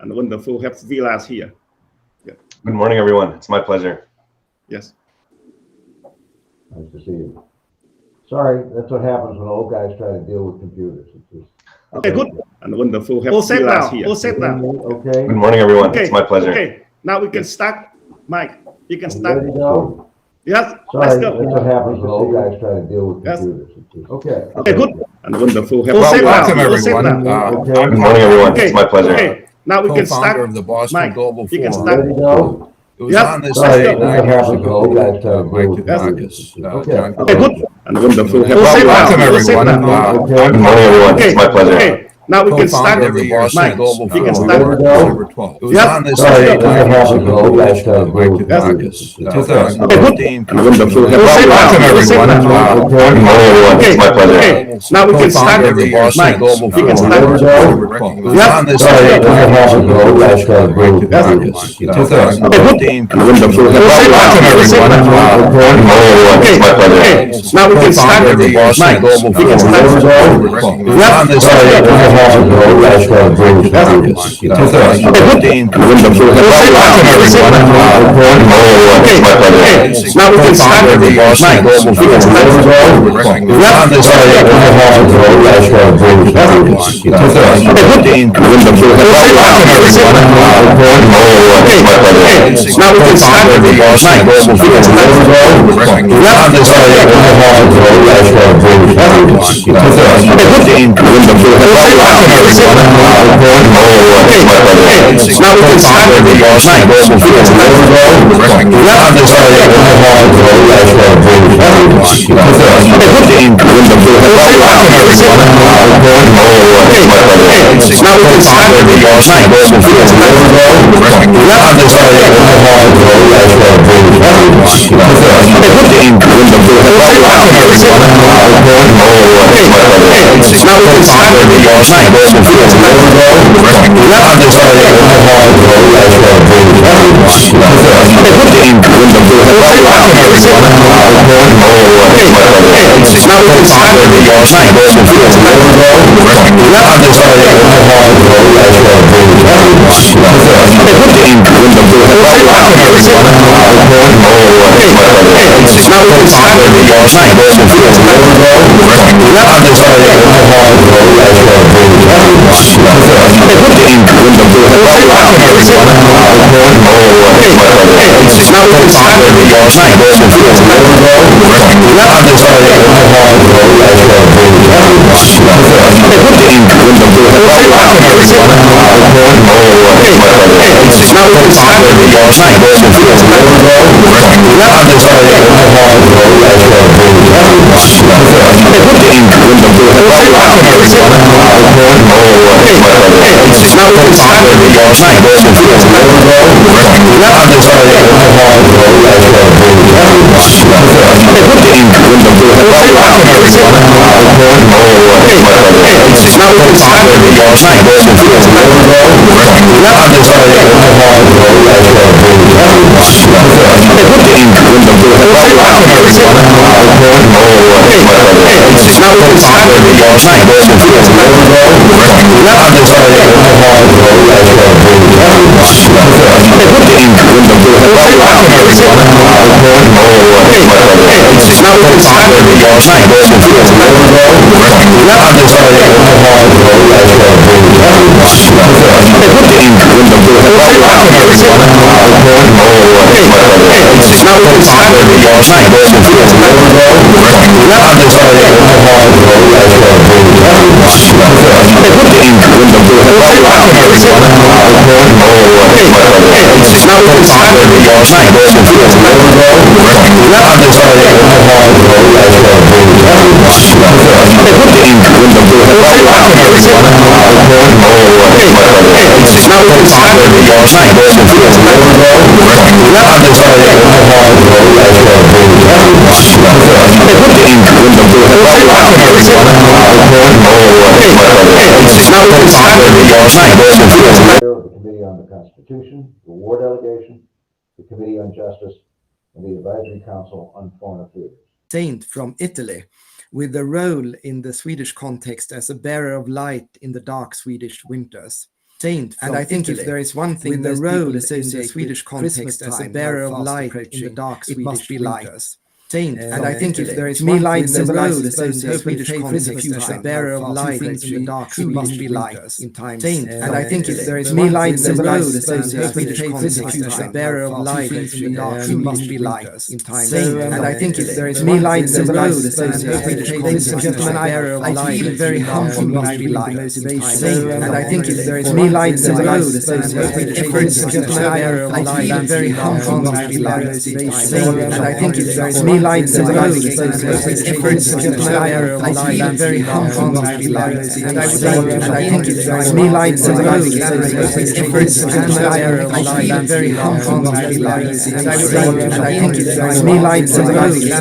and wonderful have Vilas here. Yeah. Good morning, everyone. It's my pleasure. Yes. Nice to see you. Sorry, that's what happens when old guys try to deal with computers. Okay, good. And wonderful have Vilas here. All set now. Okay. Good morning, everyone. Okay. It's my pleasure. Okay. Now we can start. Mike, you can start. Ready to go? Yes. Sorry, Let's that's go. what happens when old guys try to deal with Yes. computers. Okay. Okay, good. And wonderful have Well, Vilas. welcome All set everyone. now. Okay. Good morning, everyone. Okay. It's my pleasure. Okay. Now we can start. Co-founder of the Boston Mike, Global you can Forum. start. Ready to go? It was Yes. on this Sorry, day that's what 9 years happens when ago old guys that try to deal Mike with computers. Dukakis, Okay. John Okay, good. And wonderful have Well, Vilas. welcome All set everyone. now. Okay. Good morning, everyone. Okay. It's my pleasure. Okay. Now we can start. Co-founder of the Boston Mike, Global you can Forum, start. Ready to go? December 12th. It was Yes. on this Sorry, day that's what 9 years happens when ago old guys try to that deal Mike with Dukakis, computers. 2015 And wonderful have Well, welcome Vilas. All set everyone. now. Okay. Good morning, everyone. Okay. It's my pleasure. Okay. Now we can start. Co-founder of the Boston Mike, Global you can Forum, start. Ready to go? December 12th. It was Yes. on this Sorry, day that's what 9 years happens when ago old guys try to that deal Mike with Dukakis, computers. 2015 And wonderful have Well, welcome Vilas. everyone. Good morning, everyone. Okay. It's my pleasure. Okay. Now we can start. Co-founder of the Boston Mike, Global you can Forum, start. December 12th. It was on this Sorry, day that's what happens when old guys try to deal with computers. 2015 And wonderful have welcome Vilas. everyone. Good morning, everyone. It's my pleasure. Okay. Now we can start. Co-founder of the Boston Mike, Global you can Forum, start. it was on this Sorry, day that's what happens when old guys try to deal with computers. 2015 And wonderful have welcome Vilas. everyone. Good morning, everyone. It's my pleasure. Okay. Now we can start. Co-founder of the Boston Mike, Global you can Forum, start. it was on this Sorry, day that's what happens when old guys try to deal with computers. 2015 Wonderful have welcome Vilas. everyone. Good morning, everyone. It's my pleasure. Okay. Now we can start. Co-founder of the Boston Mike, Global you can Forum, start. it was on this Sorry, day that's what happens when old guys try to deal with computers. 2015 Wonderful have welcome Vilas. everyone. Good morning, everyone. It's my pleasure. Okay. Now we can start. Co-founder of the Boston Mike, Global you can Forum, start. it was on this Sorry, day that's what happens when old guys try to deal with computers. 2015 Wonderful have welcome Vilas. everyone. Good morning, everyone. It's my pleasure. Okay. Now we can start. Co-founder of the Boston Mike, Global you can Forum, start. it was on this Sorry, day that's what happens when old guys try to deal with computers. 2015 Wonderful have welcome Vilas. everyone. Good morning, everyone. It's my pleasure. Okay. Now we can start. Co-founder of the Boston Mike, Global you can Forum, start. it was on this Sorry, day that's what happens when old guys try to deal with computers. 2015 Wonderful have welcome Vilas. everyone. Good morning, everyone. It's my pleasure. Okay. Now we can start. Co-founder of the Boston Mike, Global you can Forum, start. it was on this Sorry, day that's what happens when old guys try to deal with computers. 2015 Wonderful have welcome Vilas. everyone. Good morning, everyone. It's my pleasure. Okay. Now we can start. Co-founder of the Boston Mike, Global you can Forum, start. it was on this Sorry, day that's what happens when old guys try to deal with computers. 2015 Wonderful have welcome Vilas. everyone. Good morning, everyone. It's my pleasure. Okay. Now we can start. Co-founder of the Boston Mike, Global you can Forum, start. it was on this Sorry, day that's what happens when old guys try to deal with computers. 2015 Wonderful have welcome Vilas. everyone. Good morning, everyone. It's my pleasure. Okay. Now we can start. Co-founder of the Boston Mike, Global you can Forum, start. it was on this Sorry, day that's what happens when old guys try to deal with computers. 2015 Wonderful have welcome Vilas. everyone. Good morning, everyone. It's my pleasure. Okay. Now we can start. Co-founder of the Boston Mike, Global you can Forum, start. it was on this Sorry, day that's what happens when old guys try to deal with computers. 2015 Wonderful have welcome Vilas. everyone. Good morning, everyone. It's my pleasure. Okay. Now we can start. Co-founder of the Boston Mike, Global you can Forum, start. it was on this Sorry, day that's what happens when old guys try to deal with computers. 2015 Wonderful have welcome Vilas. everyone. Good morning, everyone. It's my pleasure. Okay. Now we can start. Co-founder of the Boston Mike, Global you can Forum, start. it was on this Sorry, day that's what happens when old guys try to deal with computers. 2015 Wonderful have welcome Vilas. everyone. Good morning, everyone. It's my pleasure. Okay. Now we can start. Co-founder of the Boston Mike, Global you can Forum, start. it was on this Sorry, day that's what happens when old guys try to deal with computers. 2015 Wonderful have welcome Vilas. everyone. Good morning, everyone. It's my pleasure. Okay. Now we can start. Co-founder of the Boston Mike, Global you can Forum, start. it was on this Sorry, day that's what happens when old guys try to deal with computers. 2015 Wonderful have welcome Vilas. everyone. Good morning, everyone. It's my pleasure. Okay. Now we can start. Co-founder of the Boston Mike, Global you can Forum, start. it was on this Sorry, day that's what happens when old guys try to deal with computers. 2015 Wonderful have welcome Vilas. everyone. Good morning, everyone. It's my pleasure. Okay. Now we can start. Co-founder of the Boston Mike, Global you can Forum, start. The Committee on the Constitution, the War Delegation, the Committee on Justice, and the Advisory Council on Foreign Affairs. Saint from Italy, with a role in the Swedish context as a bearer of light in the dark Swedish winters. saint, and I think if there is one thing with the role associated in the Swedish context as a bearer of light in the dark Swedish, it must be light. Saint, and I think if there is me light symbolizes both Swedish context as a bearer of light in the dark, it must be light in times. Saint, and I think if there is me light symbolizes both Swedish context as a bearer of light in the dark, it must be light in times. And I think if there is me light symbolizes both Swedish context as a bearer of light, very humble must be light. And I think if there is me light symbolizes both Swedish context as a bearer of light, very humble must be light. And I think if there is me light symbolizes efforts of desire of light and very humble must be light. And I think if there is me light symbolizes efforts of desire of light and very humble must be light. And I think if there is me light symbolizes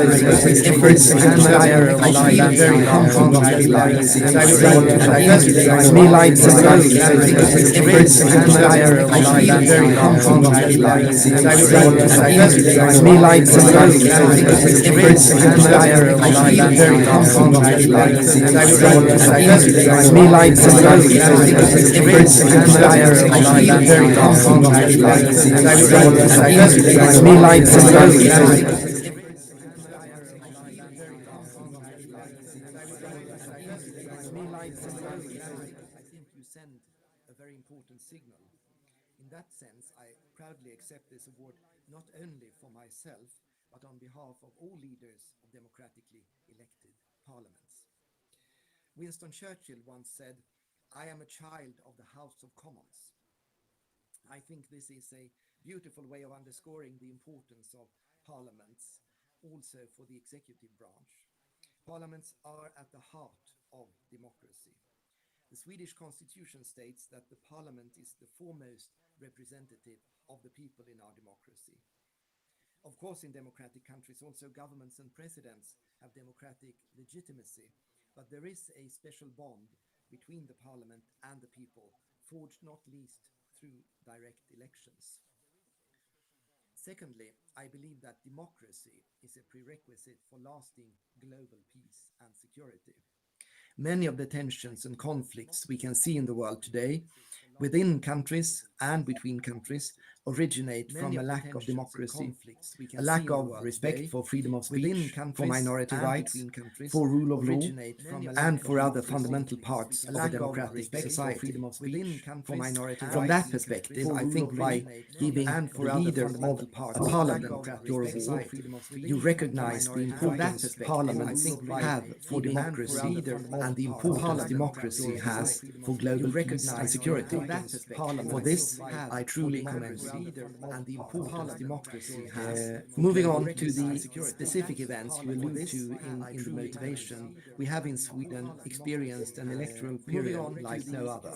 efforts of desire of light and very humble must be light. And I think if there is me light symbolizes efforts of desire of light and very humble must be light. And I think if there is me light symbolizes efforts of desire of light and very humble must be light. And I think if there is me light symbolizes efforts of desire of light and very humble must be light. And I think if there is me light symbolizes signal. In that sense, I proudly accept this award not only for myself, but on behalf of all leaders of democratically elected parliaments. Winston Churchill once said, "I am a child of the House of Commons." I think this is a beautiful way of underscoring the importance of parliaments, also for the executive branch. Parliaments are at the heart of democracy. The Swedish constitution states that the parliament is the foremost representative of the people in our democracy. Of course, in democratic countries, also governments and presidents have democratic legitimacy, but there is a special bond between the parliament and the people, forged not least through direct elections. Secondly, I believe that democracy is a prerequisite for lasting global peace and security. Many of the tensions and conflicts we can see in the world today, within countries and between countries, originate from a lack of democracy, a lack of respect for freedom of speech, for minority rights, for rule of law, and for other fundamental parts of a democratic society. From that perspective, I think by giving the leader of a parliament your award, you recognize the importance parliaments have for democracy and the importance democracy has for global peace and security. For this, I truly commend you. And the importance democracy has. Moving on to the specific events you allude to in the motivation, we have in Sweden experienced an electoral period like no other.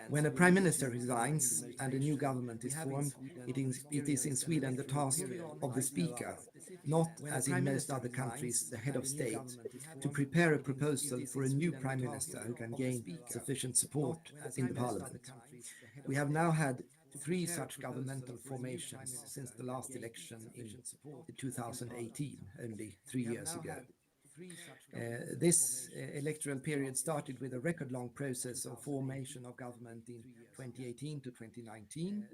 When a prime minister resigns and a new government is formed, it is in Sweden the task of the speaker, not as in most other countries, the head of state, to prepare a proposal for a new prime minister who can gain sufficient support in the parliament. We have now had 3 such governmental formations since the last election in 2018, only 3 years ago. This electoral period started with a record-long process of formation of government in 2018 to 2019,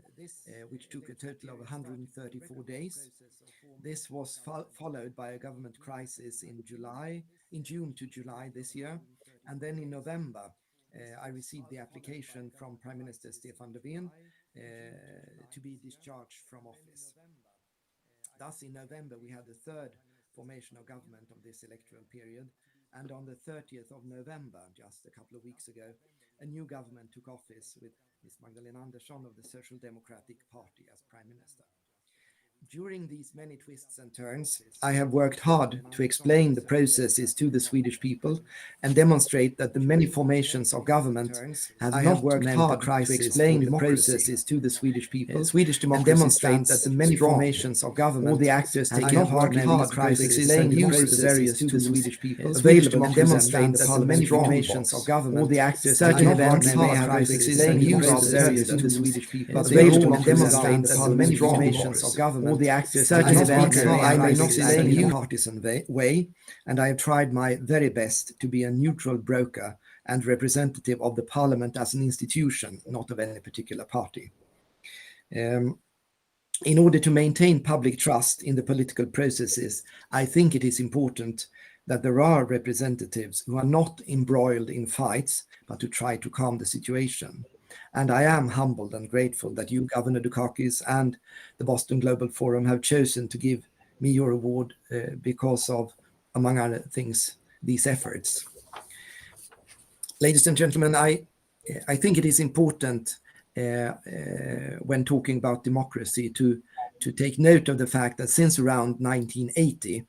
which took a total of 134 days. This was followed by a government crisis in June to July this year, and then in November, I received the application from Prime Minister Stefan Löfven to be discharged from office. Thus, in November, we had the 3rd formation of government of this electoral period, and on the 30th of November, just a couple of weeks ago, a new government took office with Ms. Magdalena Andersson of the Social Democratic Party as Prime Minister. During these many twists and turns, I have worked hard to explain the processes to the Swedish people and demonstrate that the many formations of government have not worked hard to explain the processes to the Swedish people. Swedish democracy demonstrates that the many formations of government, all the actors taking part in these crises and use the various to the Swedish people available and demonstrate that the many formations of government, all the actors taking part in these crises and use the various to the Swedish people available and demonstrate that the many formations of government, all the actors certain events I may not say in a partisan way, and I have tried my very best to be a neutral broker and representative of the parliament as an institution, not of any particular party. In order to maintain public trust in the political processes, I think it is important that there are representatives who are not embroiled in fights, but to try to calm the situation. And I am humbled and grateful that you, Governor Dukakis, and the Boston Global Forum have chosen to give me your award because of, among other things, these efforts. Ladies and gentlemen, I think it is important when talking about democracy to take note of the fact that since around 1980,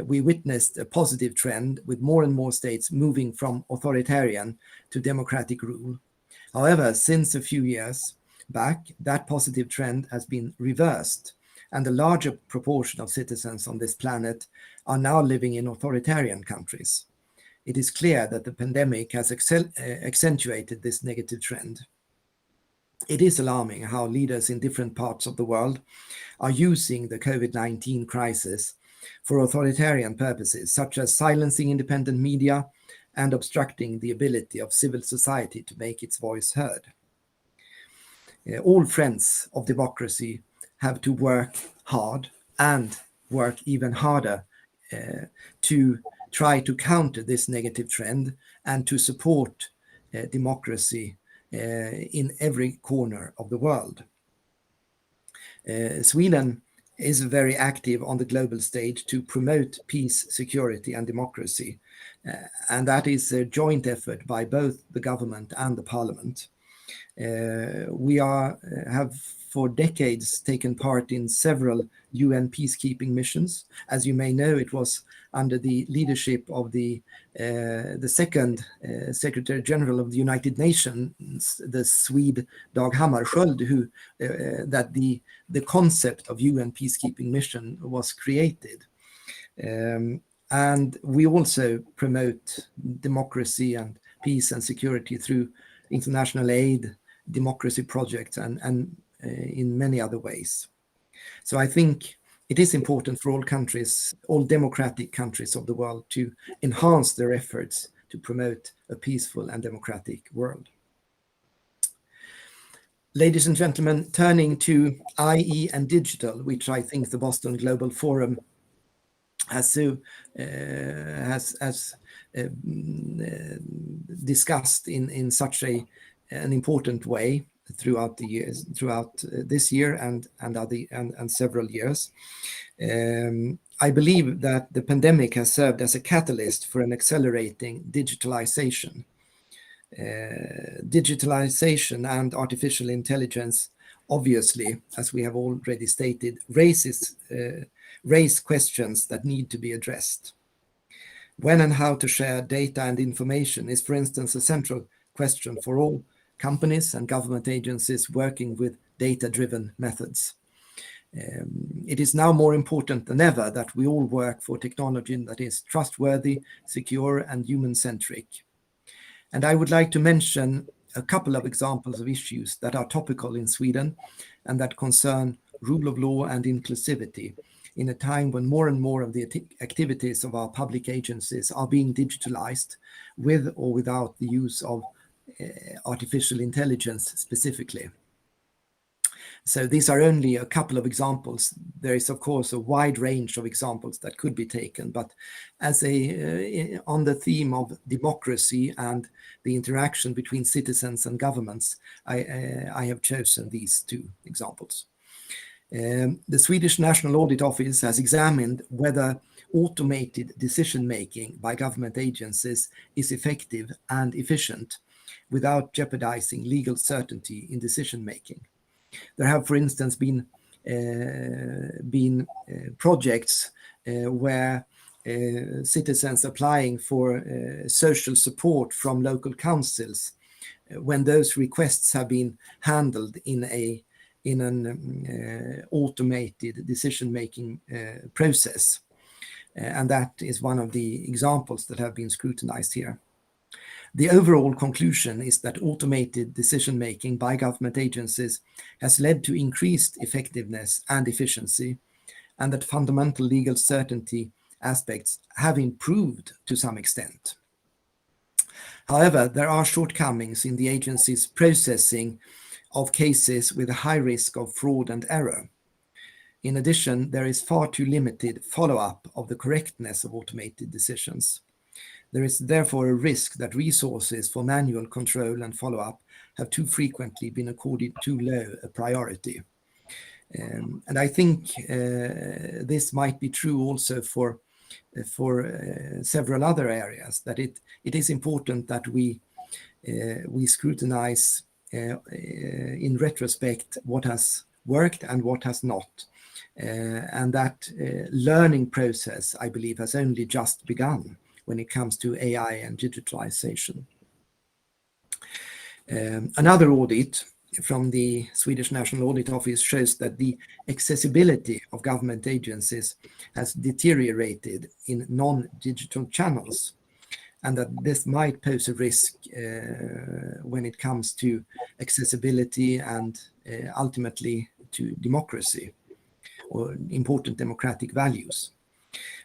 we witnessed a positive trend with more and more states moving from authoritarian to democratic rule. However, since a few years back, that positive trend has been reversed, and a larger proportion of citizens on this planet are now living in authoritarian countries. It is clear that the pandemic has accentuated this negative trend. It is alarming how leaders in different parts of the world are using the COVID-19 crisis for authoritarian purposes, such as silencing independent media and obstructing the ability of civil society to make its voice heard. All friends of democracy have to work hard and work even harder to try to counter this negative trend and to support democracy in every corner of the world. Sweden is very active on the global stage to promote peace, security, and democracy. And that is a joint effort by both the government and the parliament. We have for decades taken part in several UN peacekeeping missions. As you may know, it was under the leadership of the second Secretary General of the United Nations, the Swede Dag Hammarskjöld, who that the concept of UN peacekeeping mission was created. And we also promote democracy and peace and security through international aid, democracy projects, and in many other ways. So I think it is important for all countries, all democratic countries of the world, to enhance their efforts to promote a peaceful and democratic world. Ladies and gentlemen, turning to IE and digital, which I think the Boston Global Forum has discussed in such an important way throughout the years, throughout this year and several years. I believe that the pandemic has served as a catalyst for an accelerating digitalization. Digitalization and artificial intelligence, obviously, as we have already stated, raise questions that need to be addressed. When and how to share data and information is, for instance, a central question for all companies and government agencies working with data-driven methods. It is now more important than ever that we all work for technology that is trustworthy, secure, and human-centric. And I would like to mention a couple of examples of issues that are topical in Sweden and that concern rule of law and inclusivity in a time when more and more of the activities of our public agencies are being digitalized with or without the use of artificial intelligence specifically. So these are only a couple of examples. There is, of course, a wide range of examples that could be taken, but as on the theme of democracy and the interaction between citizens and governments, I have chosen these two examples. The Swedish National Audit Office has examined whether automated decision-making by government agencies is effective and efficient without jeopardizing legal certainty in decision-making. There have, for instance, been projects where citizens applying for social support from local councils, when those requests have been handled in an automated decision-making process. And that is one of the examples that have been scrutinized here. The overall conclusion is that automated decision-making by government agencies has led to increased effectiveness and efficiency, and that fundamental legal certainty aspects have improved to some extent. However, there are shortcomings in the agency's processing of cases with a high risk of fraud and error. In addition, there is far too limited follow-up of the correctness of automated decisions. There is therefore a risk that resources for manual control and follow-up have too frequently been accorded too low a priority. And I think this might be true also for several other areas, that it is important that we scrutinize in retrospect what has worked and what has not. And that learning process, I believe, has only just begun when it comes to AI and digitalization. Another audit from the Swedish National Audit Office shows that the accessibility of government agencies has deteriorated in non-digital channels, and that this might pose a risk when it comes to accessibility and ultimately to democracy or important democratic values.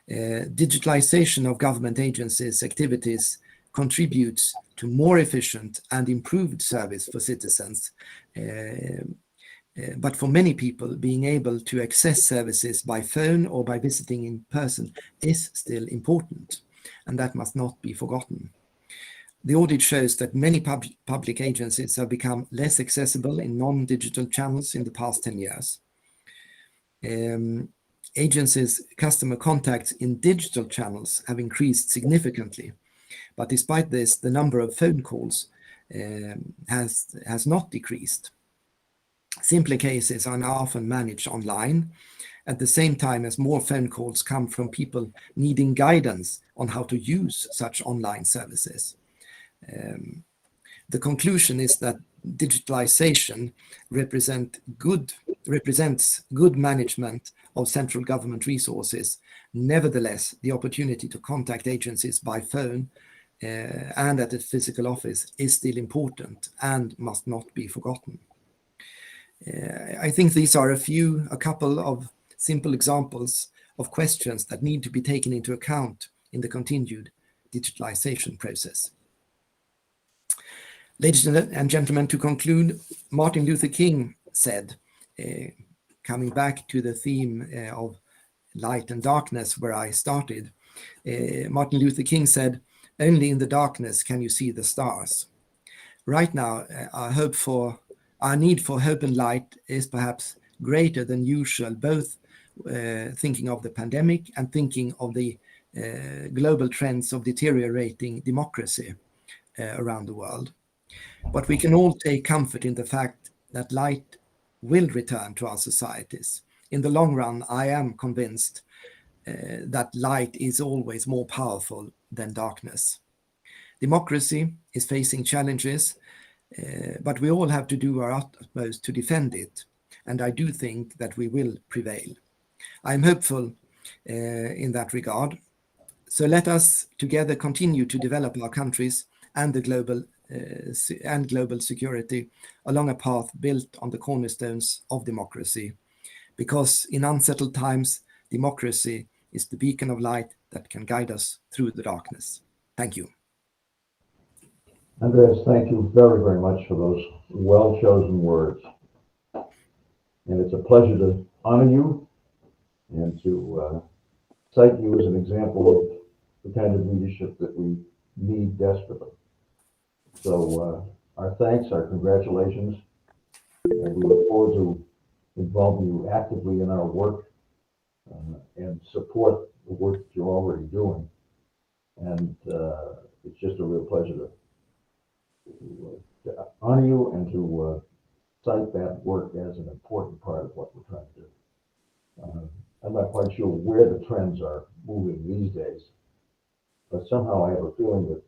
Digitalization of government agencies' activities contributes to more efficient and improved service for citizens. But for many people, being able to access services by phone or by visiting in person is still important, and that must not be forgotten. The audit shows that many public agencies have become less accessible in non-digital channels in the past 10 years. Agencies' customer contacts in digital channels have increased significantly, but despite this, the number of phone calls has not decreased. Simpler cases are now often managed online, at the same time as more phone calls come from people needing guidance on how to use such online services. The conclusion is that digitalization represents good management of central government resources. Nevertheless, the opportunity to contact agencies by phone and at a physical office is still important and must not be forgotten. I think these are a couple of simple examples of questions that need to be taken into account in the continued digitalization process. Ladies and gentlemen, to conclude, Martin Luther King said, coming back to the theme of light and darkness where I started, Martin Luther King said, "Only in the darkness can you see the stars." Right now, our need for hope and light is perhaps greater than usual, both thinking of the pandemic and thinking of the global trends of deteriorating democracy around the world. But we can all take comfort in the fact that light will return to our societies. In the long run, I am convinced that light is always more powerful than darkness. Democracy is facing challenges, but we all have to do our utmost to defend it, and I do think that we will prevail. I'm hopeful in that regard. So let us together continue to develop our countries and the global security along a path built on the cornerstones of democracy, because in unsettled times, democracy is the beacon of light that can guide us through the darkness. Thank you. Andreas, thank you very, very much for those well-chosen words. And it's a pleasure to honor you and to cite you as an example of the kind of leadership that we need desperately. So our thanks, our congratulations, and we look forward to involving you actively in our work and support the work that you're already doing. And it's just a real pleasure to honor you and to cite that work as an important part of what we're trying to do. I'm not quite sure where the trends are moving these days, but somehow I have a feeling that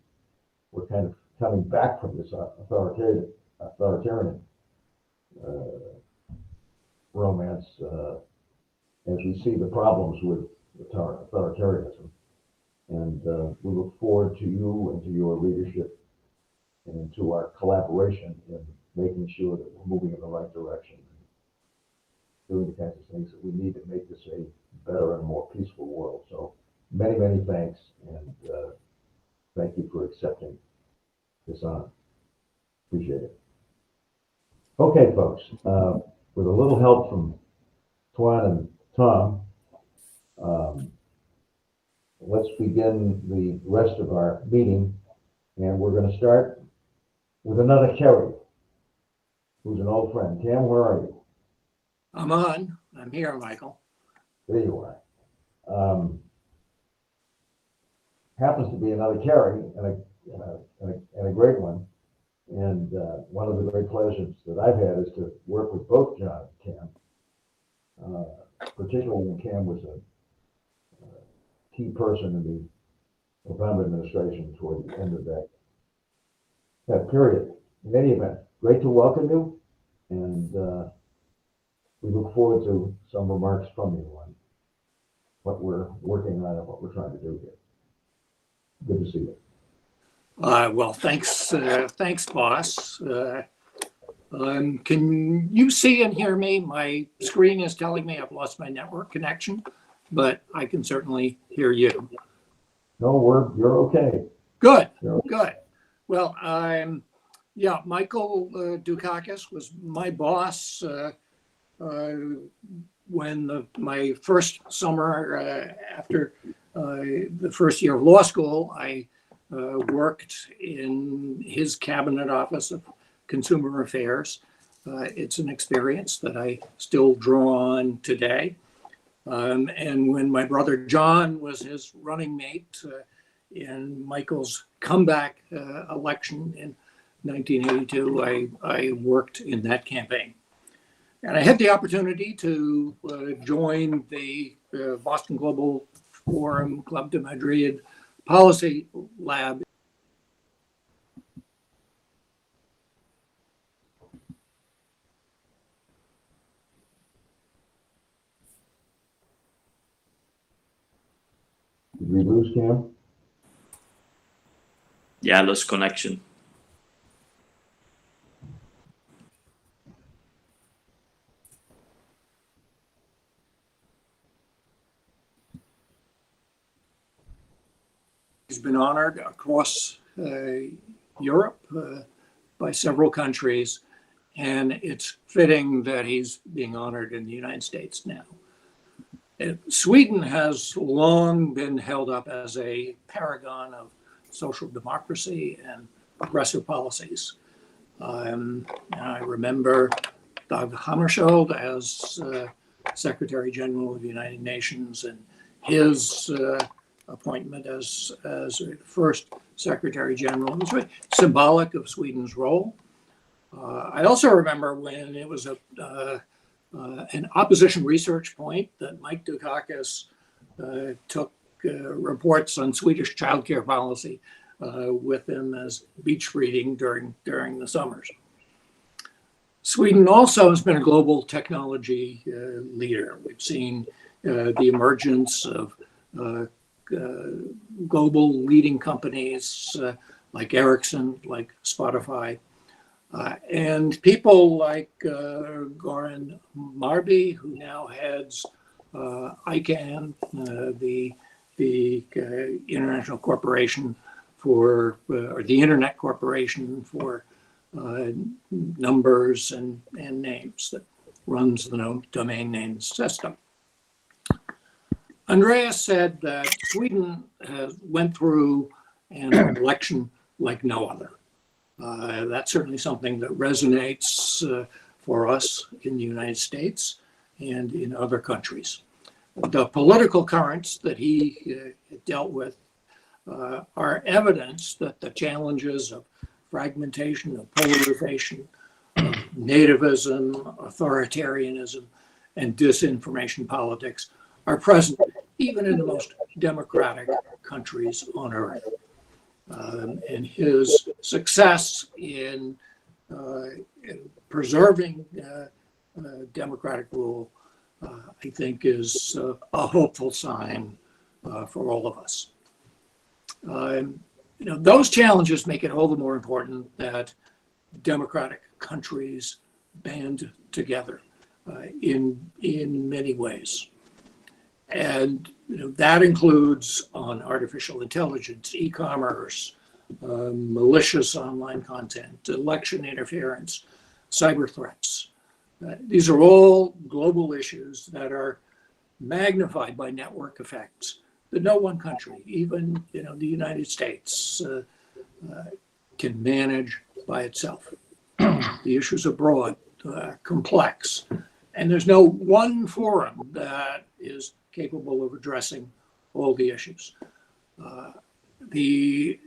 we're kind of coming back from this authoritarian romance as we see the problems with authoritarianism. And we look forward to you and to your leadership and to our collaboration in making sure that we're moving in the right direction, doing the kinds of things that we need to make this a better and more peaceful world. So many, many thanks, and thank you for accepting this on. Appreciate it. Okay, folks, with a little help from Twan and Tom, let's begin the rest of our meeting, and we're going to start with another Kerry, who's an old friend. Cam, where are you? I'm on. I'm here, Michael. There you are. Happens to be another Kerry, and a great one. And one of the great pleasures that I've had is to work with both John and Cam, particularly when Cam was a key person in the Obama administration toward the end of that period. In any event, great to welcome you, and we look forward to some remarks from you on what we're working on and what we're trying to do here. Good to see you. Well, thanks, boss. Can you see and hear me? My screen is telling me I've lost my network connection, but I can certainly hear you. No, you're okay. Good, Yeah. good. Well, yeah, Michael Dukakis was my boss when my first summer after the first year of law school, I worked in his cabinet office of consumer affairs. It's an experience that I still draw on today. And when my brother John was his running mate in Michael's comeback election in 1982, I worked in that campaign. And I had the opportunity to join the Boston Global Forum Club de Madrid Policy Lab. Did we lose Cam? Yeah, lost connection. He's been honored across Europe by several countries, and it's fitting that he's being honored in the United States now. Sweden has long been held up as a paragon of social democracy and progressive policies. I remember Dag Hammarskjöld as Secretary General of the United Nations, and his appointment as first Secretary General was very symbolic of Sweden's role. I also remember when it was an opposition research point that Mike Dukakis took reports on Swedish childcare policy with him as beach reading during the summers. Sweden also has been a global technology leader. We've seen the emergence of global leading companies like Ericsson, like Spotify, and people like Goran Marby, who now heads ICANN, the International Corporation for, or the Internet Corporation for numbers and names that runs the domain name system. Andreas said that Sweden went through an election like no other. That's certainly something that resonates for us in the United States and in other countries. The political currents that he dealt with are evidence that the challenges of fragmentation, of polarization, of nativism, authoritarianism, and disinformation politics are present even in the most democratic countries on earth. And his success in preserving democratic rule, I think, is a hopeful sign for all of us. Those challenges make it all the more important that democratic countries band together in many ways. And that includes on artificial intelligence, e-commerce, malicious online content, election interference, cyber threats. These are all global issues that are magnified by network effects that no one country, even the United States, can manage by itself. The issues are broad, complex, and there's no one forum that is capable of addressing all the issues. The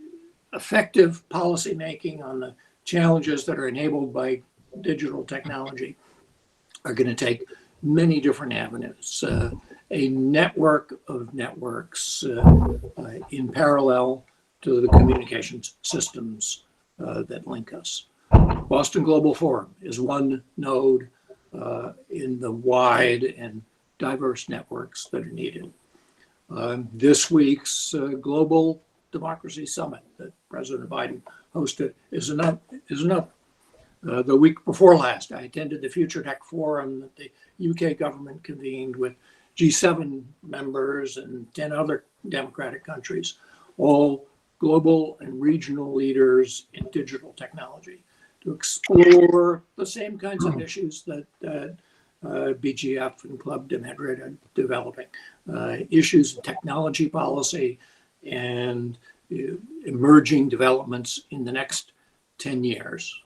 effective policy making on the challenges that are enabled by digital technology are going to take many different avenues. A network of networks in parallel to the communications systems that link us. Boston Global Forum is one node in the wide and diverse networks that are needed. This week's Global Democracy Summit that President Biden hosted is another. The week before last, I attended the Future Tech Forum that the UK government convened with G7 members and 10 other democratic countries, all global and regional leaders in digital technology, to explore the same kinds of issues that BGF and Club de Madrid are developing, issues of technology policy and emerging developments in the next 10 years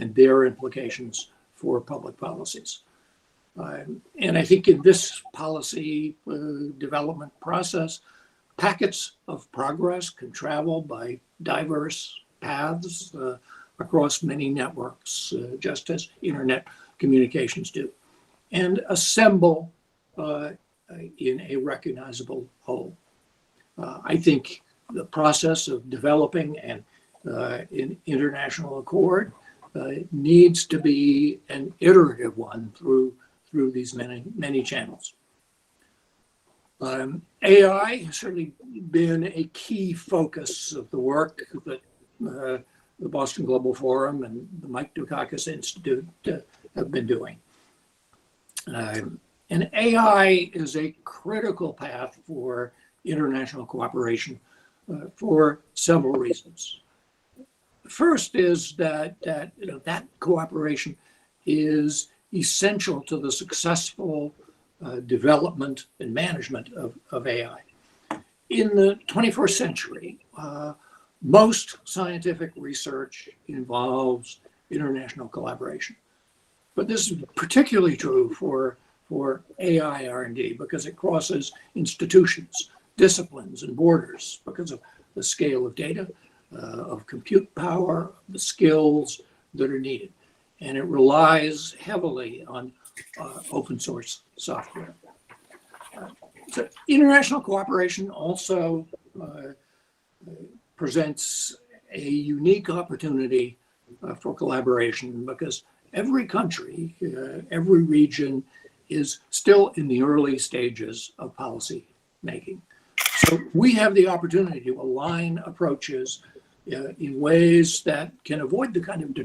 and their implications for public policies. And I think in this policy development process, packets of progress can travel by diverse paths across many networks, just as internet communications do, and assemble in a recognizable whole. I think the process of developing an international accord needs to be an iterative one through these many channels. AI has certainly been a key focus of the work that the Boston Global Forum and the Mike Dukakis Institute have been doing. And AI is a critical path for international cooperation for several reasons. First is that cooperation is essential to the successful development and management of AI. In the 21st century, most scientific research involves international collaboration. But this is particularly true for AI R&D because it crosses institutions, disciplines, and borders because of the scale of data, of compute power, the skills that are needed. And it relies heavily on open source software. So international cooperation also presents a unique opportunity for collaboration because every country, every region is still in the early stages of policy making. So we have the opportunity to align approaches in ways that can avoid the kind of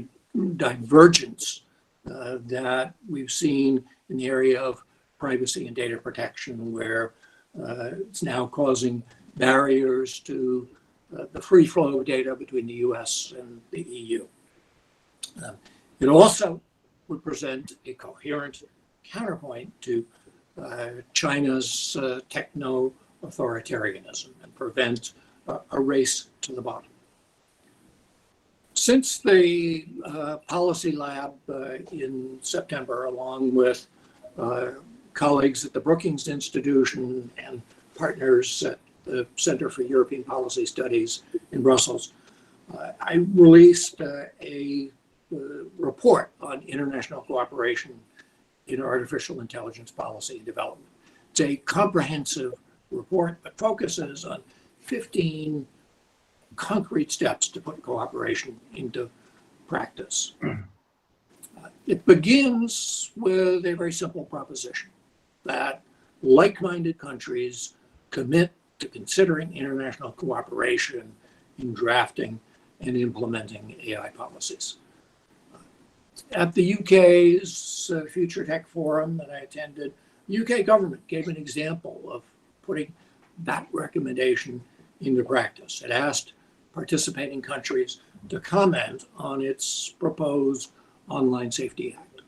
divergence that we've seen in the area of privacy and data protection, where it's now causing barriers to the free flow of data between the US and the EU. It also would present a coherent counterpoint to China's techno-authoritarianism and prevent a race to the bottom. Since the Policy Lab in September, along with colleagues at the Brookings Institution and partners at the Center for European Policy Studies in Brussels, I released a report on international cooperation in artificial intelligence policy and development. It's a comprehensive report that focuses on 15 concrete steps to put cooperation into practice. It begins with a very simple proposition that like-minded countries commit to considering international cooperation in drafting and implementing AI policies. At the UK's Future Tech Forum that I attended, the UK government gave an example of putting that recommendation into practice. It asked participating countries to comment on its proposed Online Safety Act.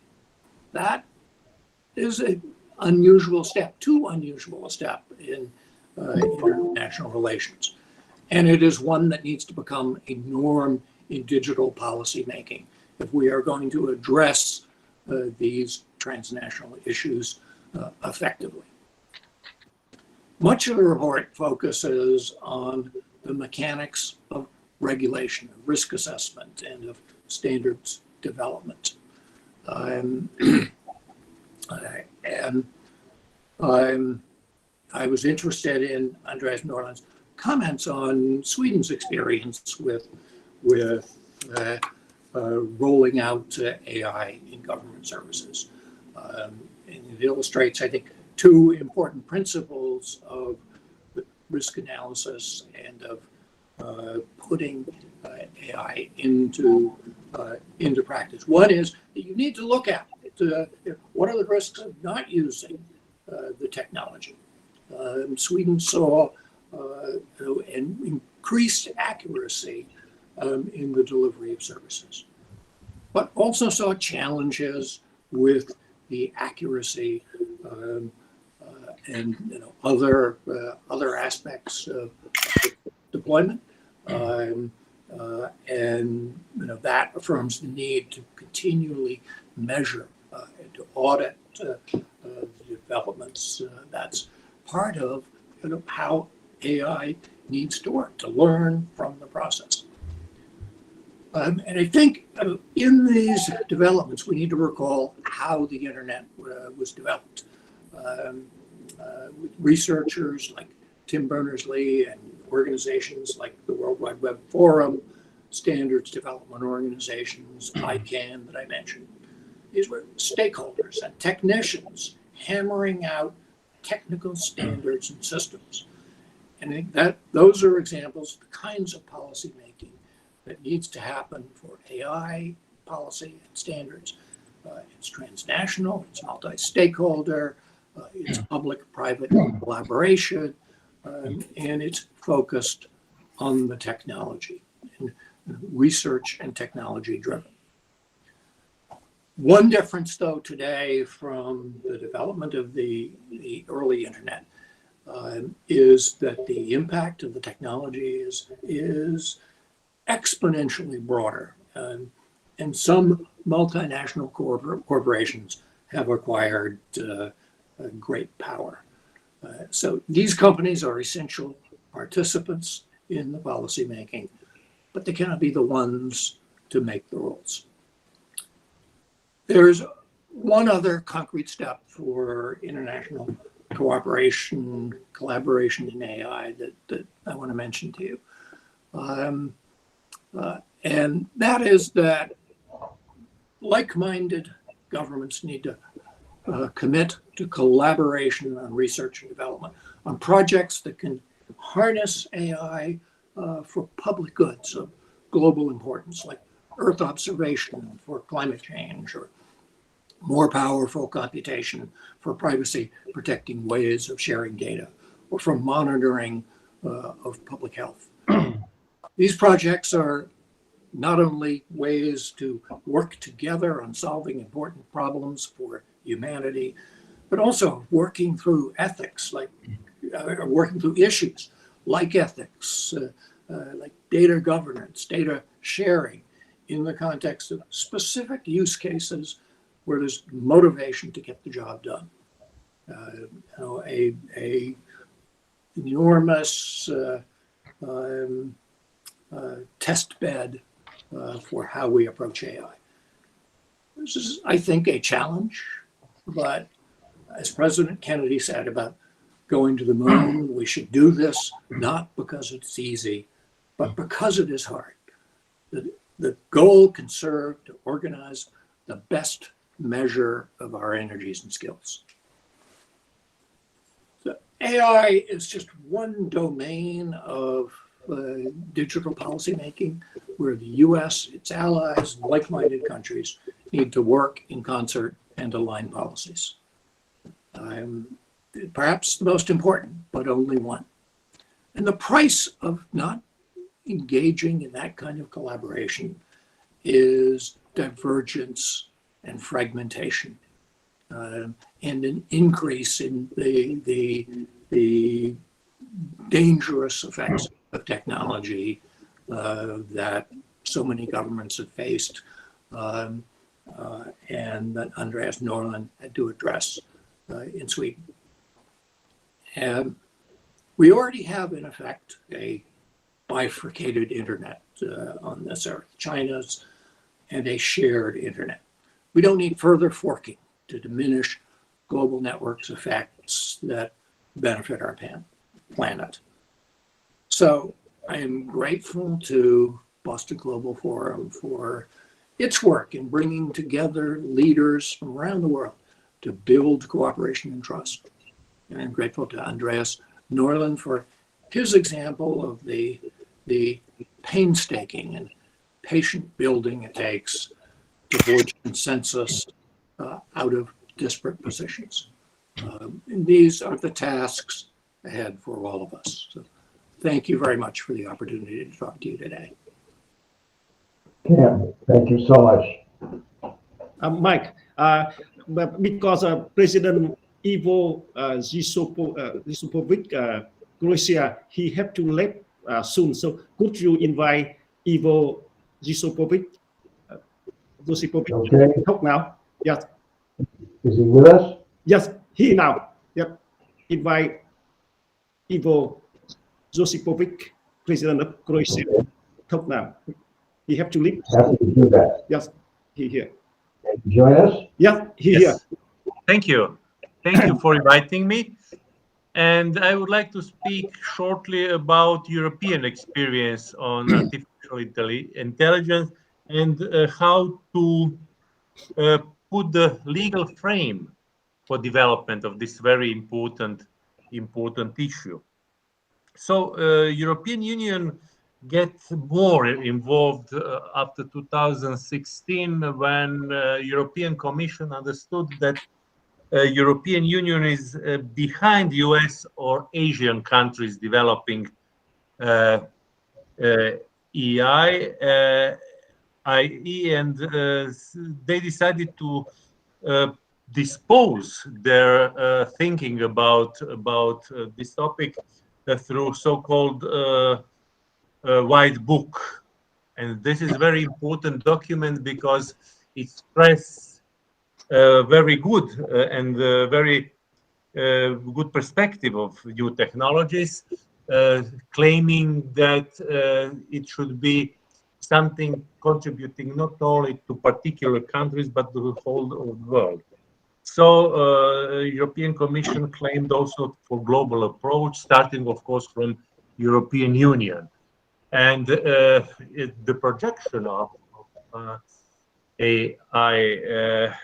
That is an unusual step, too unusual a step in international relations. And it is one that needs to become a norm in digital policy making if we are going to address these transnational issues effectively. Much of the report focuses on the mechanics of regulation, of risk assessment, and of standards development. I was interested in Andreas Norlen's comments on Sweden's experience with rolling out AI in government services. And it illustrates, I think, two important principles of risk analysis and of putting AI into practice. One is that you need to look at what are the risks of not using the technology. Sweden saw an increased accuracy in the delivery of services, but also saw challenges with the accuracy and other aspects of deployment, and that affirms the need to continually measure and to audit the developments. That's part of how AI needs to work, to learn from the process. And I think in these developments, we need to recall how the internet was developed. Researchers like Tim Berners-Lee and organizations like the World Wide Web Forum, standards development organizations, ICANN that I mentioned. These were stakeholders and technicians hammering out technical standards and systems. And I think that those are examples of the kinds of policy making that needs to happen for AI policy and standards. It's transnational, it's multi-stakeholder, it's public-private collaboration, and it's focused on the technology, and research and technology driven. One difference, though, today from the development of the early internet is that the impact of the technology is exponentially broader. And some multinational corporations have acquired great power. So these companies are essential participants in the policy making, but they cannot be the ones to make the rules. There's one other concrete step for international cooperation, collaboration in AI that I want to mention to you. And that is that like-minded governments need to commit to collaboration on research and development on projects that can harness AI for public goods of global importance, like Earth observation for climate change, or more powerful computation for privacy protecting ways of sharing data, or for monitoring of public health. These projects are not only ways to work together on solving important problems for humanity, but also working through ethics, like working through issues like ethics, like data governance, data sharing, in the context of specific use cases where there's motivation to get the job done. A enormous test bed for how we approach AI. This is, I think, a challenge, but as President Kennedy said about going to the moon, we should do this not because it's easy, but because it is hard. The goal can serve to organize the best measure of our energies and skills. So AI is just one domain of digital policy making where the US, its allies, and like-minded countries need to work in concert and align policies. Perhaps the most important, but only one. And the price of not engaging in that kind of collaboration is divergence and fragmentation, and an increase in the dangerous effects of technology that so many governments have faced, and that Andreas Norlen had to address in Sweden. And we already have, in effect, a bifurcated internet on this earth, China's and a shared internet. We don't need further forking to diminish global networks' effects that benefit our planet. So I am grateful to Boston Global Forum for its work in bringing together leaders from around the world to build cooperation and trust. And I'm grateful to Andreas Norlen for his example of the painstaking and patient building it takes to forge consensus out of disparate positions. And these are the tasks ahead for all of us. So thank you very much for the opportunity to talk to you today. Cam, thank you so much. Mike, but because President Ivo Yusupovich, Croatia, he have to leave soon. So could you invite Ivo Yusupovich Okay. talk now? Yes. Is he with us? Yes, he now. Yep. Invite Ivo Yusupovich, President of Croatia, Okay. talk now. He have to leave. Happy to do that. Yes, he here. Join us? Yes, he Yes. here. Thank you. Thank you for inviting me. And I would like to speak shortly about European experience on artificial intelligence and how to put the legal frame for development of this very important issue. So European Union gets more involved after 2016 when European Commission understood that European Union is behind US or Asian countries developing EI, IE, and they decided to dispose their thinking about this topic through so-called white book. And this is a very important document because it stresses very good and very good perspective of new technologies, claiming that it should be something contributing not only to particular countries but to the whole of the world. So European Commission claimed also for global approach, starting of course from European Union. And the projection of AI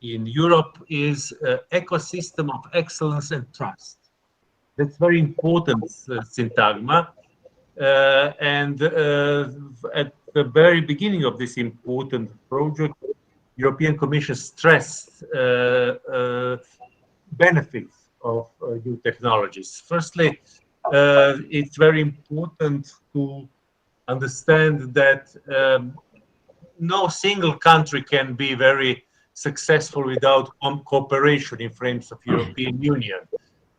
in Europe is ecosystem of excellence and trust. That's very important syntagma. And at the very beginning of this important project, European Commission stressed benefits of new technologies. Firstly, it's very important to understand that no single country can be very successful without cooperation in frames of European Union.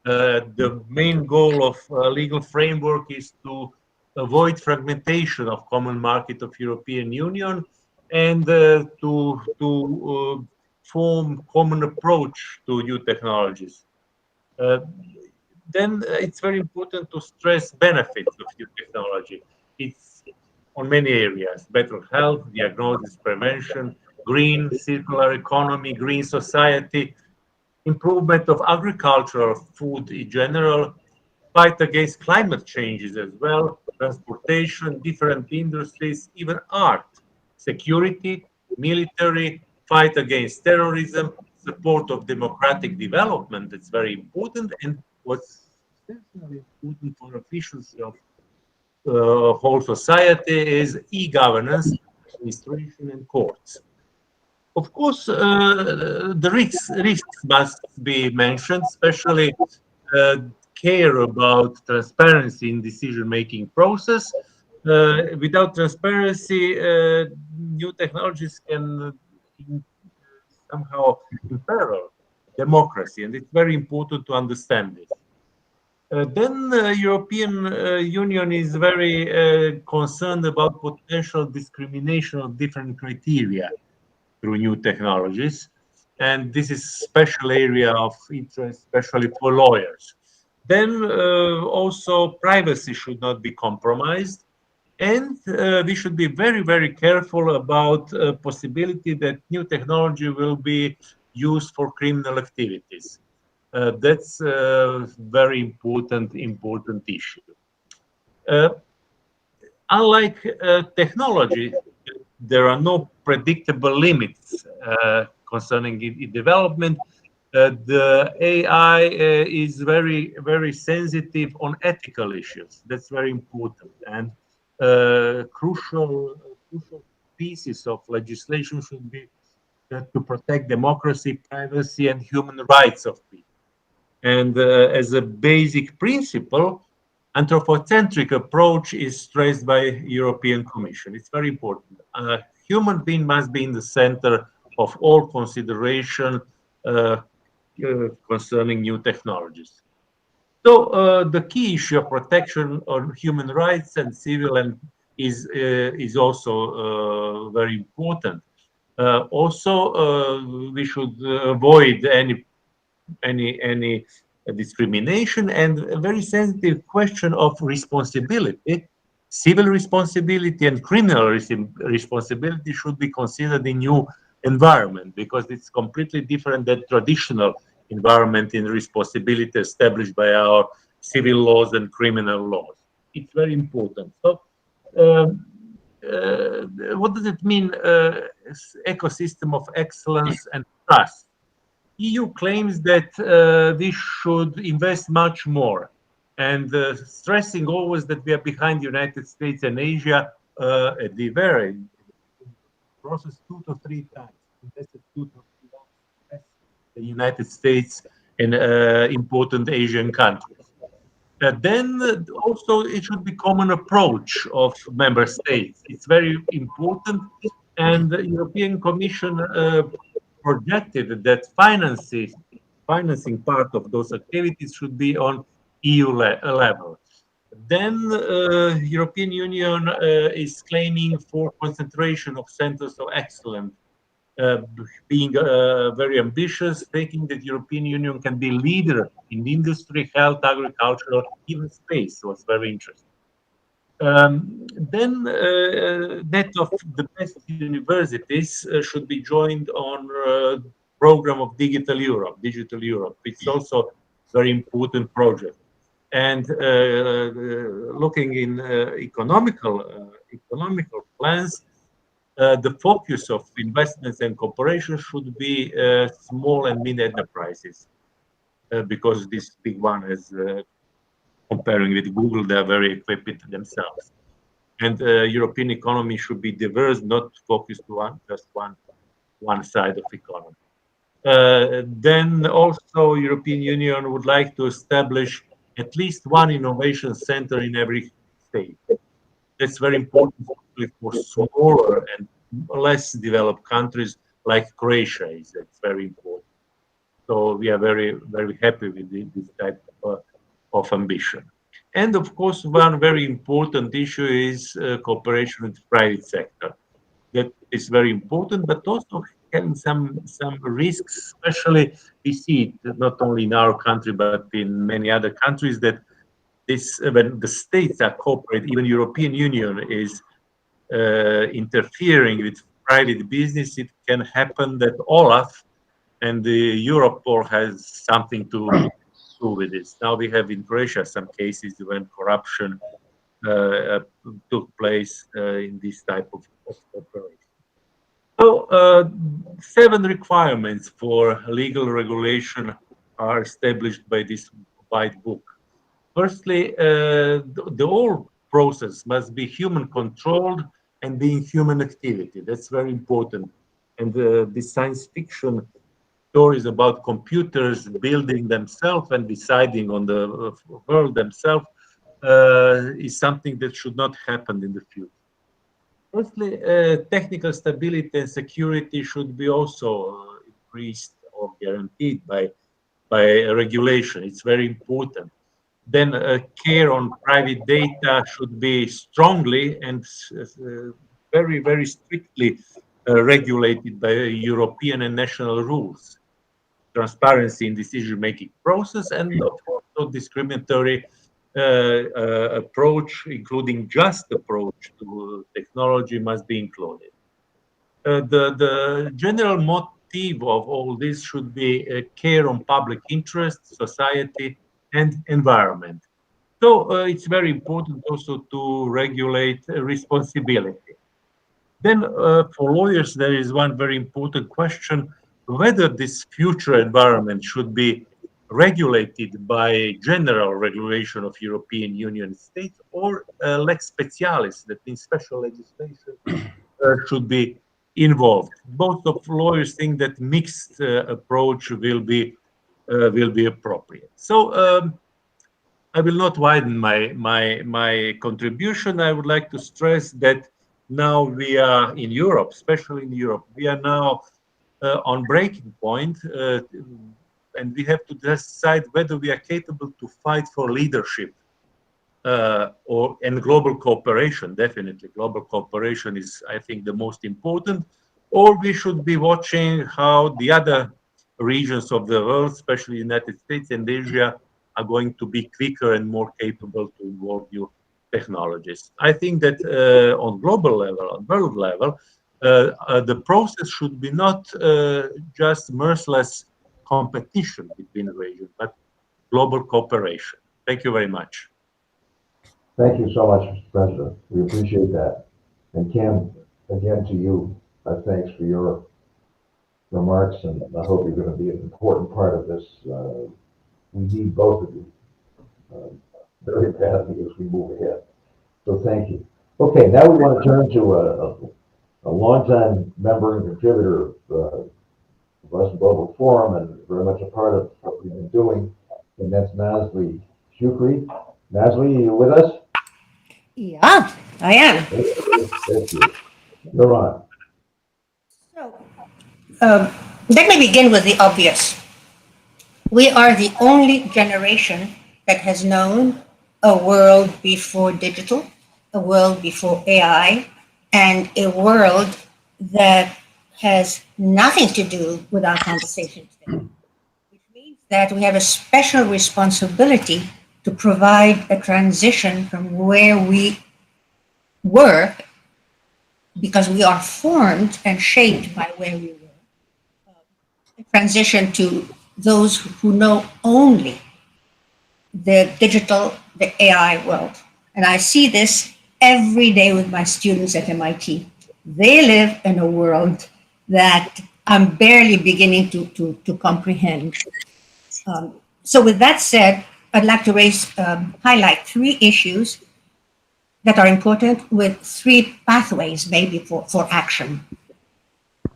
The main goal of legal framework is to avoid fragmentation of common market of European Union and to form common approach to new technologies. Then it's very important to stress benefits of new technology. It's on many areas: better health, diagnosis, prevention, green, circular economy, green society, improvement of agriculture, food in general, fight against climate changes as well, transportation, different industries, even art, security, military, fight against terrorism, support of democratic development. It's very important. And what's especially important for officials of whole society is e-governance, administration, and courts. Of course, the risks must be mentioned, especially care about transparency in decision-making process, Without transparency, new technologies can somehow imperil democracy, and it's very important to understand this. Then European Union is very concerned about potential discrimination of different criteria through new technologies, and this is special area of interest, especially for lawyers. Then also privacy should not be compromised, and we should be very careful about possibility that new technology will be used for criminal activities. That's a very important issue. Unlike technology, there are no predictable limits concerning its development. The AI is very sensitive on ethical issues. That's very important, and crucial pieces of legislation should be to protect democracy, privacy, and human rights of people. And as a basic principle, anthropocentric approach is stressed by European Commission. It's very important. Human being must be in the center of all consideration concerning new technologies. So the key issue of protection on human rights and civil and is also very important. Also, we should avoid any discrimination, and a very sensitive question of responsibility, civil responsibility and criminal responsibility should be considered in new environment, because it's completely different than traditional environment in responsibility established by our civil laws and criminal laws. It's very important. So what does it mean, ecosystem of excellence and trust? EU claims that we should invest much more, and stressing always that we are behind the United States and Asia at the very process 2 to 3 times, invested 2 to 3 times the United States and important Asian countries. Then also it should be common approach of member states. It's very important, and the European Commission projected that financing part of those activities should be on EU level. Then European Union is claiming for concentration of centers of excellence, being very ambitious, thinking that European Union can be leader in industry, health, agriculture, or even space. So it's very interesting. Then net of the best universities should be joined on program of Digital Europe. It's also very important project. And looking in economical plans, the focus of investments and cooperation should be small and mid enterprises, because this big one is comparing with Google, they are very equipped themselves. And European economy should be diverse, not focused on just one side of economy. Then also European Union would like to establish at least one innovation center in every state. That's very important for smaller and less developed countries like Croatia. It's very important. So we are very happy with this type of ambition. And of course, one very important issue is cooperation with the private sector. That is very important, but also having some risks, especially we see it not only in our country, but in many other countries, that this, when the states are cooperating, even European Union is interfering with private business, it can happen that Olaf and the Europol has something to do with this. Now we have in Croatia some cases when corruption took place in this type of operation. So 7 requirements for legal regulation are established by this white book. Firstly, the whole process must be human controlled and being human activity. That's very important. And the science fiction stories about computers building themselves and deciding on the world themselves is something that should not happen in the future. Firstly, technical stability and security should be also increased or guaranteed by regulation. It's very important. Then care on private data should be strongly and very, very strictly regulated by European and national rules. Transparency in decision-making process, and of course, no discriminatory approach, including just approach to technology, must be included. The general motive of all this should be care on public interest, society, and environment. So it's very important also to regulate responsibility. Then for lawyers, there is one very important question, whether this future environment should be regulated by general regulation of European Union states or lex specialis, that means special legislation, should be involved. Both of lawyers think that mixed approach will be appropriate. So I will not widen my contribution. I would like to stress that now we are in Europe, especially in Europe, we are now on breaking point, and we have to decide whether we are capable to fight for leadership and global cooperation. Definitely, global cooperation is, I think, the most important. Or we should be watching how the other regions of the world, especially United States and Asia, are going to be quicker and more capable to involve new technologies. I think that on global level, on world level, the process should be not just merciless competition between the regions, but global cooperation. Thank you very much. Thank you so much, Mr. President. We appreciate that. And Cam, again to you, thanks for your remarks, and I hope you're going to be an important part of this. We need both of you very badly as we move ahead. So thank you. Okay, now we want to turn to a longtime member and contributor of the Russian Global Forum and very much a part of what we've been doing, and that's Nazli Shukri. Nazli, are you with us? Yeah, I am. Thank you. You're on. So, let me begin with the obvious. We are the only generation that has known a world before digital, a world before AI, and a world that has nothing to do with our conversation today, which means that we have a special responsibility to provide a transition from where we were, because we are formed and shaped by where we were, a transition to those who know only the digital, the AI world. And I see this every day with my students at MIT. They live in a world that I'm barely beginning to comprehend. So with that said, I'd like to highlight three issues that are important with three pathways maybe for action.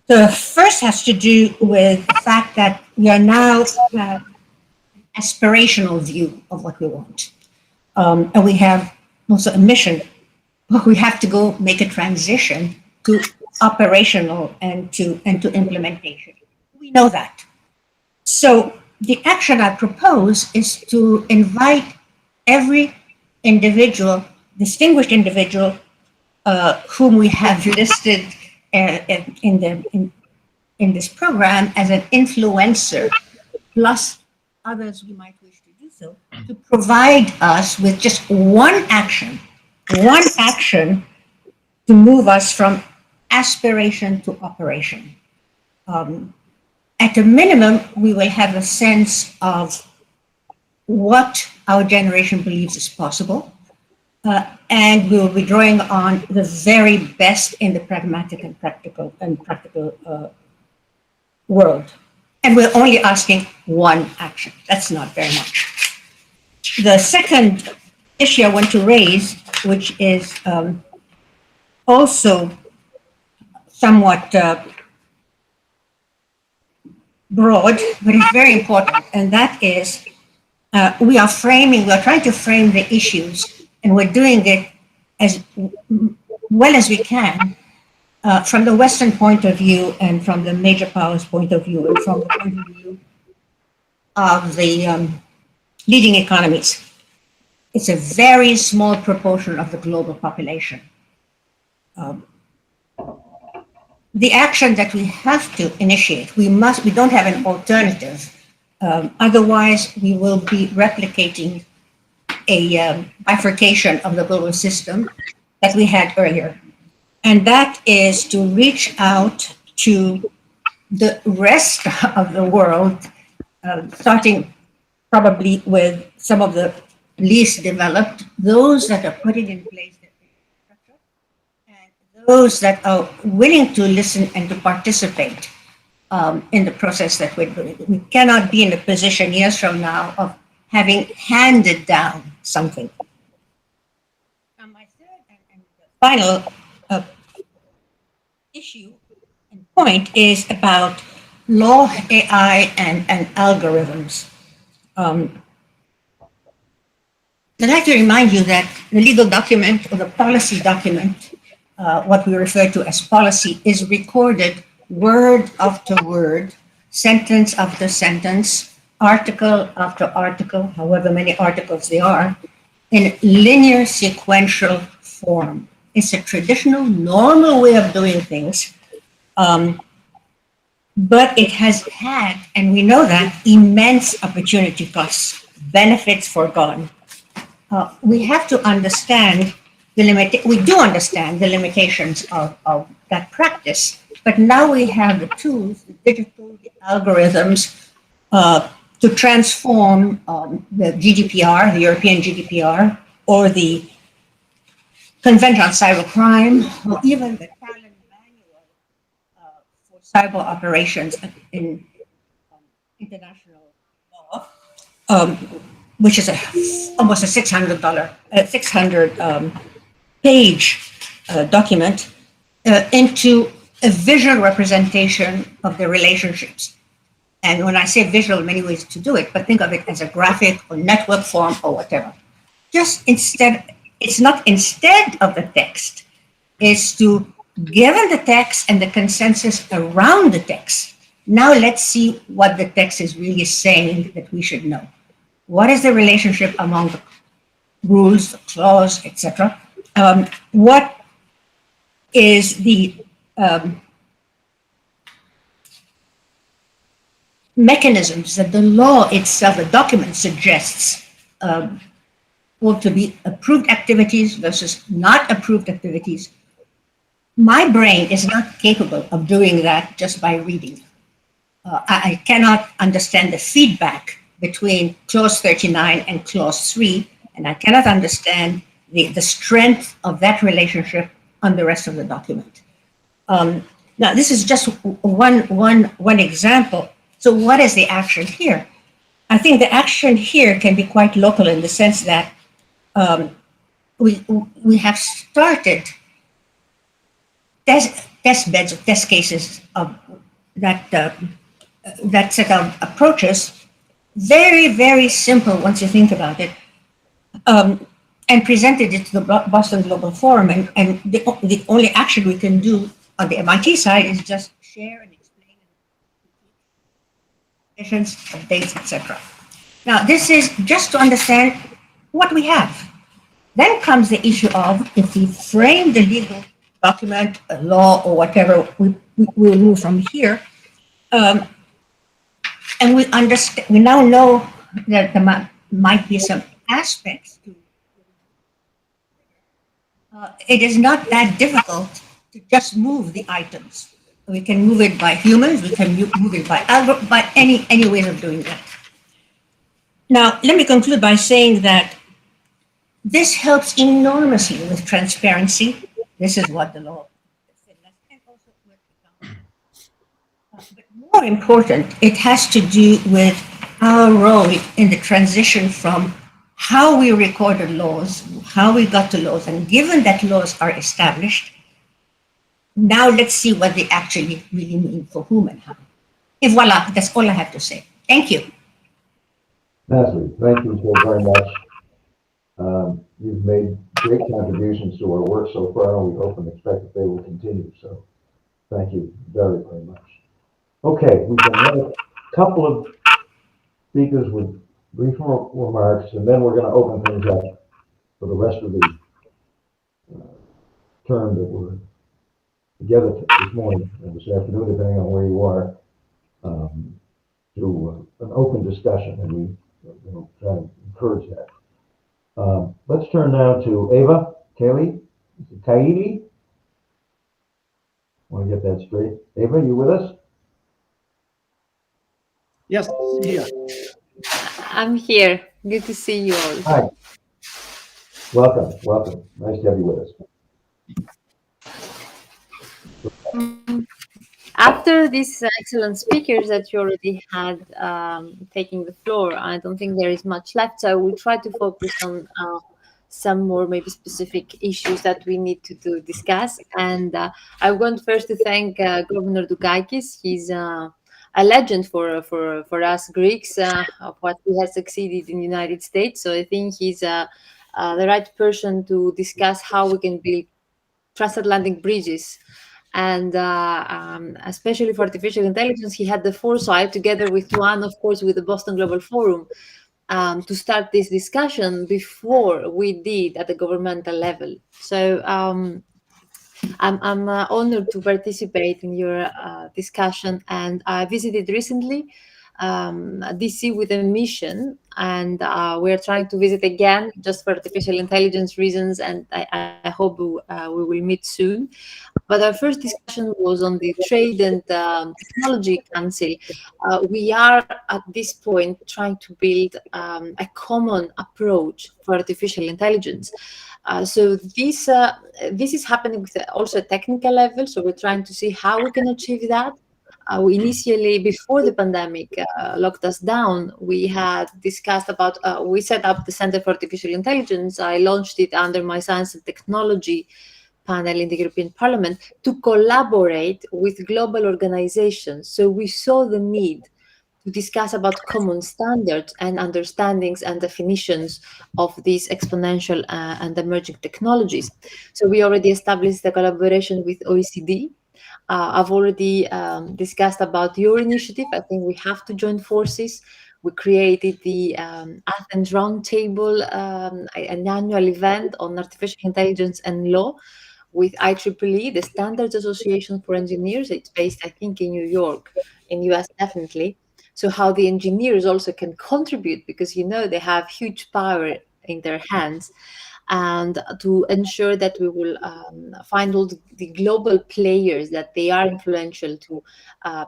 The first has to do with the fact that we are now an aspirational view of what we want. And we have also a mission, but we have to go make a transition to operational and to implementation. We know that. So the action I propose is to invite every individual, distinguished individual, whom we have listed in this program as an influencer, plus others we might wish to do so, to provide us with just one action to move us from aspiration to operation. At a minimum, we will have a sense of what our generation believes is possible, and we will be drawing on the very best in the pragmatic and practical world. And we're only asking one action. That's not very much. The second issue I want to raise, which is also somewhat broad, but it's very important, and that is we are trying to frame the issues and we're doing it as well as we can from the Western point of view and from the major powers point of view and from the point of view of the leading economies. It's a very small proportion of the global population. The action that we have to initiate, we don't have an alternative. Otherwise, we will be replicating a bifurcation of the global system that we had earlier. And that is to reach out to the rest of the world, starting probably with some of the least developed, those that are putting in place the infrastructure, and those that are willing to listen and to participate in the process that we're doing. We cannot be in a position years from now of having handed down something. Now, my third and final issue and point is about law, AI, and algorithms. I'd like to remind you that the legal document or the policy document, what we refer to as policy, is recorded word after word, sentence after sentence, article after article, however many articles there are, in linear sequential form. It's a traditional, normal way of doing things, but it has had, and we know that, immense opportunity costs, benefits foregone. We have to understand we do understand the limitations of that practice, but now we have the tools, the digital, the algorithms, to transform the GDPR, the European GDPR, or the Convention on Cybercrime, or even the Talent Manual for cyber operations in international law, which is almost a 600 page document, into a visual representation of the relationships. And when I say visual, many ways to do it, but think of it as a graphic or network form or whatever. It's not instead of the text, it's to, given the text and the consensus around the text, now let's see what the text is really saying that we should know. What is the relationship among the rules, the clause, etc.? What is the mechanisms that the law itself, the document suggests, ought to be approved activities versus not approved activities? My brain is not capable of doing that just by reading. I cannot understand the feedback between clause 39 and clause 3, and I cannot understand the strength of that relationship on the rest of the document. Now, this is just one example. So what is the action here? I think the action here can be quite local in the sense that we have started test beds or test cases of that set of approaches, very, very simple once you think about it, and presented it to the Boston Global Forum. And the only action we can do on the MIT side is just share and explain conditions, updates, etc. Now, this is just to understand what we have. Then comes the issue of, if we frame the legal document, a law, or whatever, we will move from here. And we understand, we now know that there might be some aspects to it is not that difficult to just move the items. We can move it by humans, we can move it by any ways of doing that. Now, let me conclude by saying that this helps enormously with transparency. This is what the law said, and also with accountability. But more important, it has to do with our role in the transition from how we recorded laws, how we got to laws, and given that laws are established, now let's see what they actually really mean for whom and how. And voila, that's all I have to say. Thank you. Natalie, thank you so very much. You've made great contributions to our work so far, and we hope and expect that they will continue. So thank you very, very much. Okay, we can have a couple of speakers with brief remarks, and then we're going to open things up for the rest of the term that we're together this morning and this afternoon, depending on where you are, to an open discussion, and we try to encourage that. Let's turn now to Eva Kaili. Want to get that straight? Eva, you with us? Yes, here. I'm here. Good to see you all. Hi. Welcome, welcome. Nice to have you with us. After these excellent speakers that you already had taking the floor, I don't think there is much left. So I will try to focus on some more maybe specific issues that we need to discuss. And I want first to thank Governor Dukakis. He's a legend for us Greeks of what he has succeeded in the United States. So I think he's the right person to discuss how we can build transatlantic bridges. And especially for artificial intelligence, he had the foresight, together with Juan, of course, with the Boston Global Forum, to start this discussion before we did at the governmental level. So I'm honored to participate in your discussion. And I visited recently DC with a mission, and we're trying to visit again just for artificial intelligence reasons, and I hope we will meet soon. But our first discussion was on the Trade and Technology Council. We are at this point trying to build a common approach for artificial intelligence. So this is happening with also a technical level. So we're trying to see how we can achieve that. We initially, before the pandemic locked us down, we had discussed about, we set up the Center for Artificial Intelligence. I launched it under my Science and Technology panel in the European Parliament to collaborate with global organizations. So we saw the need to discuss about common standards and understandings and definitions of these exponential and emerging technologies. So we already established the collaboration with OECD. I've already discussed about your initiative. I think we have to join forces. We created the Athens Roundtable, an annual event on artificial intelligence and law with IEEE, the Standards Association for Engineers. It's based, I think, in New York, in US definitely. So how the engineers also can contribute, because, you know, they have huge power in their hands, and to ensure that we will find all the global players that they are influential to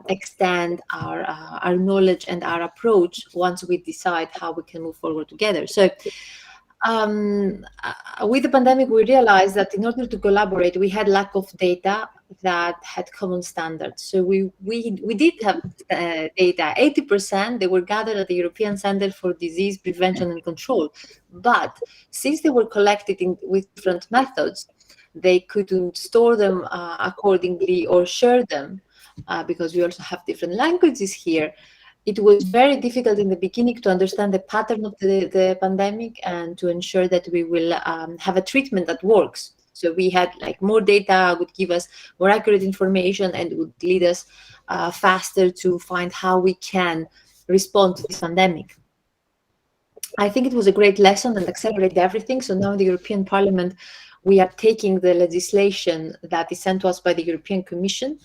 extend our knowledge and our approach once we decide how we can move forward together. So with the pandemic, we realized that in order to collaborate, we had lack of data that had common standards. So we did have data, 80%, they were gathered at the European Center for Disease Prevention and Control. But since they were collected with different methods, they couldn't store them accordingly or share them because we also have different languages here. It was very difficult in the beginning to understand the pattern of the pandemic and to ensure that we will have a treatment that works. So we had like more data would give us more accurate information and would lead us faster to find how we can respond to this pandemic. I think it was a great lesson and accelerated everything. So now in the European Parliament, we are taking the legislation that is sent to us by the European Commission.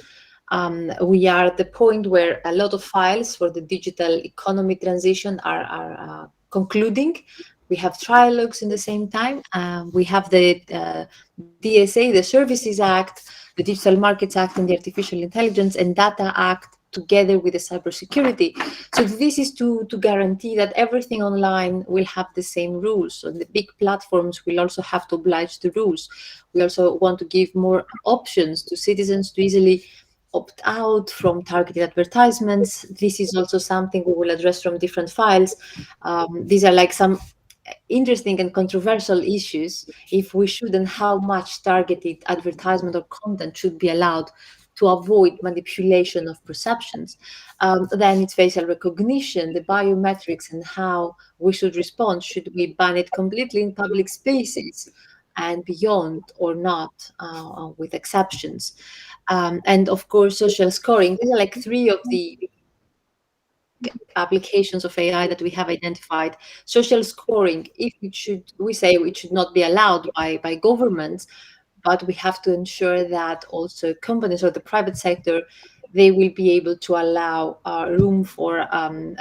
We are at the point where a lot of files for the digital economy transition are concluding. We have trialogues in the same time. We have the DSA, the Services Act, the Digital Markets Act, and the Artificial Intelligence and Data Act together with the cybersecurity. So this is to guarantee that everything online will have the same rules. So the big platforms will also have to oblige the rules. We also want to give more options to citizens to easily opt out from targeted advertisements. This is also something we will address from different files. These are like some interesting and controversial issues, if we should and how much targeted advertisement or content should be allowed to avoid manipulation of perceptions. Then it's facial recognition, the biometrics, and how we should respond. Should we ban it completely in public spaces and beyond, or not, with exceptions? And of course, social scoring. These are like three of the applications of AI that we have identified. Social scoring, if we say it should not be allowed by governments, but we have to ensure that also companies or the private sector, they will be able to allow room for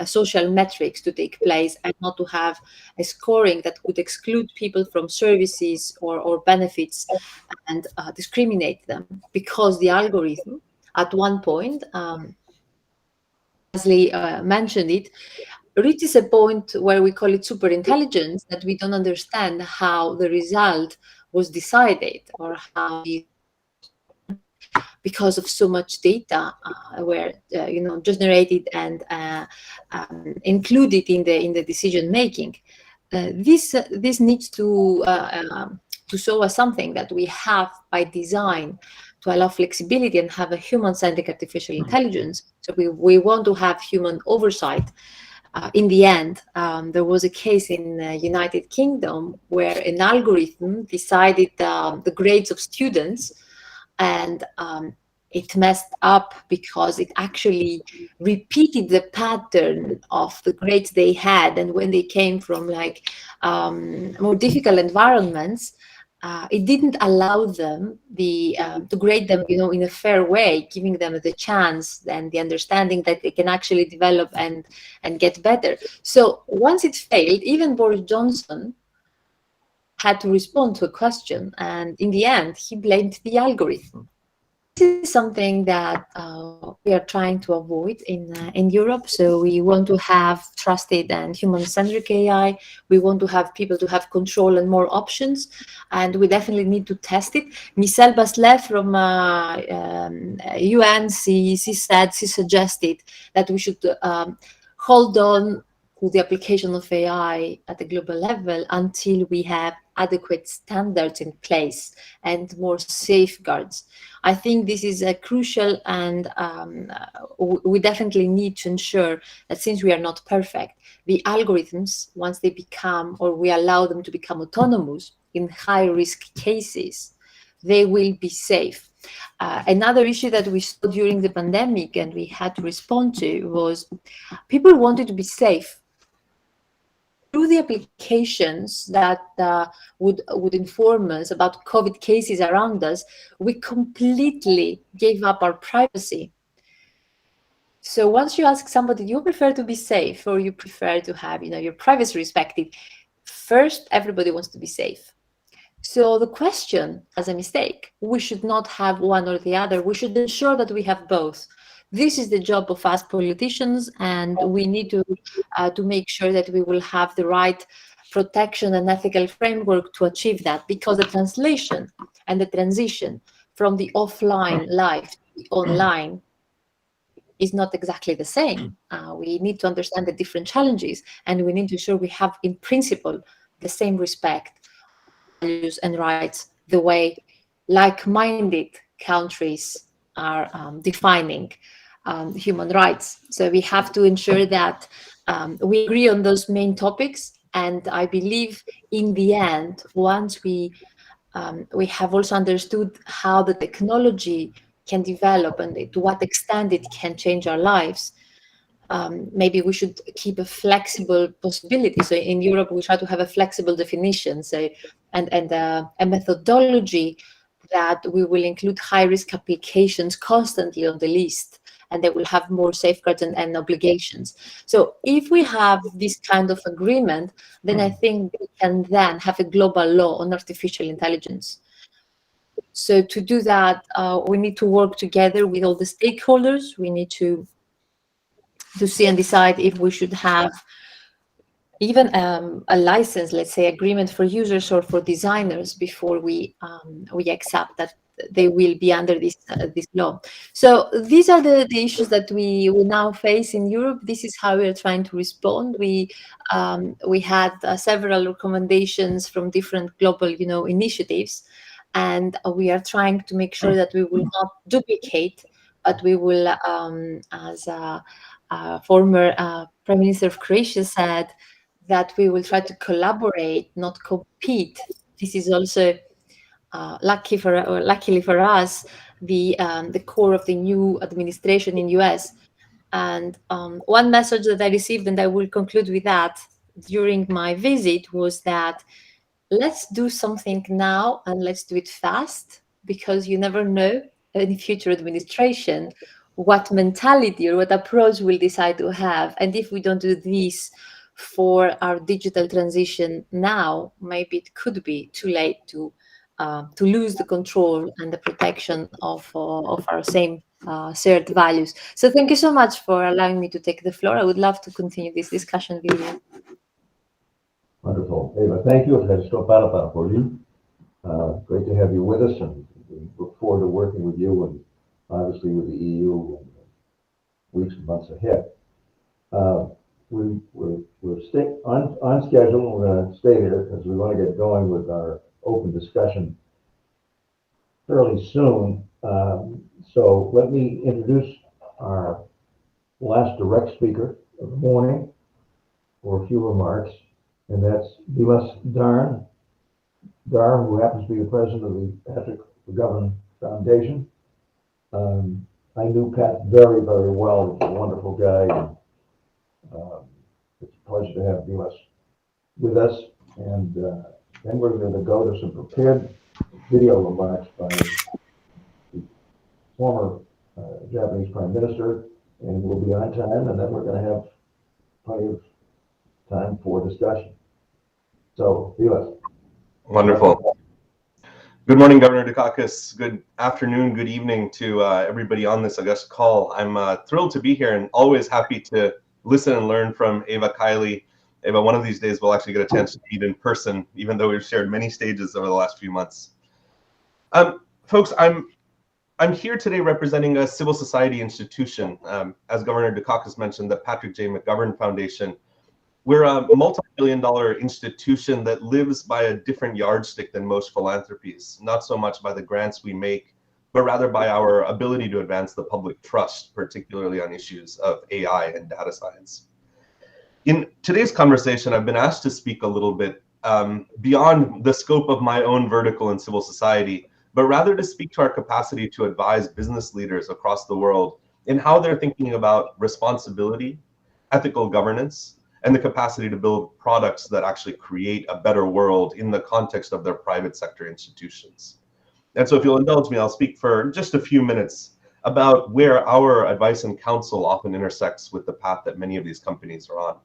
social metrics to take place, and not to have a scoring that would exclude people from services or benefits and discriminate them, because the algorithm at one point, Leslie mentioned it, reaches a point where we call it super intelligence, that we don't understand how the result was decided, or how because of so much data were generated and included in the decision making. This needs to show us something that we have by design, to allow flexibility and have a human-centric artificial intelligence. So we want to have human oversight. In the end, there was a case in the United Kingdom where an algorithm decided the grades of students, and it messed up because it actually repeated the pattern of the grades they had. And when they came from like more difficult environments, it didn't allow them to grade them, in a fair way, giving them the chance and the understanding that they can actually develop and get better. So once it failed, even Boris Johnson had to respond to a question, and in the end, he blamed the algorithm. This is something that we are trying to avoid in Europe. So we want to have trusted and human-centric AI. We want to have people to have control and more options, and we definitely need to test it. Michelle Bachelet from UN, she suggested that we should hold on to the application of AI at the global level until we have adequate standards in place and more safeguards. I think this is crucial, and we definitely need to ensure that, since we are not perfect, the algorithms, once they become, or we allow them to become autonomous in high-risk cases, they will be safe. Another issue that we saw during the pandemic and we had to respond to was people wanted to be safe. Through the applications that would inform us about COVID cases around us, we completely gave up our privacy. So once you ask somebody, do you prefer to be safe or you prefer to have your privacy respected? First, everybody wants to be safe. So the question has a mistake. We should not have one or the other. We should ensure that we have both. This is the job of us politicians, and we need to make sure that we will have the right protection and ethical framework to achieve that, because the translation and the transition from the offline life to the online is not exactly the same. We need to understand the different challenges, and we need to ensure we have, in principle, the same respect, values, and rights, the way like-minded countries are defining human rights. So we have to ensure that we agree on those main topics. And I believe in the end, once we have also understood how the technology can develop and to what extent it can change our lives, maybe we should keep a flexible possibility. So in Europe, we try to have a flexible definition, and a methodology that we will include high-risk applications constantly on the list, and they will have more safeguards and obligations. So if we have this kind of agreement, then I think we can then have a global law on artificial intelligence. So to do that, we need to work together with all the stakeholders. We need to see and decide if we should have even a license, let's say, agreement for users or for designers before we accept that they will be under this law. So these are the issues that we now face in Europe. This is how we are trying to respond. We had several recommendations from different global initiatives, and we are trying to make sure that we will not duplicate but we will, as former Prime Minister of Croatia said, that we will try to collaborate, not compete. This is also luckily for us, the core of the new administration in US. And one message that I received, and I will conclude with that during my visit, was that let's do something now and let's do it fast, because you never know in future administration what mentality or what approach we'll decide to have. And if we don't do this for our digital transition now, maybe it could be too late to lose the control and the protection of our same shared values. So thank you so much for allowing me to take the floor. I would love to continue this discussion with you. Wonderful. Eva, thank you. Great to have you with us, and we look forward to working with you and obviously with the EU in the weeks and months ahead. We're stay on schedule. We're going to stay here because we want to get going with our open discussion fairly soon. So let me introduce our last direct speaker of the morning for a few remarks, and that's Dimas Darn, who happens to be the president of the Patrick McGovern Foundation. I knew Pat very, very well. He's a wonderful guy. And, it's a pleasure to have Dimas with us. And then we're going to go to some prepared video remarks by the former Japanese Prime Minister, and we'll be on time, and then we're going to have plenty of time for discussion. So, Dimas. Wonderful. Good morning, Governor Dukakis. Good afternoon, good evening to everybody on this August call. I'm thrilled to be here and always happy to listen and learn from Eva Kiley. Eva, one of these days we'll actually get a chance to meet in person, even though we've shared many stages over the last few months. Folks, I'm here today representing a civil society institution. As Governor Dukakis mentioned, the Patrick J. McGovern Foundation. We're a multi-billion-dollar institution that lives by a different yardstick than most philanthropies, not so much by the grants we make, but rather by our ability to advance the public trust, particularly on issues of AI and data science. In today's conversation, I've been asked to speak a little bit beyond the scope of my own vertical in civil society, but rather to speak to our capacity to advise business leaders across the world in how they're thinking about responsibility, ethical governance, and the capacity to build products that actually create a better world in the context of their private sector institutions. And so if you'll indulge me, I'll speak for just a few minutes about where our advice and counsel often intersects with the path that many of these companies are on.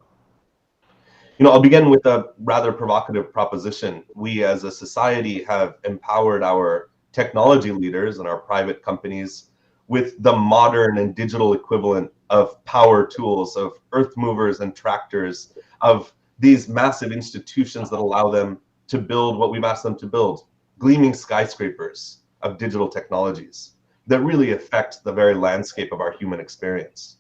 I'll begin with a rather provocative proposition. We as a society have empowered our technology leaders and our private companies with the modern and digital equivalent of power tools, of earth movers and tractors, of these massive institutions that allow them to build what we've asked them to build, gleaming skyscrapers of digital technologies that really affect the very landscape of our human experience.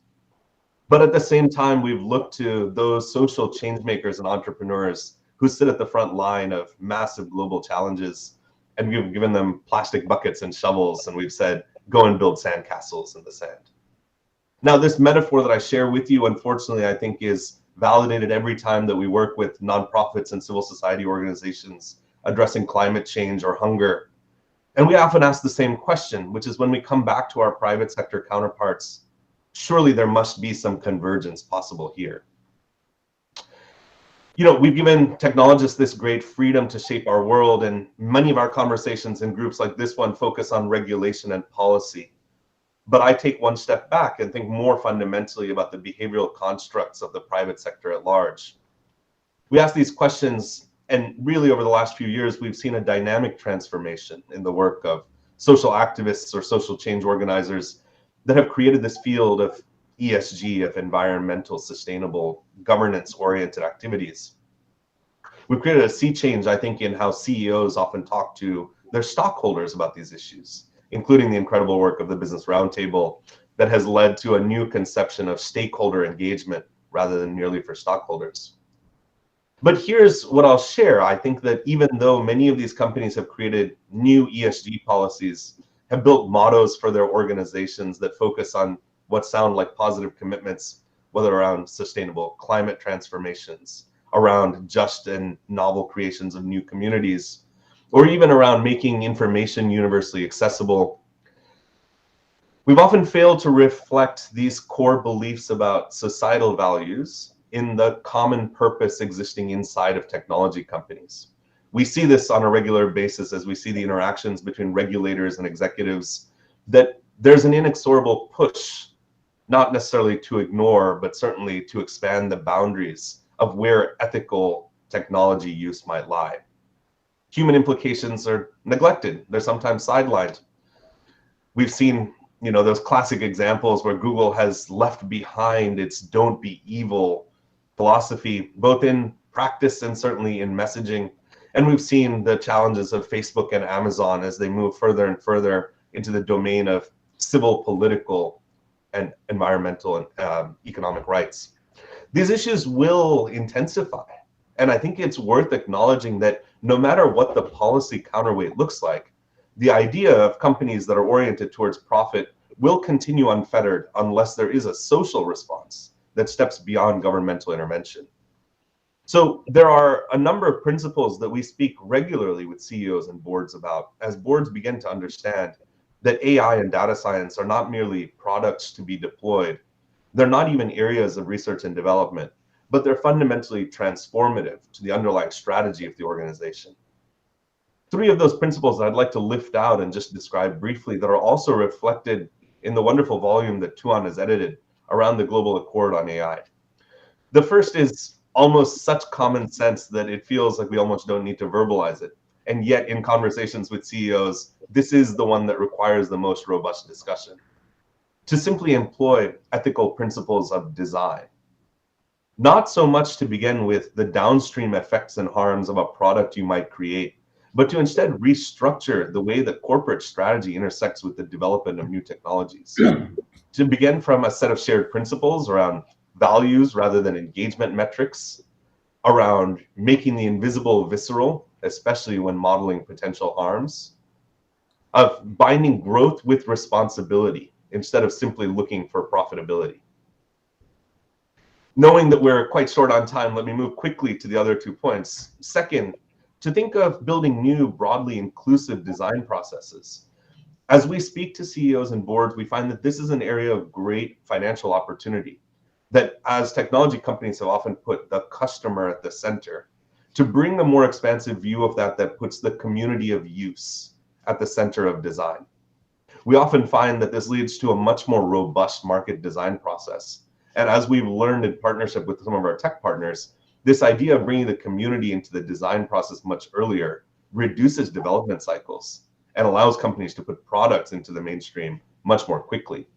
But at the same time, we've looked to those social change makers and entrepreneurs who sit at the front line of massive global challenges, and we've given them plastic buckets and shovels, and we've said, go and build sandcastles in the sand. Now, this metaphor that I share with you, unfortunately, I think is validated every time that we work with nonprofits and civil society organizations addressing climate change or hunger. And we often ask the same question, which is when we come back to our private sector counterparts, surely there must be some convergence possible here. We've given technologists this great freedom to shape our world, and many of our conversations in groups like this one focus on regulation and policy. But I take one step back and think more fundamentally about the behavioral constructs of the private sector at large. We ask these questions, and really over the last few years, we've seen a dynamic transformation in the work of social activists or social change organizers that have created this field of ESG, of environmental, sustainable, governance-oriented activities. We've created a sea change, I think, in how CEOs often talk to their stockholders about these issues, including the incredible work of the Business Roundtable that has led to a new conception of stakeholder engagement rather than merely for stockholders. But here's what I'll share. I think that even though many of these companies have created new ESG policies, have built mottos for their organizations that focus on what sound like positive commitments, whether around sustainable climate transformations, around just and novel creations of new communities, or even around making information universally accessible. We've often failed to reflect these core beliefs about societal values in the common purpose existing inside of technology companies. We see this on a regular basis as we see the interactions between regulators and executives, that there's an inexorable push, not necessarily to ignore, but certainly to expand the boundaries of where ethical technology use might lie. Human implications are neglected. They're sometimes sidelined. We've seen, those classic examples where Google has left behind its "don't be evil" philosophy, both in practice and certainly in messaging. And we've seen the challenges of Facebook and Amazon as they move further and further into the domain of civil, political, and environmental and economic rights. These issues will intensify. And I think it's worth acknowledging that no matter what the policy counterweight looks like, the idea of companies that are oriented towards profit will continue unfettered unless there is a social response that steps beyond governmental intervention. So there are a number of principles that we speak regularly with CEOs and boards about as boards begin to understand that AI and data science are not merely products to be deployed. They're not even areas of research and development, but they're fundamentally transformative to the underlying strategy of the organization. 3 of those principles I'd like to lift out and just describe briefly that are also reflected in the wonderful volume that Tuan has edited around the Global Accord on AI. The first is almost such common sense that it feels like we almost don't need to verbalize it. And yet in conversations with CEOs, this is the one that requires the most robust discussion. To simply employ ethical principles of design. Not so much to begin with the downstream effects and harms of a product you might create, but to instead restructure the way that corporate strategy intersects with the development of new technologies. To begin from a set of shared principles around values rather than engagement metrics, around making the invisible visceral, especially when modeling potential harms, of binding growth with responsibility instead of simply looking for profitability. Knowing that we're quite short on time, let me move quickly to the other 2 points. Second, to think of building new, broadly inclusive design processes. As we speak to CEOs and boards, we find that this is an area of great financial opportunity, that as technology companies have often put the customer at the center, to bring a more expansive view of that puts the community of use at the center of design. We often find that this leads to a much more robust market design process. And as we've learned in partnership with some of our tech partners, this idea of bringing the community into the design process much earlier reduces development cycles and allows companies to put products into the mainstream much more quickly.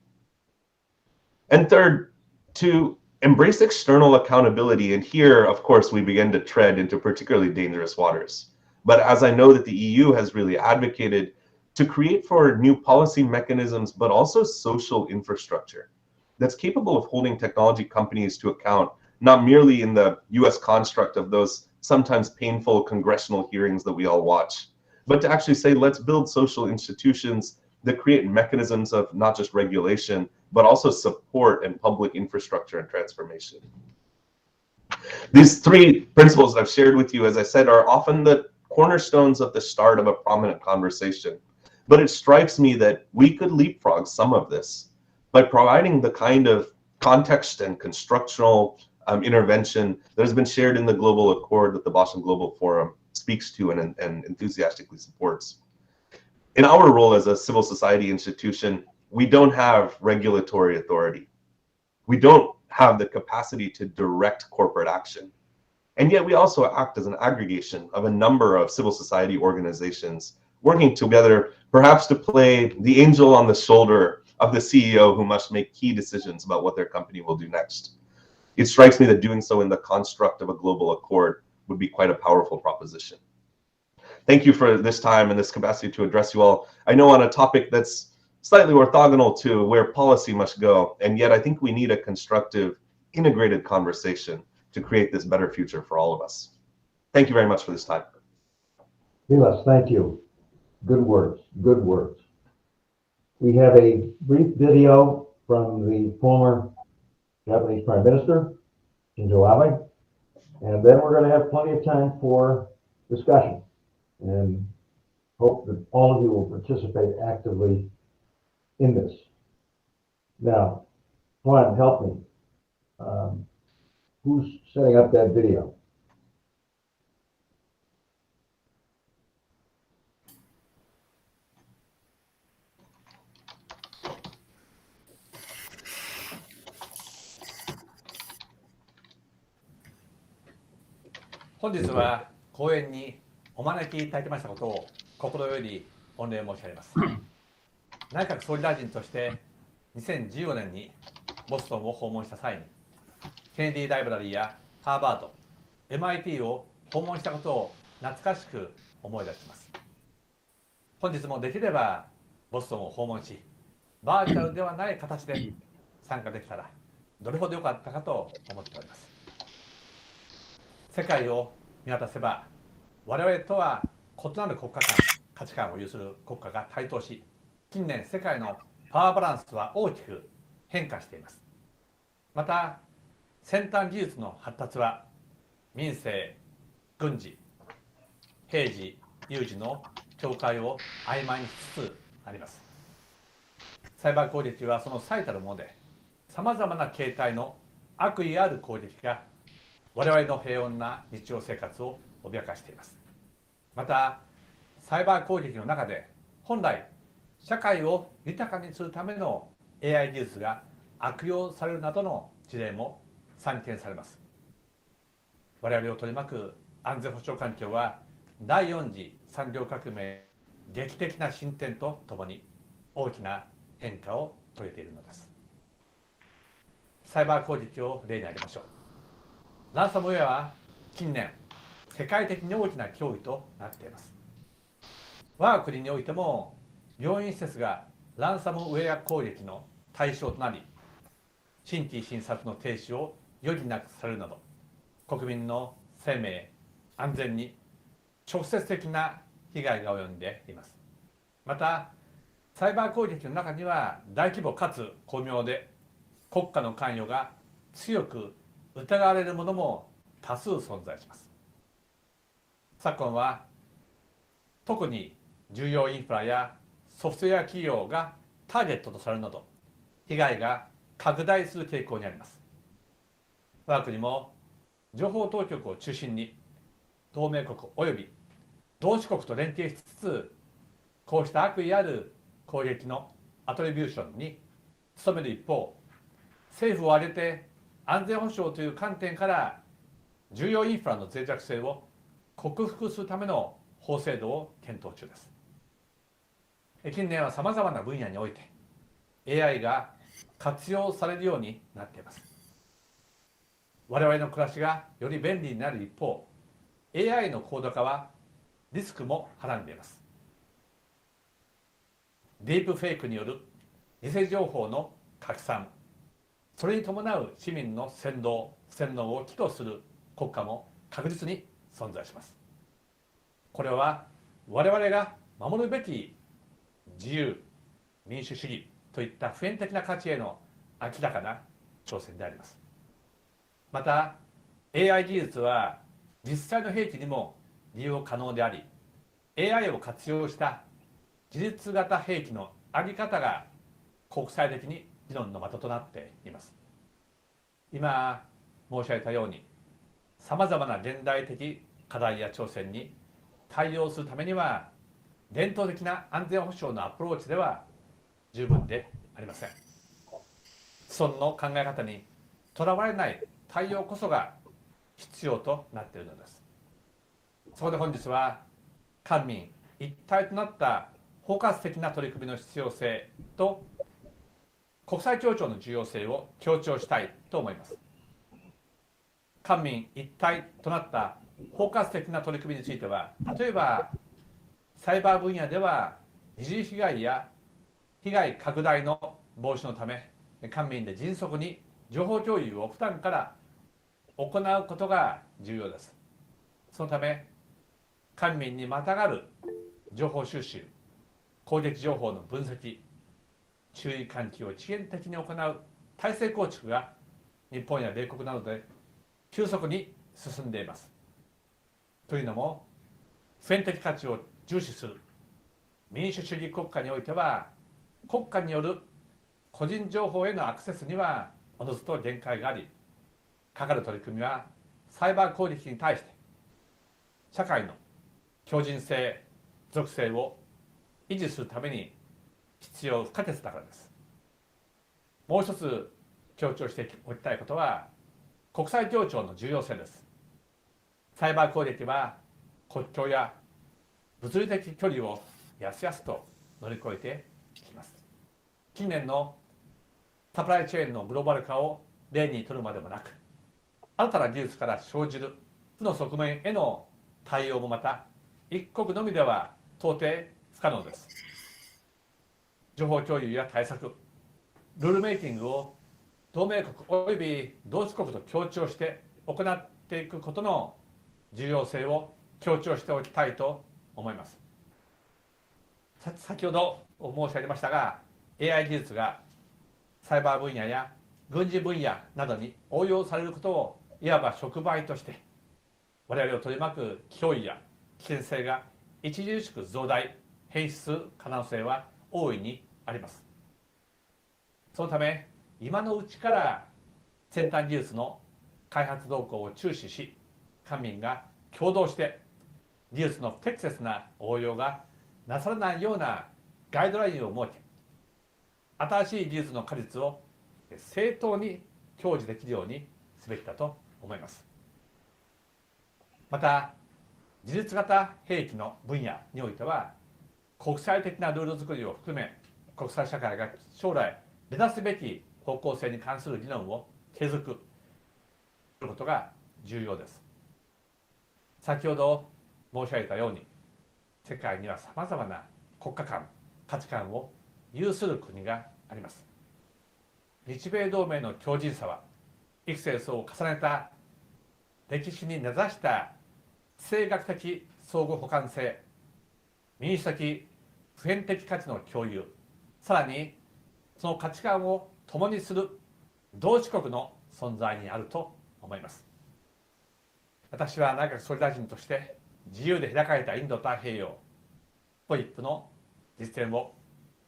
And third, to embrace external accountability. And here, of course, we begin to tread into particularly dangerous waters. But as I know that the EU has really advocated to create for new policy mechanisms, but also social infrastructure that's capable of holding technology companies to account, not merely in the US construct of those sometimes painful congressional hearings that we all watch, but to actually say, let's build social institutions that create mechanisms of not just regulation, but also support and public infrastructure and transformation. These 3 principles that I've shared with you, as I said, are often the cornerstones of the start of a prominent conversation. But it strikes me that we could leapfrog some of this by providing the kind of context and constructional intervention that has been shared in the Global Accord that the Boston Global Forum speaks to and enthusiastically supports. In our role as a civil society institution, we don't have regulatory authority. We don't have the capacity to direct corporate action. And yet we also act as an aggregation of a number of civil society organizations working together, perhaps to play the angel on the shoulder of the CEO who must make key decisions about what their company will do next. It strikes me that doing so in the construct of a global accord would be quite a powerful proposition. Thank you for this time and this capacity to address you all. I know on a topic that's slightly orthogonal to where policy must go, and yet I think we need a constructive, integrated conversation to create this better future for all of us. Thank you very much for this time. Vilas, thank you. Good words, good words. We have a brief video from the former Japanese Prime Minister, Shinzo Abe, and then we're going to have plenty of time for discussion, and hope that all of you will participate actively in this. Now, Juan, help me. Who's setting up that video?「本日は講演にお招きいただきましたことを心より御礼申し上げます。内閣総理大臣として2014年にボストンを訪問した際に、ケネディライブラリーやハーバード、MIT を訪問したことを懐かしく思い出します。本日もできればボストンを訪問し、バーチャルではない形で参加できたらどれほど良かったかと思っております。世界を見渡せば、我々とは異なる国家間、価値観を有する国家が台頭し、近年世界のパワーバランスは大きく変化しています。また、先端技術の発達は民生、軍事、平時、有事の境界を曖昧にしつつあります。サイバー攻撃はその最たるもので、さまざまな形態の悪意ある攻撃が我々の平穏な日常生活を脅かしています。また、サイバー攻撃の中で本来社会を豊かにするための AI 技術が悪用されるなどの事例も散見されます。我々を取り巻く安全保障環境は第4次産業革命劇的な進展とともに大きな変化を遂げているのです。サイバー攻撃を例に挙げましょう。ランサムウェアは近年世界的に大きな脅威となっています。我が国においても病院施設がランサムウェア攻撃の対象となり、新規診察の停止を余儀なくされるなど、国民の生命、安全に直接的な被害が及んでいます。また、サイバー攻撃の中には大規模かつ巧妙で国家の関与が強く疑われるものも多数存在します。昨今は特に重要インフラやソフトウェア企業がターゲットとされるなど、被害が拡大する傾向にあります。我が国も情報当局を中心に同盟国および同志国と連携しつつ、こうした悪意ある攻撃のアトリビューションに努める一方、政府を挙げて安全保障という観点から重要インフラの脆弱性を克服するための法制度を検討中です。近年はさまざまな分野において AI が活用されるようになっています。我々の暮らしがより便利になる一方、 AI の高度化はリスクもはらんでいます。ディープフェイクによる偽情報の拡散、それに伴う市民の扇動・洗脳を企図する国家も確実に存在します。これは我々が守るべき自由・民主主義といった普遍的な価値への明らかな挑戦であります。また AI 技術は実際の兵器にも利用可能であり、 AI を活用した自律型兵器の在り方が国際的に議論の的となっています。今申し上げたように、さまざまな現代的課題や挑戦に対応するためには、伝統的な安全保障のアプローチでは十分でありません。既存の考え方にとらわれない対応こそが必要となっているのです。そこで本日は官民一体となった包括的な取り組みの必要性と国際協調の重要性を強調したいと思います。官民一体となった包括的な取り組みについては、例えばサイバー分野では二次被害や被害拡大の防止のため、官民で迅速に情報共有を普段から行うことが重要です。そのため官民にまたがる情報収集、攻撃情報の分析、注意喚起を一元的に行う体制構築が日本や米国などで急速に進んでいます。というのも、普遍的価値を重視する民主主義国家においては、国家による個人情報へのアクセスにはおのずと限界があり、かかる取り組みはサイバー攻撃に対して社会の強靭性、属性を維持するために必要不可欠だからです。もう一つ強調しておきたいことは、国際協調の重要性です。サイバー攻撃は国境や物理的距離をやすやすと乗り越えていきます。近年のサプライチェーンのグローバル化を例にとるまでもなく、新たな技術から生じる負の側面への対応もまた一国のみでは到底不可能です。情報共有や対策、ルールメイキングを同盟国および同志国と協調して行っていくことの重要性を強調しておきたいと思います。先ほど申し上げましたが、AI 技術がサイバー分野や軍事分野などに応用されることをいわば触媒として、我々を取り巻く脅威や危険性が著しく増大変質する可能性は大いにあります。そのため今のうちから先端技術の開発動向を注視し、官民が共同して技術の不適切な応用がなされないようなガイドラインを設け、新しい技術の果実を正当に享受できるようにすべきだと思います。また、自律型兵器の分野においては、国際的なルール作りを含め、国際社会が将来目指すべき方向性に関する議論を継続することが重要です。先ほど申し上げたように、世界にはさまざまな国家間、価値観を有する国があります。日米同盟の強靭さは、幾世層を重ねた歴史に根ざした地政学的相互補完性、民主的普遍的価値の共有、さらにその価値観を共にする同志国の存在にあると思います。私は内閣総理大臣として自由で開かれたインド太平洋FOIPの実践を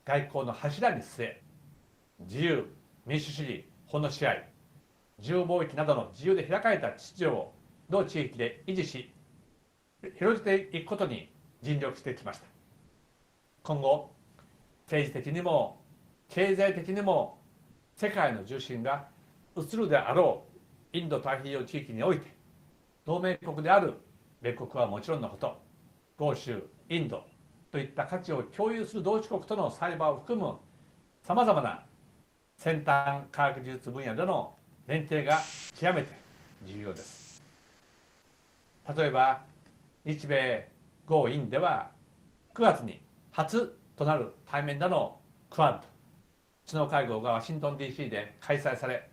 外交の柱に据え、自由、民主主義、法の支配、自由貿易などの自由で開かれた秩序を同地域で維持し、広げていくことに尽力してきました。今後、政治的にも経済的にも世界の重心が移るであろうインド太平洋地域において、同盟国である米国はもちろんのこと、豪州、インドといった価値を共有する同志国とのサイバーを含むさまざまな先端科学技術分野での連携が極めて重要です。例えば、日米豪印では9月に初となる対面でのクアッド首脳会合がワシントン DC で開催され、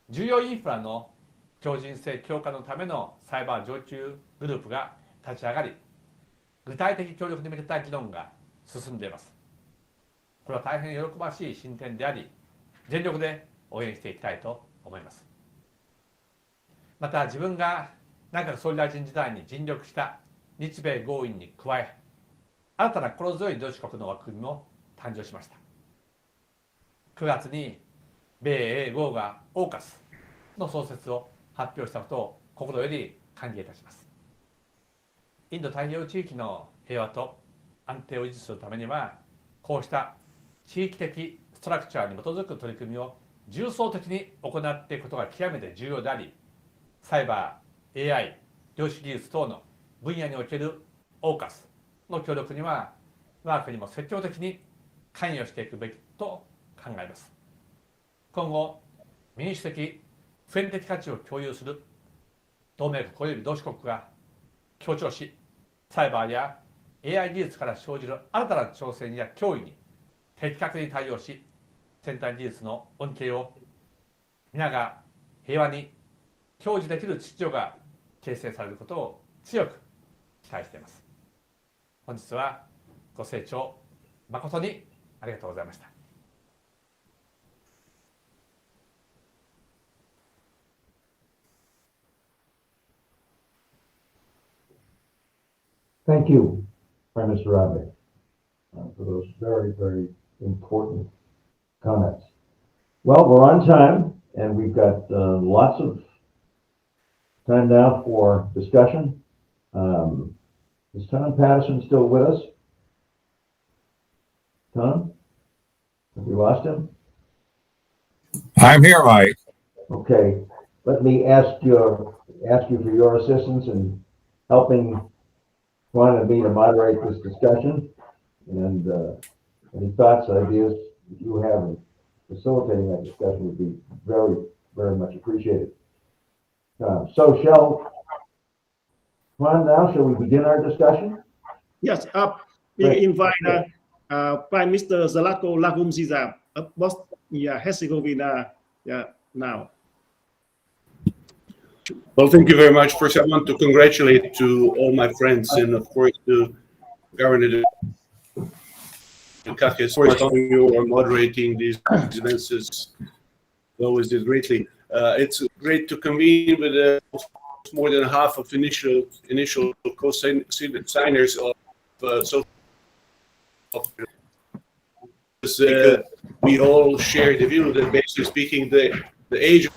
重要インフラの強靭性強化のためのサイバー常駐グループが立ち上がり、具体的協力に向けた議論が進んでいます。これは大変喜ばしい進展であり、全力で応援していきたいと思います。また、自分が内閣総理大臣時代に尽力した日米豪印に加え、新たな心強い同志国の枠組みも誕生しました。9月に米英豪がオーカスの創設を発表したことを心より歓迎いたします。インド太平洋地域の平和と安定を維持するためには、こうした地域的ストラクチャーに基づく取り組みを重層的に行っていくことが極めて重要であり、サイバー、AI、量子技術等の分野におけるオーカスの協力には、我が国も積極的に関与していくべきと考えます。今後、民主的、普遍的価値を共有する同盟国および同志国が協調し、サイバーや AI 技術から生じる新たな挑戦や脅威に的確に対応し、先端技術の恩恵を皆が平和に享受できる秩序が形成されることを強く期待しています。本日はご清聴誠にありがとうございました。Thank you, Prime Minister Abe, for those very, very important comments. Well, we're on time, and we've got lots of time now for discussion. Is Tom Patterson still with us? Tom? Have we lost him? I'm here, Mike. Okay, let me ask you for your assistance in helping Juan and me to moderate this discussion, and any thoughts, ideas that you have in facilitating that discussion would be very, very much appreciated. So Juan, now shall we begin our discussion? Yes, we invite Prime Minister Zlatko Lagumziza of Bosnia-Herzegovina now. Well, thank you very much. First, I want to congratulate to all my friends and, of course, to Governor Dukakis for you are moderating these events. Always did greatly. It's great to convene with more than half of initial co-signers of we all share the view that, basically speaking, the age of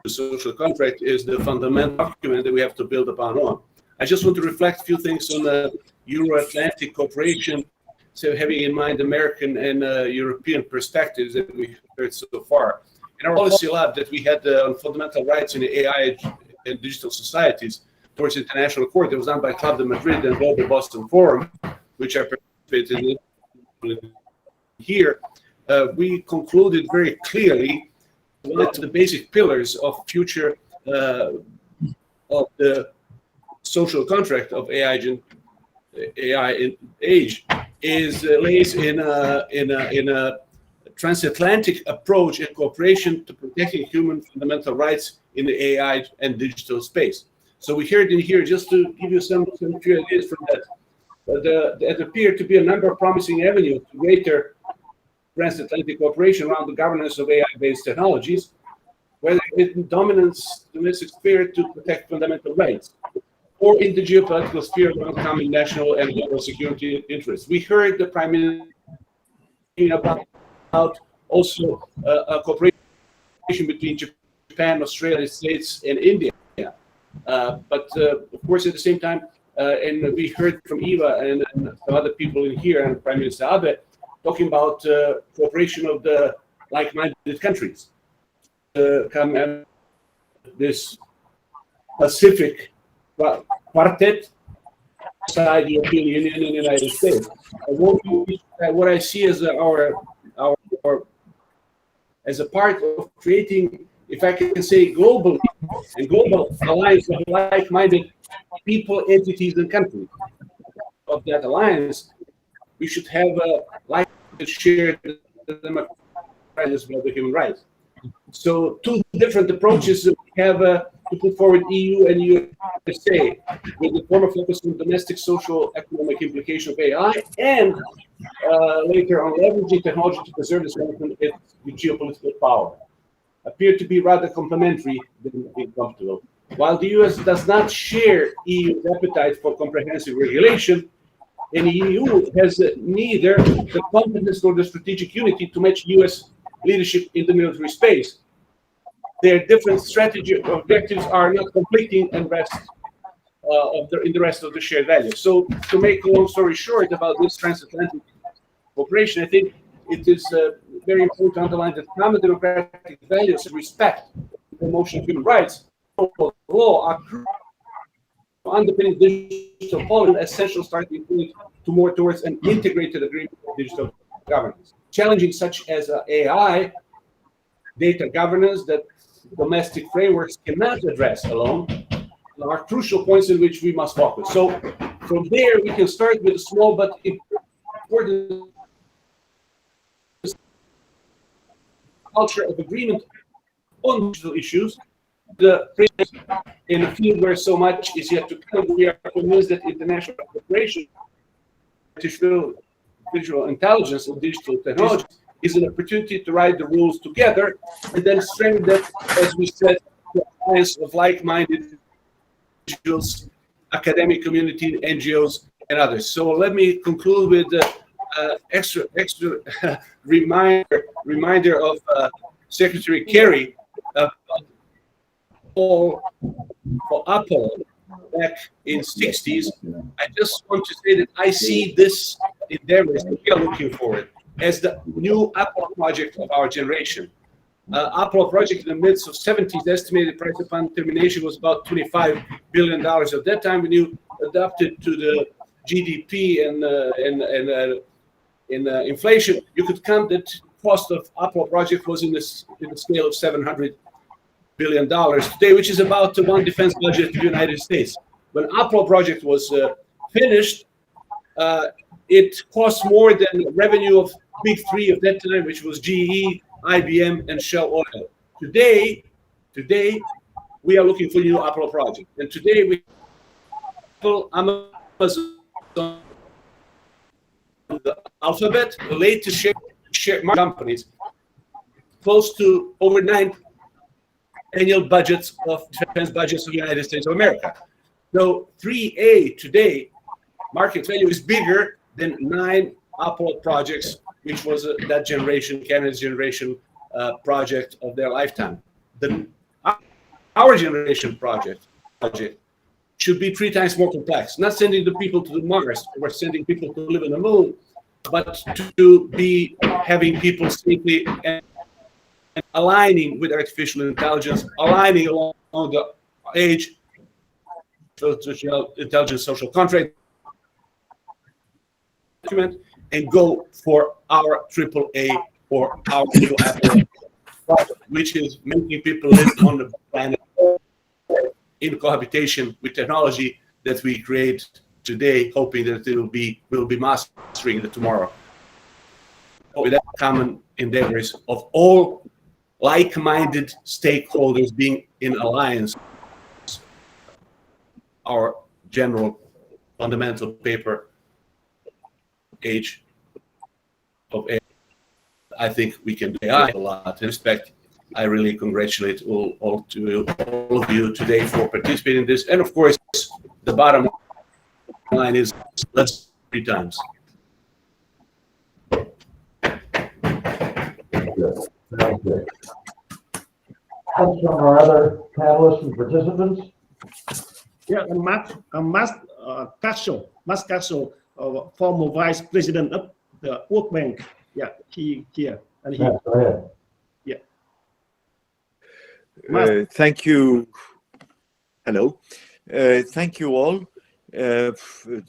the social contract is the fundamental document that we have to build upon on. I just want to reflect a few things on the Euro-Atlantic cooperation, so having in mind American and European perspectives that we heard so far. In our policy lab that we had on fundamental rights in the AI and digital societies towards the International Court that was done by Club de Madrid and Global Boston Forum, which I participated in here, we concluded very clearly that the basic pillars of future of the social contract of AI in age is lays in a transatlantic approach and cooperation to protecting human fundamental rights in the AI and digital space. So we heard in here, just to give you some few ideas from that, there appear to be a number of promising avenues to greater transatlantic cooperation around the governance of AI-based technologies, whether in dominance domestic sphere to protect fundamental rights, or in the geopolitical sphere around common national and global security interests. We heard the Prime Minister about also a cooperation between Japan, Australia, States, and India. But of course, at the same time, and we heard from Eva and some other people in here, and Prime Minister Abe, talking about cooperation of the like-minded countries. This Pacific quartet inside the European Union and the United States. What I see as our as a part of creating, if I can say, global alliance of like-minded people, entities, and countries. Of that alliance, we should have a shared democracy as well as human rights. So two different approaches we have to put forward EU and USA, with the former focus on domestic, social, economic implication of AI, and later on leveraging technology to preserve its geopolitical power, appear to be rather complementary than incompatible. While the US does not share EU's appetite for comprehensive regulation, and the EU has neither the competence nor the strategic unity to match US leadership in the military space. Their different strategy objectives are not conflicting and in the rest of the shared values. So to make a long story short about this transatlantic cooperation, I think it is very important to underline that common democratic values and respect, promotion of human rights, law are underpinning digital policy, essential starting point to more towards an integrated agreement of digital governance. Challenging such as AI, data governance that domestic frameworks cannot address alone are crucial points in which we must focus. So from there, we can start with a small but important culture of agreement on digital issues. In a field where so much is yet to come, we are convinced that international cooperation, artificial intelligence and digital technology is an opportunity to write the rules together and then strengthen that, as we said, the alliance of like-minded individuals, academic community, NGOs, and others. So let me conclude with extra reminder of Secretary Kerry for Apple back in 60s. I just want to say that I see this endeavor that we are looking forward as the new Apple project of our generation. Apple project in the midst of 70s, estimated price upon termination was about $25 billion. At that time, when you adapted to the GDP and inflation, you could count that cost of Apple project was in the scale of $700 billion today, which is about one defense budget of the United States. When Apple project was finished, it cost more than the revenue of big three of that time, which was GE, IBM, and Shell Oil. Today, we are looking for new Apple project, and today we Amazon, the Alphabet, the latest share companies, close to over 9 annual budgets of defense budgets of the United States of America. So 3A today, market value is bigger than 9 Apple projects, which was that generation, Canada's generation project of their lifetime. Our generation project should be 3 times more complex. Not sending the people to the Mars or sending people to live on the moon, but to be having people safely and aligning with artificial intelligence, aligning along the age, intelligence social contract document, and go for our AAA or our new Apple project, which is making people live on the planet in cohabitation with technology that we create today, hoping that we'll be mastering it tomorrow. With that common endeavors of all like-minded stakeholders being in alliance, our general fundamental paper, Age of AI. I think we can do AI a lot. In respect, I really congratulate all of you today for participating in this. And of course, the bottom line is let's 3 times. Thank you. From our other panelists and participants. Yeah, Mas Castro, former vice president of the World Bank. Yeah, he here. And he. Go ahead. Yeah. Thank you. Hello. Thank you all, the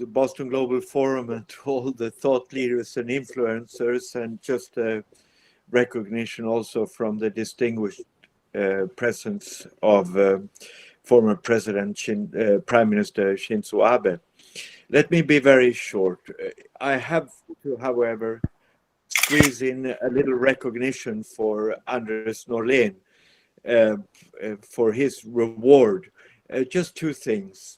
Boston Global Forum, and all the thought leaders and influencers, and just recognition also from the distinguished presence of former President Prime Minister Shinzo Abe. Let me be very short. I have to, however, squeeze in a little recognition for Andreas Norlén for his reward. Just 2 things.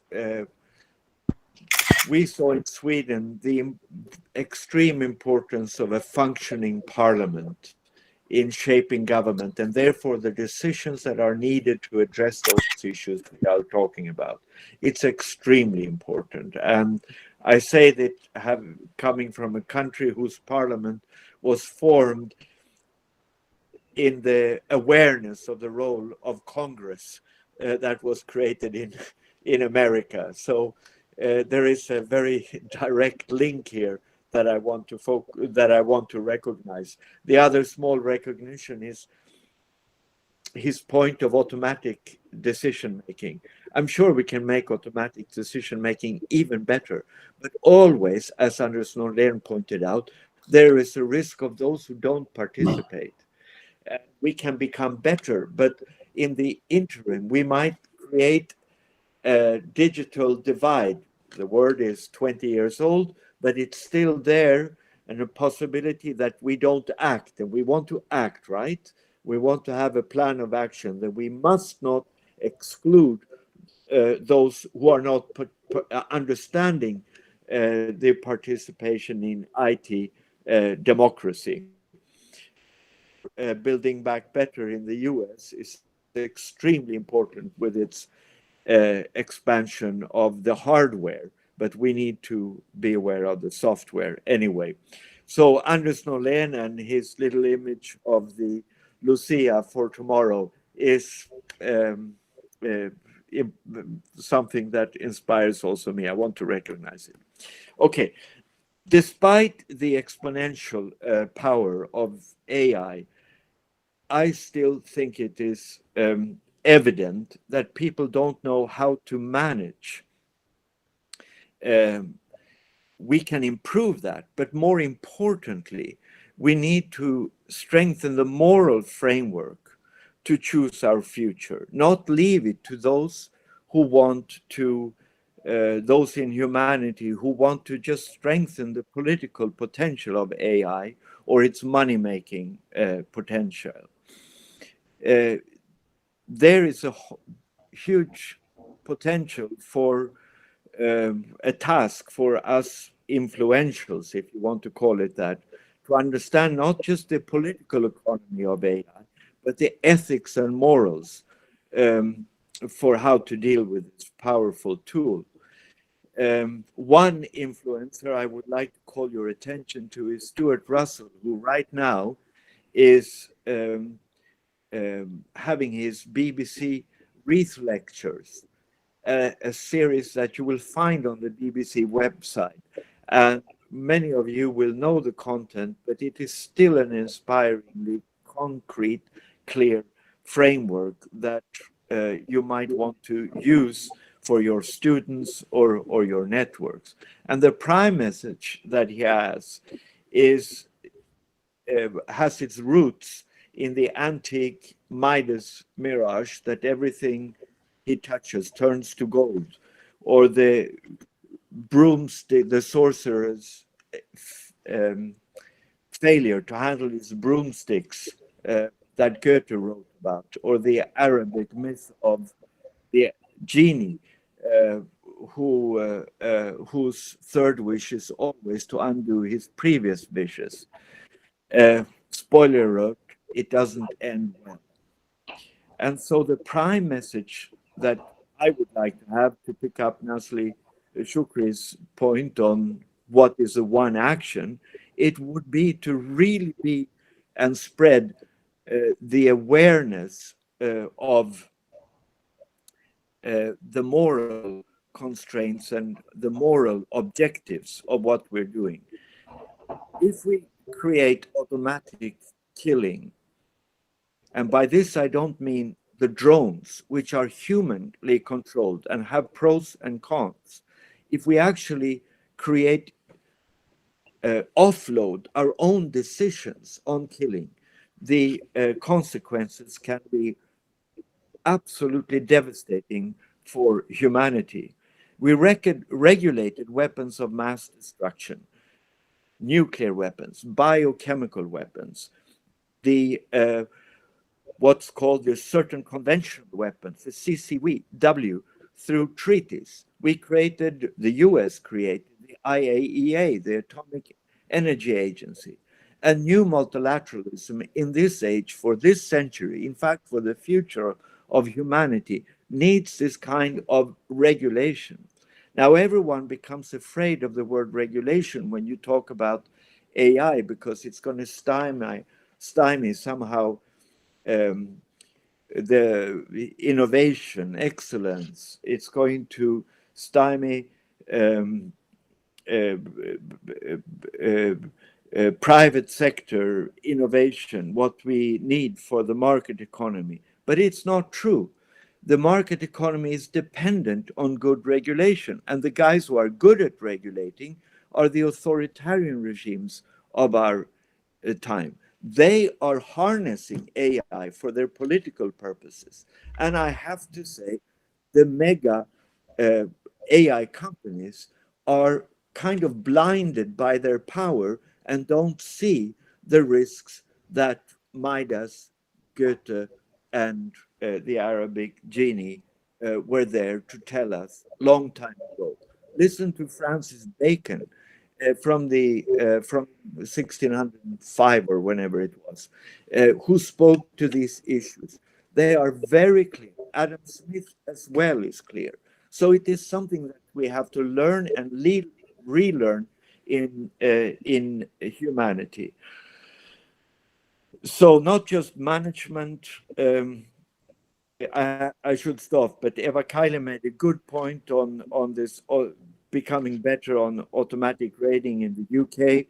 We saw in Sweden the extreme importance of a functioning parliament in shaping government, and therefore the decisions that are needed to address those issues we are talking about. It's extremely important. And I say that coming from a country whose parliament was formed in the awareness of the role of Congress that was created in America. So there is a very direct link here that I want to recognize. The other small recognition is his point of automatic decision making. I'm sure we can make automatic decision making even better, but always, as Andreas Norlén pointed out, there is a risk of those who don't participate. We can become better, but in the interim, we might create a digital divide. The word is 20 years old, but it's still there, and a possibility that we don't act, and we want to act, right? We want to have a plan of action, that we must not exclude those who are not understanding the participation in IT democracy. Building Back Better in the US is extremely important with its expansion of the hardware, but we need to be aware of the software anyway. So Anders Norlén and his little image of the Lucia for tomorrow is something that inspires also me. I want to recognize it. Okay, despite the exponential power of AI, I still think it is evident that people don't know how to manage. We can improve that, but more importantly, we need to strengthen the moral framework to choose our future, not leave it to those who want to, those in humanity who want to just strengthen the political potential of AI or its money-making potential. There is a huge potential for a task for us influentials, if you want to call it that, to understand not just the political economy of AI, but the ethics and morals for how to deal with this powerful tool. One influencer I would like to call your attention to is Stuart Russell, who right now is having his BBC Wreath Lectures, a series that you will find on the BBC website. And many of you will know the content, but it is still an inspiringly concrete, clear framework that you might want to use for your students or your networks. And the prime message that he has is has its roots in the antique Midas mirage that everything he touches turns to gold, or the broomstick, the sorcerer's failure to handle his broomsticks that Goethe wrote about, or the Arabic myth of the genie whose third wish is always to undo his previous wishes. Spoiler alert, it doesn't end well. And so the prime message that I would like to have, to pick up Nasli Shukri's point on what is the one action, it would be to really be and spread the awareness of the moral constraints and the moral objectives of what we're doing. If we create automatic killing, and by this I don't mean the drones, which are humanly controlled and have pros and cons, if we actually create, offload our own decisions on killing, the consequences can be absolutely devastating for humanity. We regulated weapons of mass destruction, nuclear weapons, biochemical weapons, the what's called the certain conventional weapons, the CCW, through treaties. We created, the US created the IAEA, the Atomic Energy Agency, a new multilateralism in this age, for this century, in fact, for the future of humanity, needs this kind of regulation. Now, everyone becomes afraid of the word regulation when you talk about AI, because it's going to stymie somehow the innovation, excellence. It's going to stymie private sector innovation, what we need for the market economy. But it's not true. The market economy is dependent on good regulation. And the guys who are good at regulating are the authoritarian regimes of our time. They are harnessing AI for their political purposes. And I have to say, the mega AI companies are kind of blinded by their power and don't see the risks that Midas, Goethe, and the Arabic genie were there to tell us long time ago. Listen to Francis Bacon from 1605 or whenever it was, who spoke to these issues. They are very clear. Adam Smith as well is clear. So it is something that we have to learn and relearn in humanity. So not just management. I should stop, but Eva Kaili made a good point on this becoming better on automatic grading in the UK.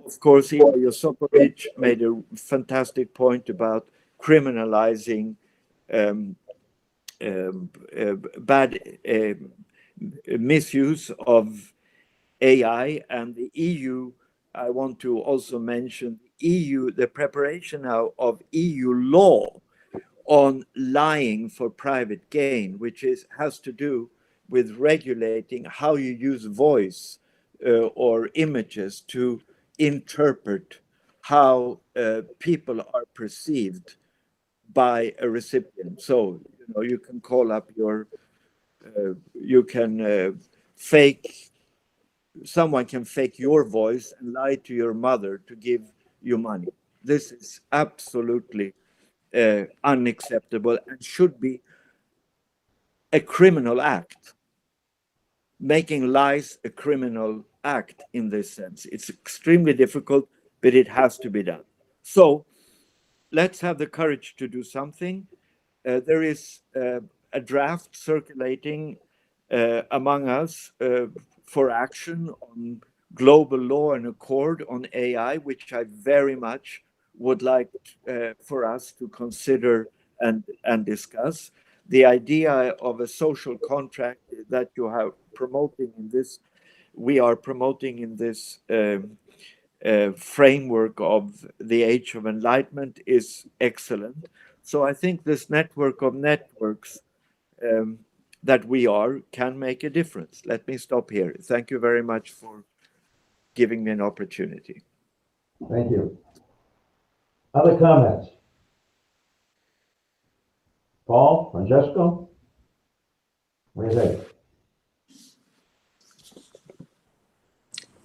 Of course, Ivo Josipovic made a fantastic point about criminalizing bad misuse of AI, and the EU. I want to also mention EU, the preparation now of EU law on lying for private gain, which has to do with regulating how you use voice or images to interpret how people are perceived by a recipient. So, you know, you can call up your, you can fake, someone can fake your voice and lie to your mother to give you money. This is absolutely unacceptable and should be a criminal act. Making lies a criminal act in this sense. It's extremely difficult, but it has to be done. So let's have the courage to do something. There is a draft circulating among us for action on global law and accord on AI, which I very much would like for us to consider and discuss. The idea of a social contract that you are promoting in this, we are promoting in this framework of the Age of Enlightenment is excellent. So I think this network of networks that we are can make a difference. Let me stop here. Thank you very much for giving me an opportunity. Thank you. Other comments? Paul, Francesco? What do you think?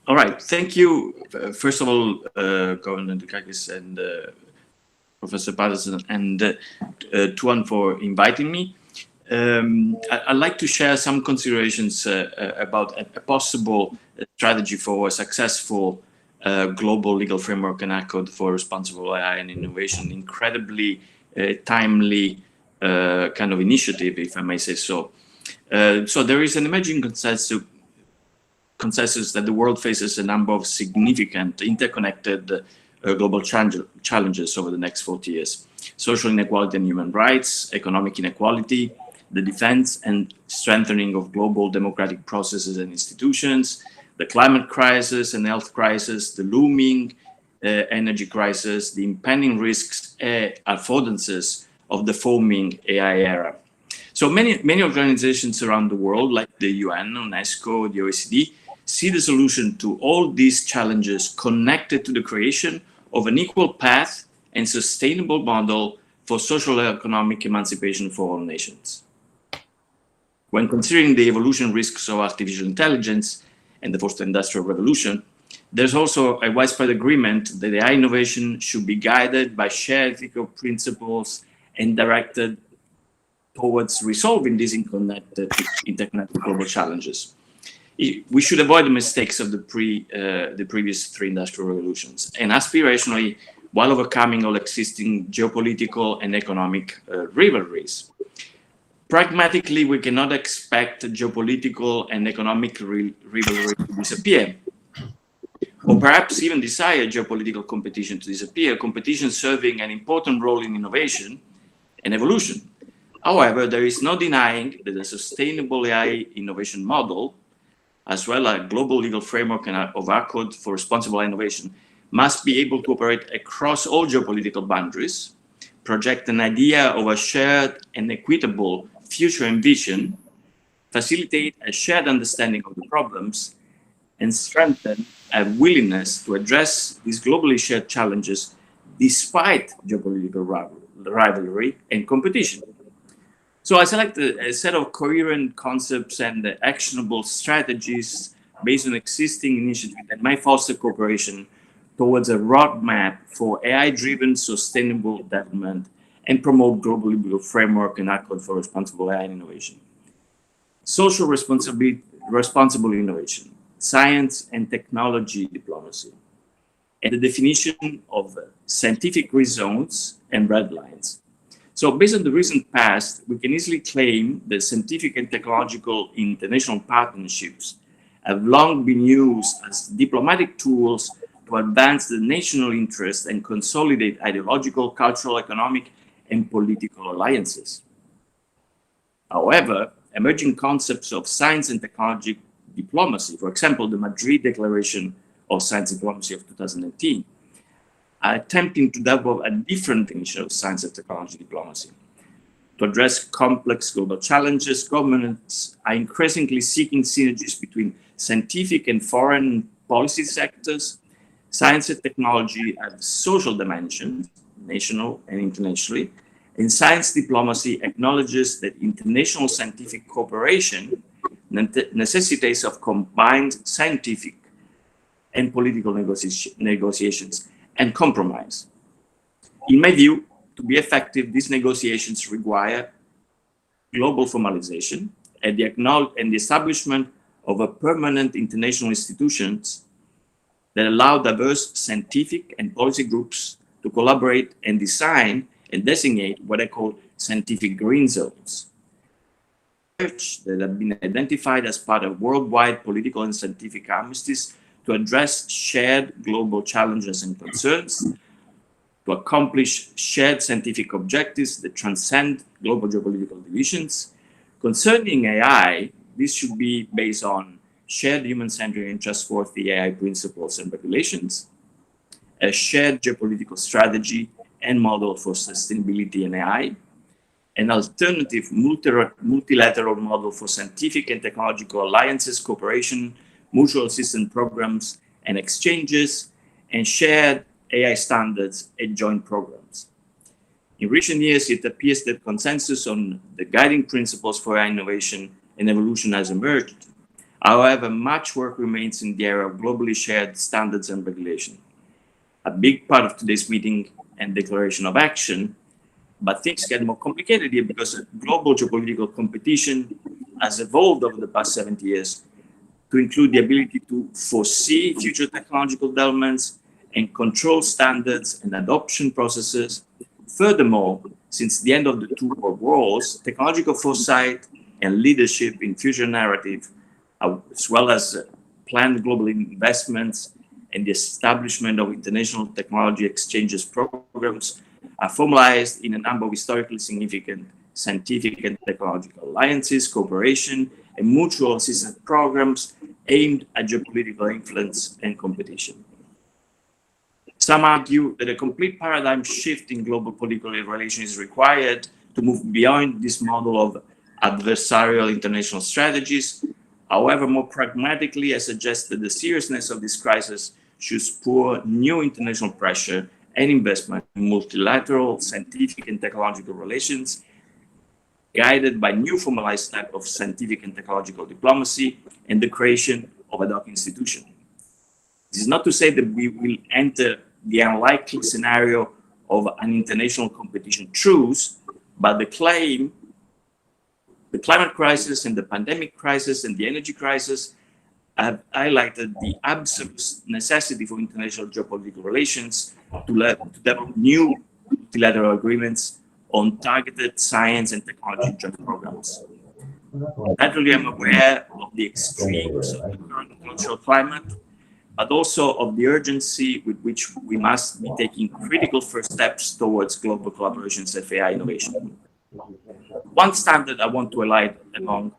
All right, thank you. First of all, Governor Dukakis and Professor Patterson and Tuan for inviting me. I'd like to share some considerations about a possible strategy for a successful global legal framework and accord for responsible AI and innovation. Incredibly timely kind of initiative, if I may say so. So there is an emerging consensus that the world faces a number of significant interconnected global challenges over the next 40 years. Social inequality and human rights, economic inequality, the defense and strengthening of global democratic processes and institutions, the climate crisis and health crisis, the looming energy crisis, the impending risks affordances of the foaming AI era. So many organizations around the world, like the UN, UNESCO, the OECD, see the solution to all these challenges connected to the creation of an equal path and sustainable model for social and economic emancipation for all nations. When considering the evolution risks of artificial intelligence and the fourth industrial revolution, there's also a widespread agreement that AI innovation should be guided by shared ethical principles and directed towards resolving these interconnected global challenges. We should avoid the mistakes of the previous three industrial revolutions, and aspirationally, while overcoming all existing geopolitical and economic rivalries. Pragmatically, we cannot expect geopolitical and economic rivalry to disappear, or perhaps even desire geopolitical competition to disappear, competition serving an important role in innovation and evolution. However, there is no denying that a sustainable AI innovation model, as well as a global legal framework of accord for responsible innovation, must be able to operate across all geopolitical boundaries, project an idea of a shared and equitable future and vision, facilitate a shared understanding of the problems, and strengthen a willingness to address these globally shared challenges despite geopolitical rivalry and competition. So I select a set of coherent concepts and actionable strategies based on existing initiatives that might foster cooperation towards a roadmap for AI-driven sustainable development and promote global legal framework and accord for responsible AI and innovation. social responsible innovation, science and technology diplomacy, and the definition of scientific gray zones and red lines. So based on the recent past, we can easily claim that scientific and technological international partnerships have long been used as diplomatic tools to advance the national interest and consolidate ideological, cultural, economic, and political alliances. However, emerging concepts of science and technology diplomacy, for example, the Madrid Declaration of Science and Diplomacy of 2018, are attempting to develop a different definition of science and technology diplomacy. To address complex global challenges, governments are increasingly seeking synergies between scientific and foreign policy sectors. Science and technology have social dimensions, national and internationally, and science diplomacy acknowledges that international scientific cooperation necessitates of combined scientific and political negotiations and compromise. In my view, to be effective, these negotiations require global formalization and the establishment of a permanent international institutions that allow diverse scientific and policy groups to collaborate and design and designate what I call scientific green zones, that have been identified as part of worldwide political and scientific armistice to address shared global challenges and concerns, to accomplish shared scientific objectives that transcend global geopolitical divisions. Concerning AI, this should be based on shared human-centered and trustworthy AI principles and regulations, a shared geopolitical strategy and model for sustainability in AI, an alternative multilateral model for scientific and technological alliances, cooperation, mutual assistance programs and exchanges, and shared AI standards and joint programs. In recent years, it appears that consensus on the guiding principles for AI innovation and evolution has emerged. However, much work remains in the area of globally shared standards and regulation. A big part of today's meeting and declaration of action, but things get more complicated here because global geopolitical competition has evolved over the past 70 years to include the ability to foresee future technological developments and control standards and adoption processes. Furthermore, since the end of the two world wars, technological foresight and leadership in future narrative, as well as planned global investments and the establishment of international technology exchanges programs, are formalized in a number of historically significant scientific and technological alliances, cooperation, and mutual assistance programs aimed at geopolitical influence and competition. Some argue that a complete paradigm shift in global political relations is required to move beyond this model of adversarial international strategies. However, more pragmatically, I suggest that the seriousness of this crisis should spur new international pressure and investment in multilateral scientific and technological relations, guided by new formalized type of scientific and technological diplomacy and the creation of ad hoc institution. This is not to say that we will enter the unlikely scenario of an international competition truce, but the climate crisis and the pandemic crisis and the energy crisis have highlighted the absolute necessity for international geopolitical relations to develop new multilateral agreements on targeted science and technology joint programs. Naturally, I'm aware of the extremes of the current cultural climate, but also of the urgency with which we must be taking critical first steps towards global collaborations of AI innovation. One standard I want to highlight among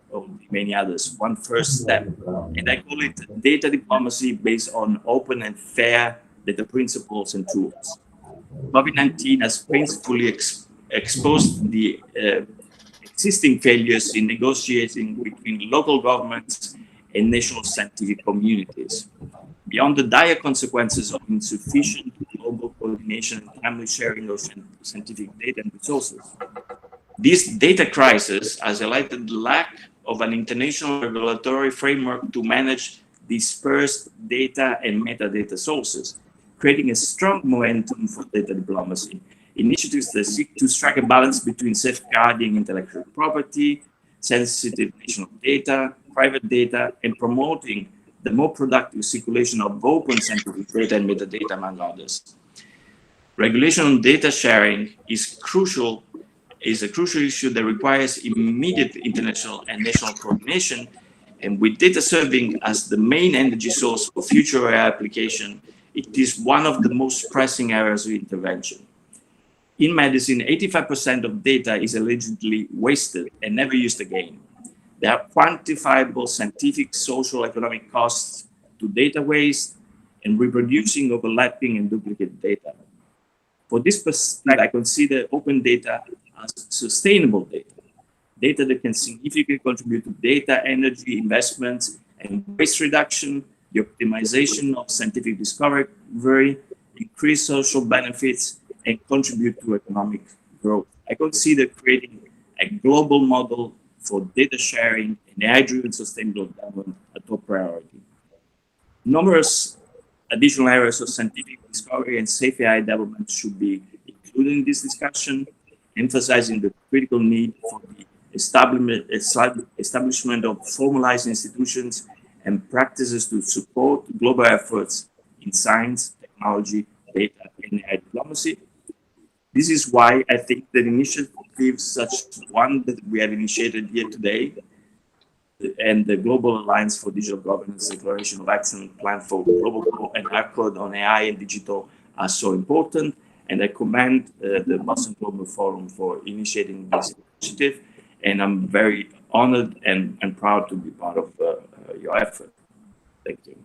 many others, one first step, and I call it data diplomacy based on open and fair data principles and tools. COVID-19 has painfully exposed the existing failures in negotiating between local governments and national scientific communities. Beyond the dire consequences of insufficient global coordination and timely sharing of scientific data and resources, this data crisis has highlighted the lack of an international regulatory framework to manage dispersed data and metadata sources, creating a strong momentum for data diplomacy. Initiatives that seek to strike a balance between safeguarding intellectual property, sensitive national data, private data, and promoting the more productive circulation of open scientific data and metadata, among others. Regulation on data sharing is a crucial issue that requires immediate international and national coordination. And with data serving as the main energy source for future AI application, it is one of the most pressing areas of intervention. In medicine, 85% of data is allegedly wasted and never used again. There are quantifiable scientific, social, economic costs to data waste and reproducing, overlapping, and duplicate data. For this perspective, I consider open data as sustainable data, data that can significantly contribute to data, energy, investments, and waste reduction, the optimization of scientific discovery, increase social benefits, and contribute to economic growth. I consider creating a global model for data sharing and AI-driven sustainable development a top priority. Numerous additional areas of scientific discovery and safe AI development should be included in this discussion, emphasizing the critical need for the establishment of formalized institutions and practices to support global efforts in science, technology, data, and AI diplomacy. This is why I think that initiatives such as one that we have initiated here today and the Global Alliance for Digital Governance Declaration of Action Plan for Global Law and Accord on AI and Digital are so important. And I commend the Boston Global Forum for initiating this initiative. And I'm very honored and proud to be part of your effort. Thank you.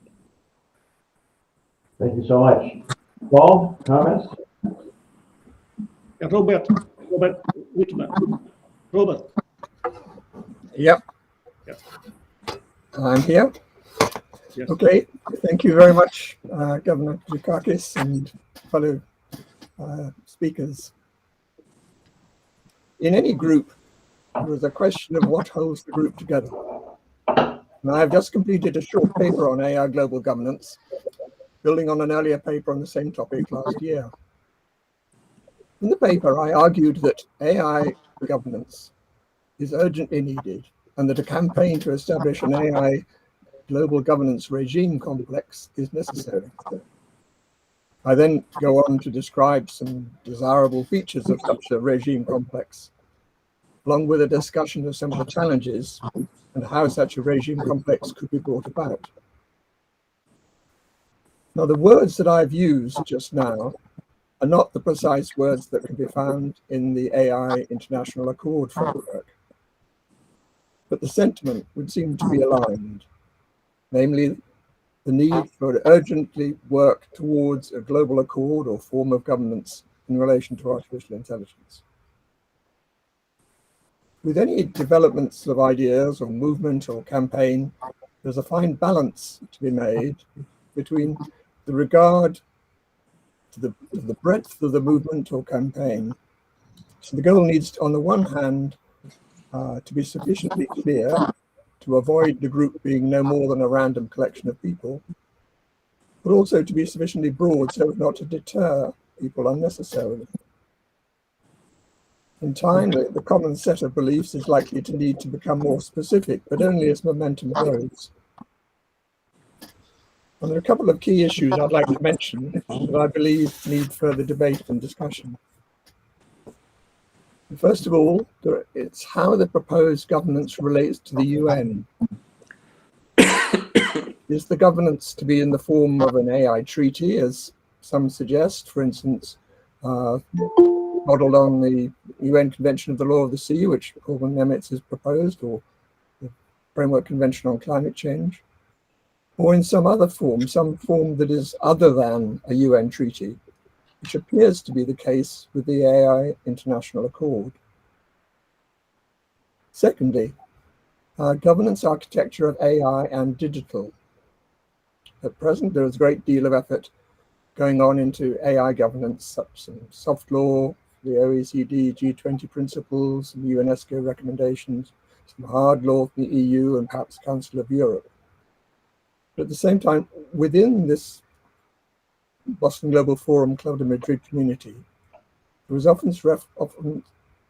Thank you so much. Paul, comments? Robert Whitman. Robert. Yep. Yep. I'm here. Yes. Okay. Thank you very much, Governor Dukakis and fellow speakers. In any group, there is a question of what holds the group together. And I've just completed a short paper on AI global governance, building on an earlier paper on the same topic last year. In the paper, I argued that AI governance is urgently needed and that a campaign to establish an AI global governance regime complex is necessary. I then go on to describe some desirable features of such a regime complex, along with a discussion of some of the challenges and how such a regime complex could be brought about. Now, the words that I've used just now are not the precise words that can be found in the AI International Accord framework, but the sentiment would seem to be aligned, namely the need for urgently work towards a global accord or form of governance in relation to artificial intelligence. With any developments of ideas or movement or campaign, there's a fine balance to be made between the regard to the breadth of the movement or campaign. So the goal needs to, on the one hand, to be sufficiently clear to avoid the group being no more than a random collection of people, but also to be sufficiently broad so as not to deter people unnecessarily. In time, the common set of beliefs is likely to need to become more specific, but only as momentum grows. And there are a couple of key issues I'd like to mention that I believe need further debate and discussion. First of all, it's how the proposed governance relates to the UN. Is the governance to be in the form of an AI treaty, as some suggest, for instance, modeled on the UN Convention of the Law of the Sea, which Orban Nemitz has proposed, or the Framework Convention on Climate Change, or in some other form, some form that is other than a UN treaty, which appears to be the case with the AI International Accord. Secondly, governance architecture of AI and digital. At present, there is a great deal of effort going on into AI governance, such as soft law, the OECD G20 principles, and UNESCO recommendations, some hard law from the EU and perhaps Council of Europe. But at the same time, within this Boston Global Forum Club de Madrid community, there is often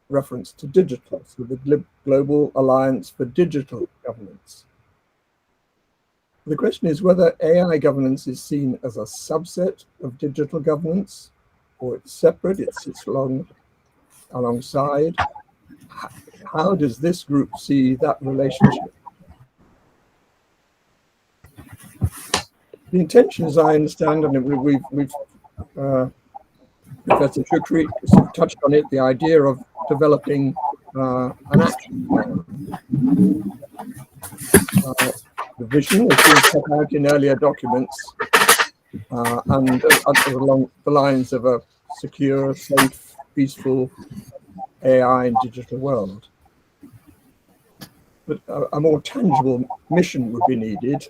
reference to digital, so the Global Alliance for Digital Governance. The question is whether AI governance is seen as a subset of digital governance, or it's separate, it sits alongside. How does this group see that relationship? The intention, as I understand, and Professor Shukri sort of touched on it, the idea of developing an action plan. The vision has been set out in earlier documents and along the lines of a secure, safe, peaceful AI and digital world. But a more tangible mission would be needed,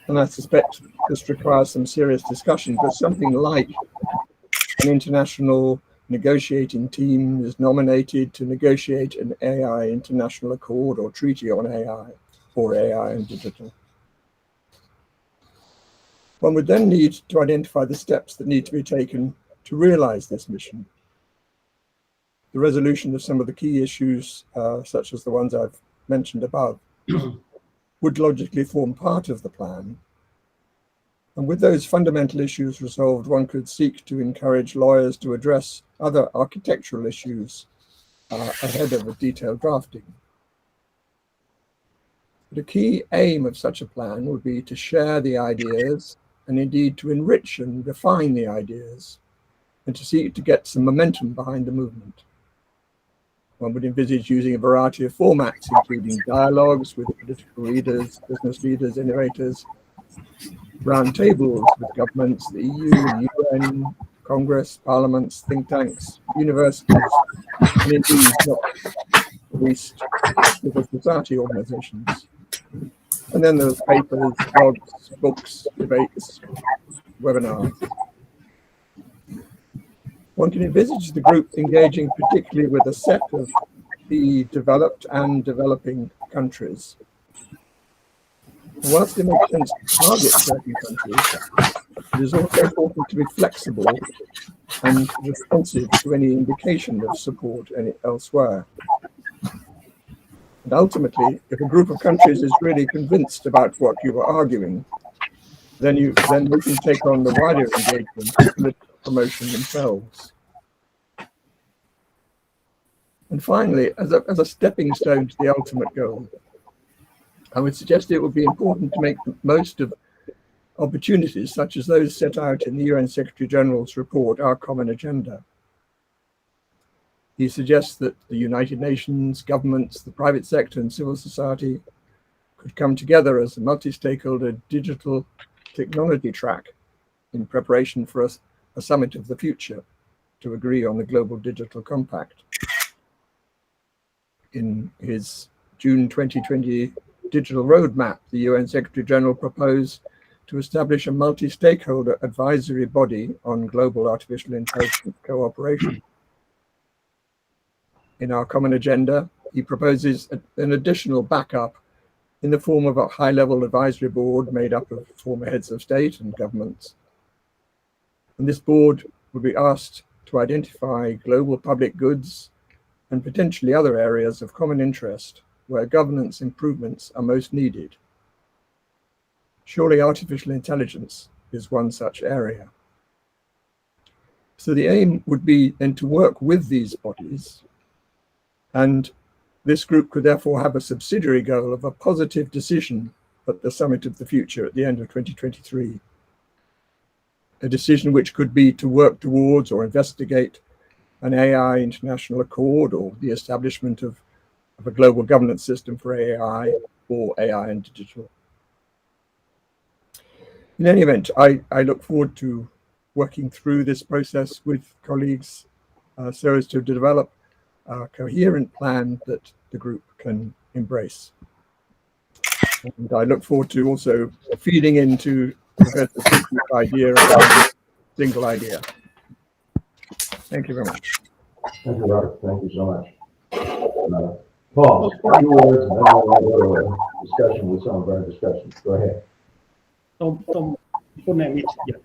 and I suspect this requires some serious discussion, but something like an international negotiating team is nominated to negotiate an AI international accord or treaty on AI or AI and digital. One would then need to identify the steps that need to be taken to realize this mission. The resolution of some of the key issues, such as the ones I've mentioned above, would logically form part of the plan. And with those fundamental issues resolved, one could seek to encourage lawyers to address other architectural issues ahead of a detailed drafting. The key aim of such a plan would be to share the ideas and indeed to enrich and refine the ideas and to seek to get some momentum behind the movement. One would envisage using a variety of formats, including dialogues with political leaders, business leaders, innovators, roundtables with governments, the EU, the UN, Congress, parliaments, think tanks, universities, and indeed not least civil society organizations. And then there's papers, blogs, books, debates, webinars. One can envisage the group engaging particularly with a set of the developed and developing countries. Whilst it makes sense to target certain countries, it is also important to be flexible and responsive to any indication of support elsewhere. And ultimately, if a group of countries is really convinced about what you are arguing, then they can take on the wider engagement and political promotion themselves. And finally, as a stepping stone to the ultimate goal, I would suggest it would be important to make the most of opportunities such as those set out in the UN Secretary General's report, Our Common Agenda. He suggests that the United Nations, governments, the private sector and civil society could come together as a multi-stakeholder digital technology track in preparation for a summit of the future to agree on the Global Digital Compact. In his June 2020 digital roadmap, the UN Secretary General proposed to establish a multi-stakeholder advisory body on global artificial intelligence cooperation. In Our Common Agenda, he proposes an additional backup in the form of a high-level advisory board made up of former heads of state and governments. And this board will be asked to identify global public goods and potentially other areas of common interest where governance improvements are most needed. Surely artificial intelligence is one such area. So the aim would be then to work with these bodies, and this group could therefore have a subsidiary goal of a positive decision at the Summit of the Future at the end of 2023. A decision which could be to work towards or investigate an AI international accord or the establishment of a global governance system for AI or AI and digital. In any event, I look forward to working through this process with colleagues so as to develop a coherent plan that the group can embrace. And I look forward to also feeding into Professor Shukri's idea about a single idea. Thank you very much. Thank you, Robert. Thank you so much. Paul, a few words, and then we'll go to a discussion with some of our discussions. Go ahead. Yeah.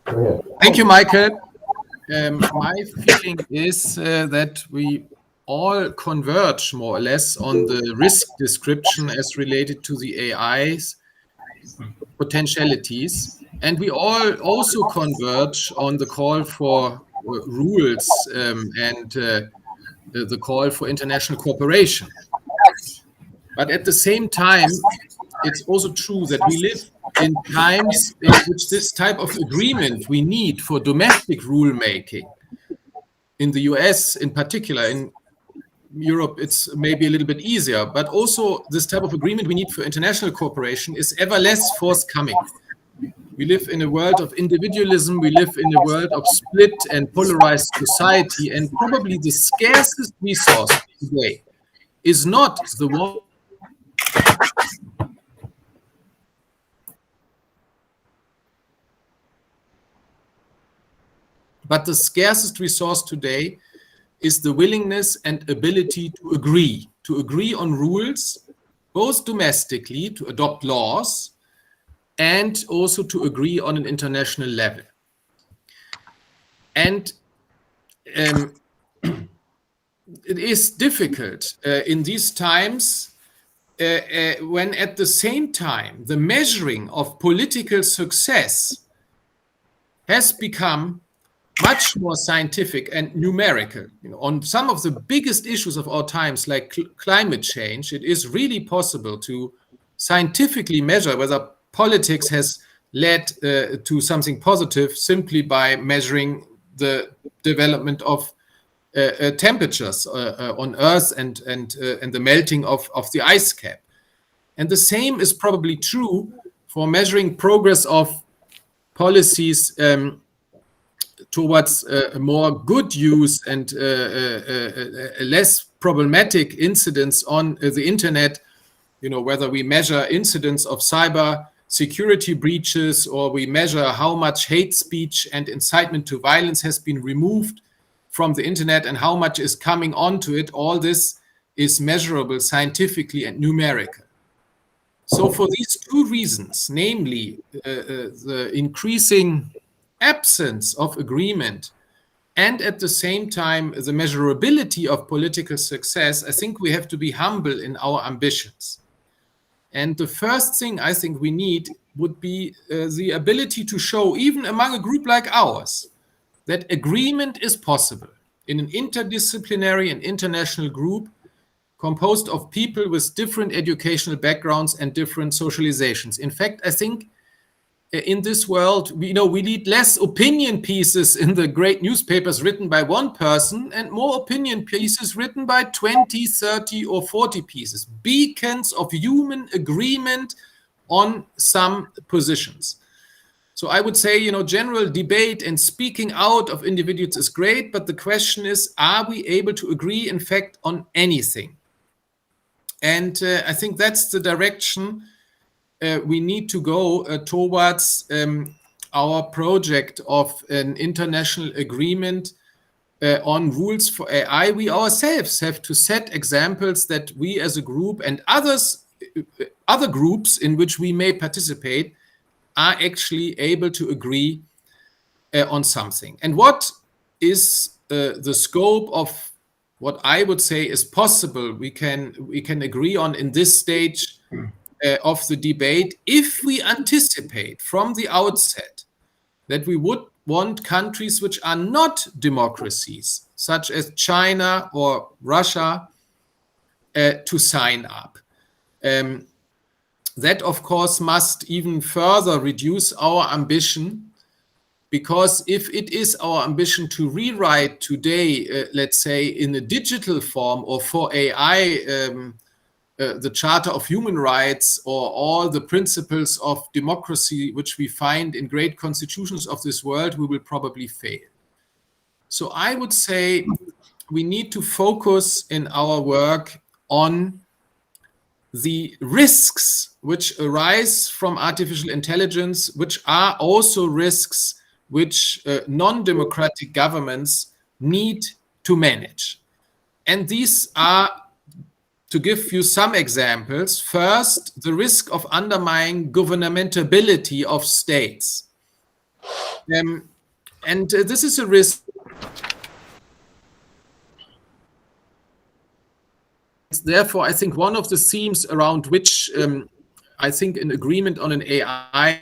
Go ahead. Thank you, Michael. My feeling is that we all converge more or less on the risk description as related to the AI's potentialities. And we all also converge on the call for rules and the call for international cooperation. But at the same time, it's also true that we live in times in which this type of agreement we need for domestic rulemaking, in the US in particular, in Europe it's maybe a little bit easier, but also this type of agreement we need for international cooperation is ever less forthcoming. We live in a world of individualism, we live in a world of split and polarized society, and probably the scarcest resource today is not the one but the scarcest resource today is the willingness and ability to agree on rules, both domestically, to adopt laws, and also to agree on an international level. And it is difficult in these times when at the same time the measuring of political success has become much more scientific and numerical. On some of the biggest issues of our times, like climate change, it is really possible to scientifically measure whether politics has led to something positive simply by measuring the development of temperatures on Earth and the melting of the ice cap. And the same is probably true for measuring progress of policies towards a more good use and a less problematic incidence on the internet, whether we measure incidents of cyber security breaches or we measure how much hate speech and incitement to violence has been removed from the internet and how much is coming onto it, all this is measurable scientifically and numerical. So for these two reasons, namely the increasing absence of agreement and at the same time the measurability of political success, I think we have to be humble in our ambitions. And the first thing I think we need would be the ability to show, even among a group like ours, that agreement is possible in an interdisciplinary and international group composed of people with different educational backgrounds and different socializations. In fact, I think in this world, we need less opinion pieces in the great newspapers written by one person and more opinion pieces written by 20, 30 or 40 pieces, beacons of human agreement on some positions. So I would say, general debate and speaking out of individuals is great, but the question is, are we able to agree, in fact, on anything? And I think that's the direction we need to go towards our project of an international agreement on rules for AI. We ourselves have to set examples that we as a group and other groups in which we may participate are actually able to agree on something. And what is the scope of what I would say is possible we can agree on in this stage of the debate, if we anticipate from the outset that we would want countries which are not democracies, such as China or Russia, to sign up. That, of course, must even further reduce our ambition, because if it is our ambition to rewrite today, let's say in a digital form or for AI, the Charter of Human Rights or all the principles of democracy which we find in great constitutions of this world, we will probably fail. So I would say we need to focus in our work on the risks which arise from artificial intelligence, which are also risks which non-democratic governments need to manage. And these are, to give you some examples, first, the risk of undermining governmentability of states. And this is a risk. Therefore, I think one of the themes around which I think an agreement on an AI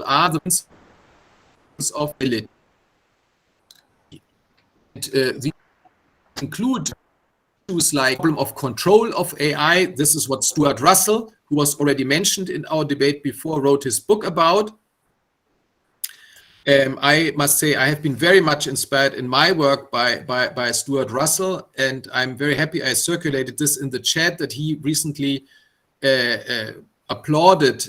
are the principles of ability. These include issues like problem of control of AI. This is what Stuart Russell, who was already mentioned in our debate before, wrote his book about. I must say I have been very much inspired in my work by Stuart Russell, and I'm very happy I circulated this in the chat that he recently applauded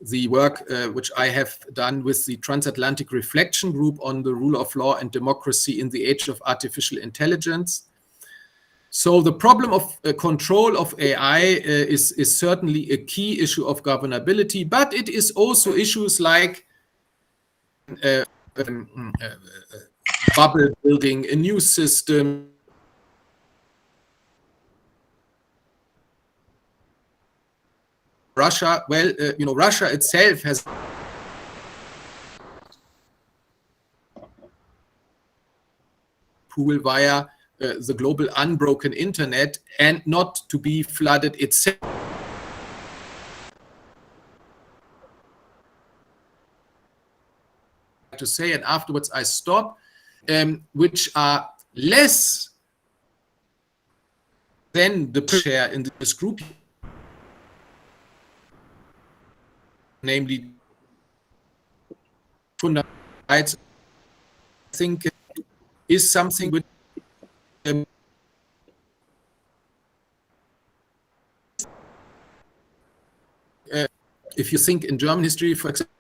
the work which I have done with the Transatlantic Reflection Group on the rule of law and democracy in the age of artificial intelligence. So the problem of control of AI is certainly a key issue of governability, but it is also issues like bubble building, a new system, Russia. Well, Russia itself has pool via the global unbroken internet and not to be flooded itself. To say, and afterwards I stop, which are less than the share in this group, namely fundamental rights. I think is something which if you think in German history, for example,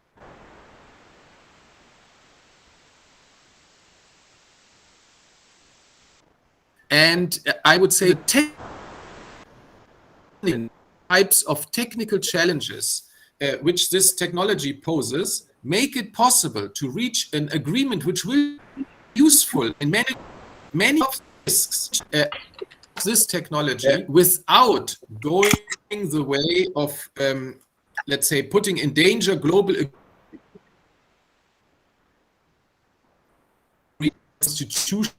and I would say types of technical challenges which this technology poses make it possible to reach an agreement which will be useful in many of the risks of this technology without going the way of, let's say, putting in danger global institutions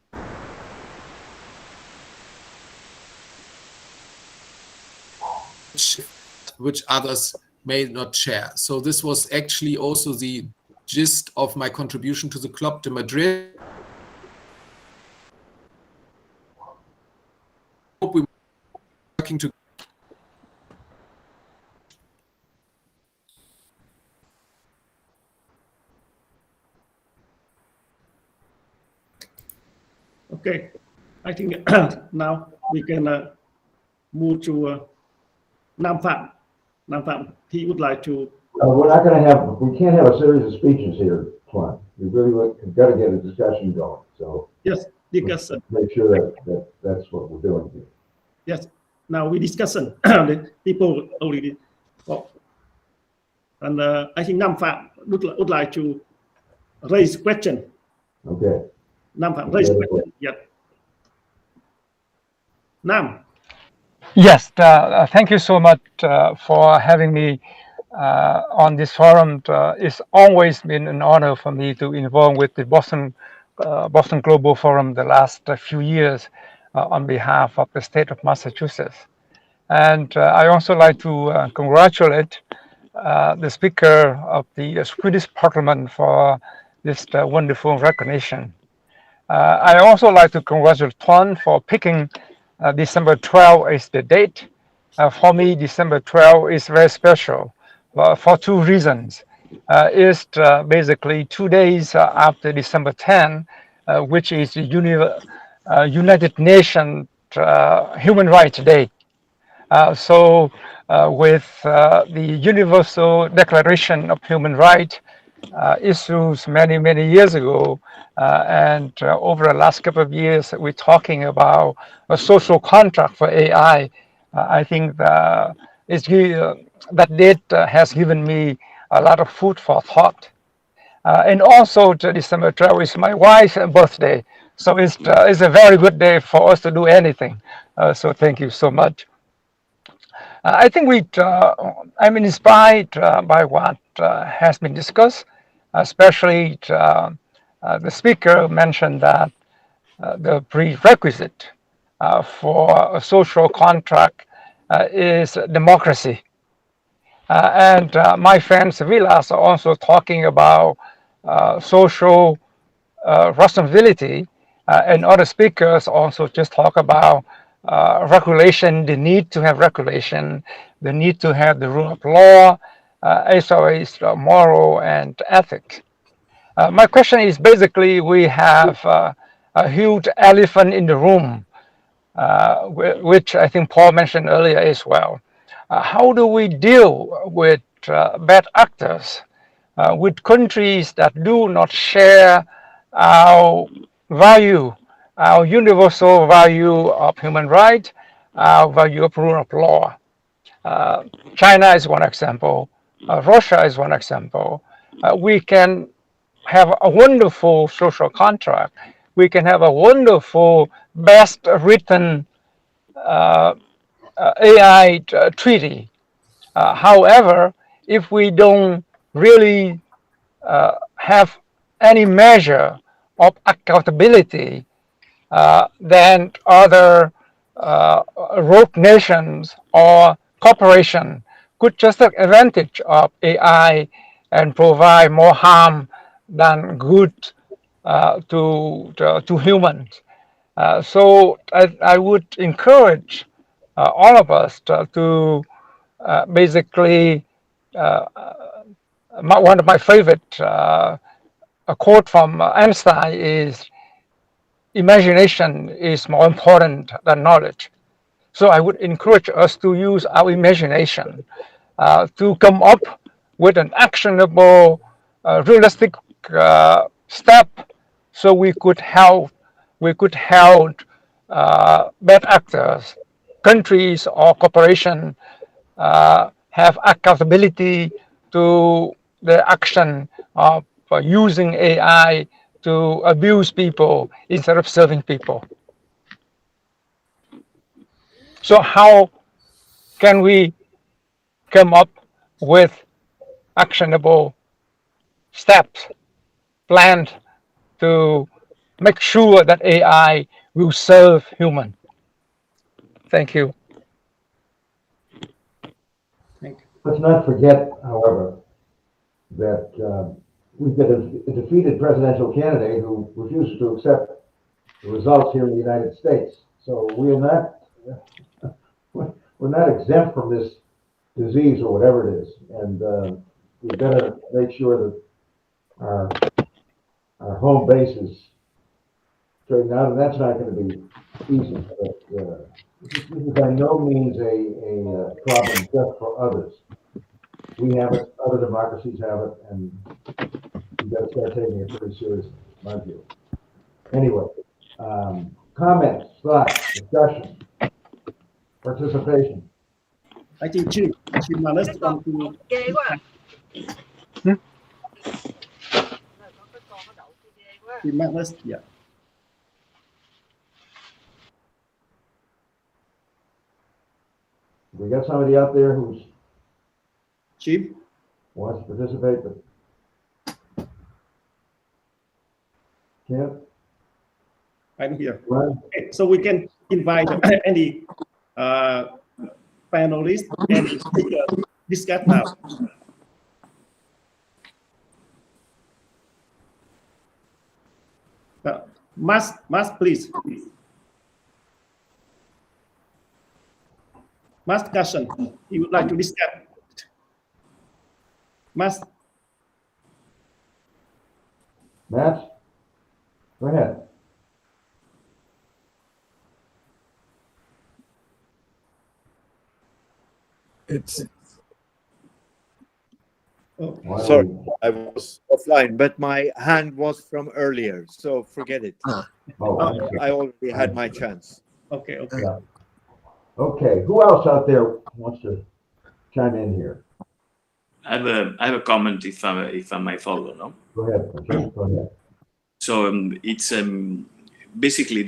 which others may not share. So this was actually also the gist of my contribution to the Club de Madrid. Hope we were working together. Okay, I think now we can move to Nam Phạm. Nam Phạm, he would like to. We're not going to have, we can't have a series of speeches here, Tuan. We really got to get a discussion going. So yes, discussion. Make sure that's what we're doing here. Yes. Now we discussion. The people already. Oh. And I think Nam Phạm would like to raise question. Okay. Nam Phạm raise question. Yes. Nam. Yes, thank you so much for having me on this forum. It's always been an honor for me to involve with the Boston Global Forum the last few years on behalf of the state of Massachusetts. And I also like to congratulate the Speaker of the Swedish Parliament for this wonderful recognition. I also like to congratulate Tuan for picking December 12 is the date. For me, December 12 is very special for two reasons. It's basically 2 days after December 10, which is the United Nations Human Rights Day. So with the Universal Declaration of Human Rights issues many years ago, and over the last couple of years, we're talking about a social contract for AI. I think that date has given me a lot of food for thought. And also, December 12 is my wife's birthday, so it's a very good day for us to do anything. So thank you so much. I think I'm inspired by what has been discussed, especially the speaker mentioned that the prerequisite for a social contract is democracy. And my friend Sevilas are also talking about social responsibility, and other speakers also just talk about regulation, the need to have regulation, the need to have the rule of law, as well as moral and ethics. My question is basically we have a huge elephant in the room, which I think Paul mentioned earlier as well. How do we deal with bad actors, with countries that do not share our value, our universal value of human rights, our value of rule of law? China is one example. Russia is one example. We can have a wonderful social contract. We can have a wonderful, best written AI treaty. However, if we don't really have any measure of accountability, then other rogue nations or corporations could just take advantage of AI and provide more harm than good to humans. So I would encourage all of us to basically, one of my favorite a quote from Einstein is, imagination is more important than knowledge. So I would encourage us to use our imagination to come up with an actionable, realistic step, so we could help bad actors, countries or corporations have accountability to the action of using AI to abuse people instead of serving people. So how can we come up with actionable steps planned to make sure that AI will serve human? Thank you. Let's not forget, however, that we've got a defeated presidential candidate who refuses to accept the results here in the United States. So we're not exempt from this disease or whatever it is, and we better make sure that our home base is straightened out, and that's not going to be easy. But this is by no means a problem just for others. We have it, other democracies have it, and we've got to start taking it pretty seriously, in my view. Anyway, comments, thoughts, discussion, participation. I think Chief Manas want to. Chief Manas, yeah. We got somebody out there who's Chief wants to participate, but can't. I'm here. Right. Okay, so we can invite any panelists and speaker discuss now. Mas, please. Mas Kashan, you would like to discuss? Mas. Matt, go ahead. It's sorry, I was offline, but my hand was from earlier, so forget it. I already had my chance. Okay. Yeah. Okay, who else out there wants to chime in here? I have a comment if I may follow. No. Go ahead. Go ahead. So it's basically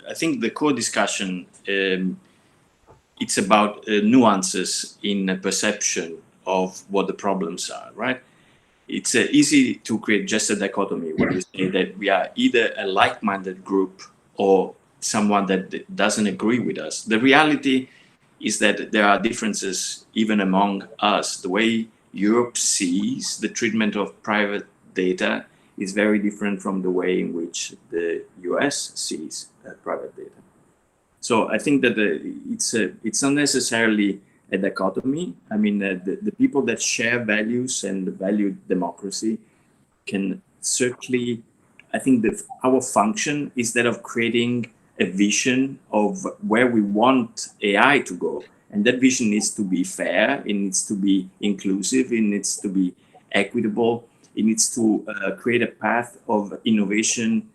I think the core discussion it's about nuances in perception of what the problems are, right? It's easy to create just a dichotomy where we say that we are either a like-minded group or someone that doesn't agree with us. The reality is that there are differences even among us. The way Europe sees the treatment of private data is very different from the way in which the US sees private data. So I think that it's not necessarily a dichotomy. I mean, the people that share values and value democracy can certainly, I think that our function is that of creating a vision of where we want AI to go. And that vision needs to be fair, it needs to be inclusive, it needs to be equitable, it needs to create a path of innovation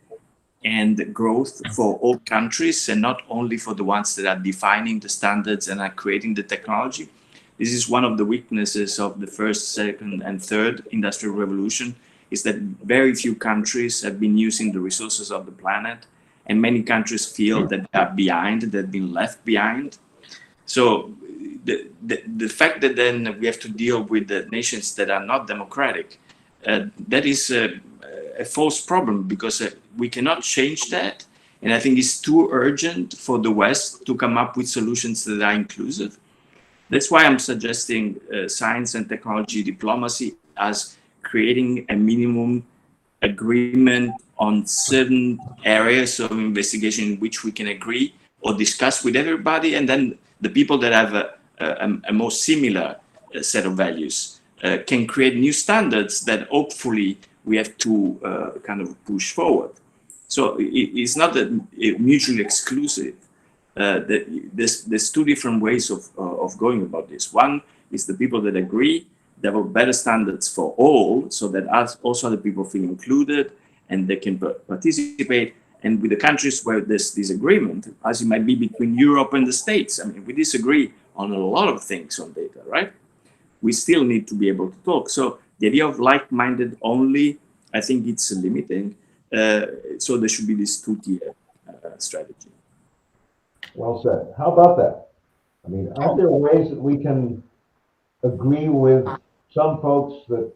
and growth for all countries and not only for the ones that are defining the standards and are creating the technology. This is one of the weaknesses of the first, second, and third industrial revolution, is that very few countries have been using the resources of the planet, and many countries feel that they are behind, they've been left behind. So the fact that then we have to deal with the nations that are not democratic, that is a false problem, because we cannot change that. And I think it's too urgent for the West to come up with solutions that are inclusive. That's why I'm suggesting science and technology diplomacy as creating a minimum agreement on certain areas of investigation in which we can agree or discuss with everybody, and then the people that have a more similar set of values can create new standards that hopefully we have to kind of push forward. So it's not that mutually exclusive. There's two different ways of going about this. One is the people that agree develop better standards for all, so that also the people feel included and they can participate. And with the countries where there's disagreement, as it might be between Europe and the States, I mean, we disagree on a lot of things on data, right? We still need to be able to talk. So the idea of like-minded only, I think it's limiting. So there should be this two-tier strategy. Well said. How about that? I mean, aren't there ways that we can agree with some folks that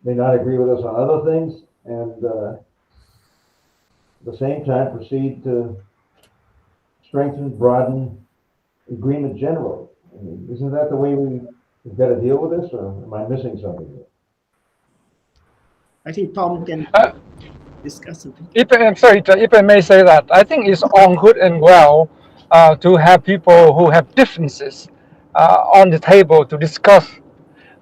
may not agree with us on other things, and at the same time proceed to strengthen, broaden agreement generally? I mean, isn't that the way we've got to deal with this, or am I missing something here? I think Tom can discuss something. I'm sorry, if I may say that, I think it's all good and well to have people who have differences on the table to discuss.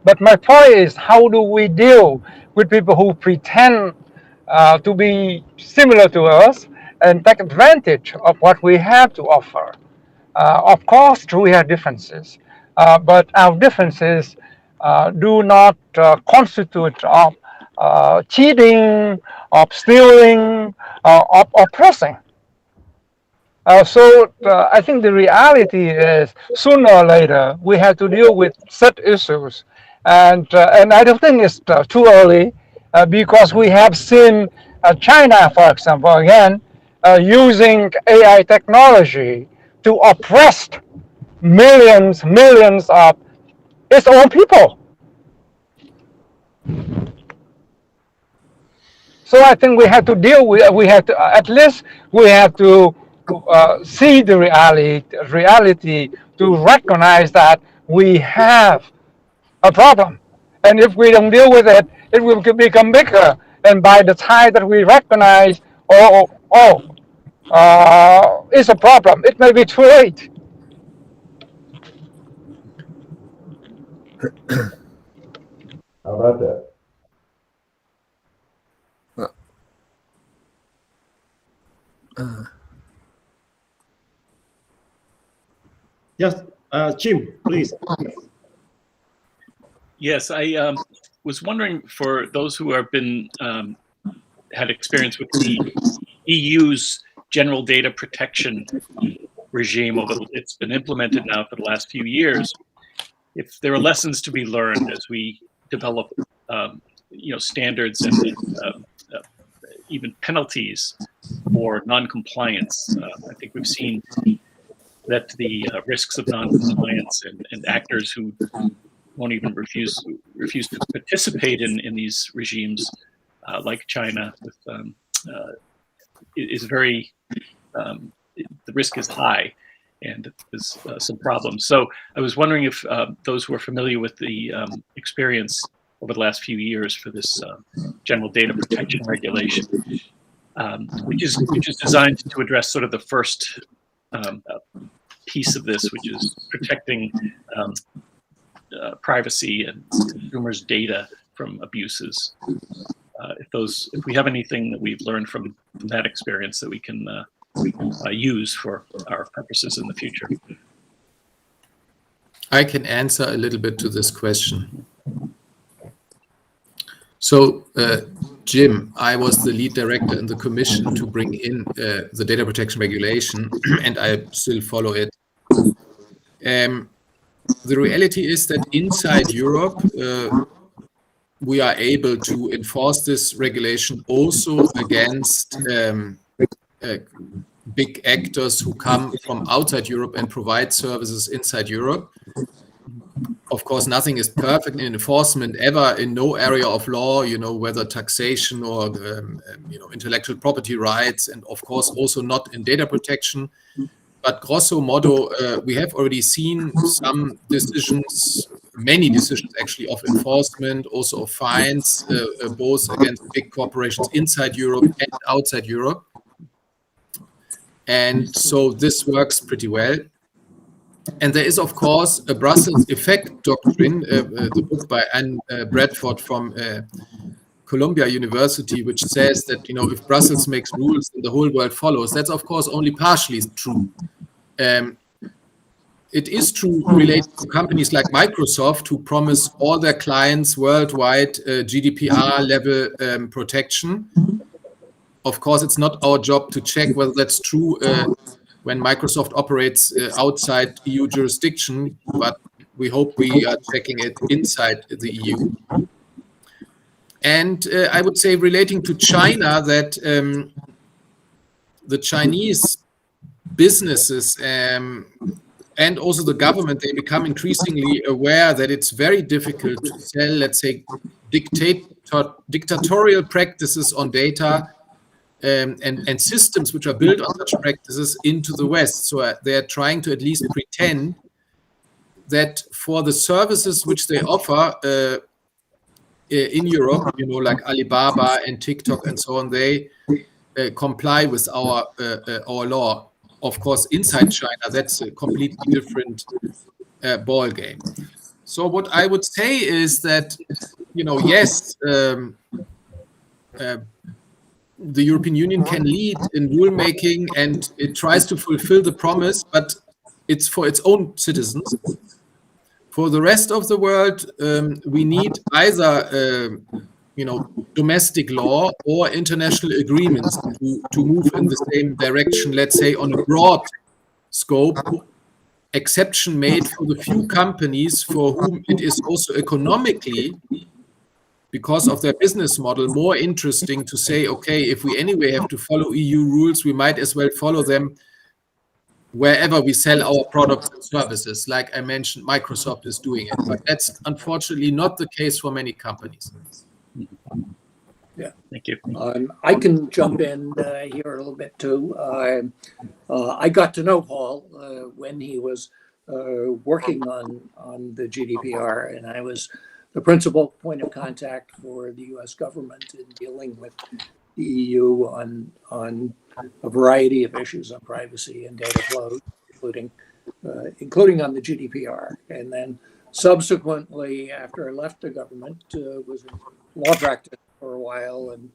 But my point is, how do we deal with people who pretend to be similar to us and take advantage of what we have to offer? Of course, we have differences, but our differences do not constitute of cheating, of stealing, of oppressing. So I think the reality is, sooner or later we have to deal with such issues, and I don't think it's too early, because we have seen China, for example, again using AI technology to oppress millions of its own people. So I think we have to deal with. We have to see the reality to recognize that we have a problem, and if we don't deal with it, it will become bigger. And by the time that we recognize, it's a problem, it may be too late. How about that? Yes, Jim, please. Yes, I was wondering, for those who have been had experience with the EU's general data protection regime, although it's been implemented now for the last few years, if there are lessons to be learned as we develop, standards and even penalties for non-compliance. I think we've seen that the risks of non-compliance and actors who won't even refuse to participate in these regimes, like China, with is very the risk is high, and there's some problems. So I was wondering if those who are familiar with the experience over the last few years for this general data protection regulation, which is designed to address sort of the first piece of this, which is protecting privacy and consumers' data from abuses. If we have anything that we've learned from that experience that we can use for our purposes in the future. I can answer a little bit to this question. So, Jim, I was the lead director in the commission to bring in the data protection regulation, and I still follow it. The reality is that inside Europe, we are able to enforce this regulation also against big actors who come from outside Europe and provide services inside Europe. Of course, nothing is perfect in enforcement ever in no area of law, whether taxation or, intellectual property rights, and of course also not in data protection. But grosso modo, we have already seen some decisions, many decisions actually, of enforcement, also of fines, both against big corporations inside Europe and outside Europe. And so this works pretty well. And there is, of course, a Brussels effect doctrine, the book by Anne Bradford from Columbia University, which says that, if Brussels makes rules, then the whole world follows. That's, of course, only partially true. It is true related to companies like Microsoft, who promise all their clients worldwide GDPR level protection. Of course, it's not our job to check whether that's true when Microsoft operates outside EU jurisdiction, but we hope we are checking it inside the EU. And I would say, relating to China, that the Chinese businesses and also the government, they become increasingly aware that it's very difficult to sell, let's say, dictatorial practices on data and systems which are built on such practices into the West. So they're trying to at least pretend that for the services which they offer in Europe, like Alibaba and TikTok and so on, they comply with our law. Of course, inside China, that's a completely different ball game. So what I would say is that, yes, the European Union can lead in rulemaking and it tries to fulfill the promise, but it's for its own citizens. For the rest of the world, we need either domestic law or international agreements to move in the same direction, let's say, on a broad scope, exception made for the few companies for whom it is also economically, because of their business model, more interesting to say, okay, if we anyway have to follow EU rules, we might as well follow them wherever we sell our products and services. Like I mentioned, Microsoft is doing it, but that's unfortunately not the case for many companies. Yeah, thank you. I can jump in here a little bit too. I got to know Paul when he was working on the GDPR, and I was the principal point of contact for the U.S. government in dealing with the EU on a variety of issues on privacy and data flow, including on the GDPR. And then subsequently, after I left the government, was in law practice for a while and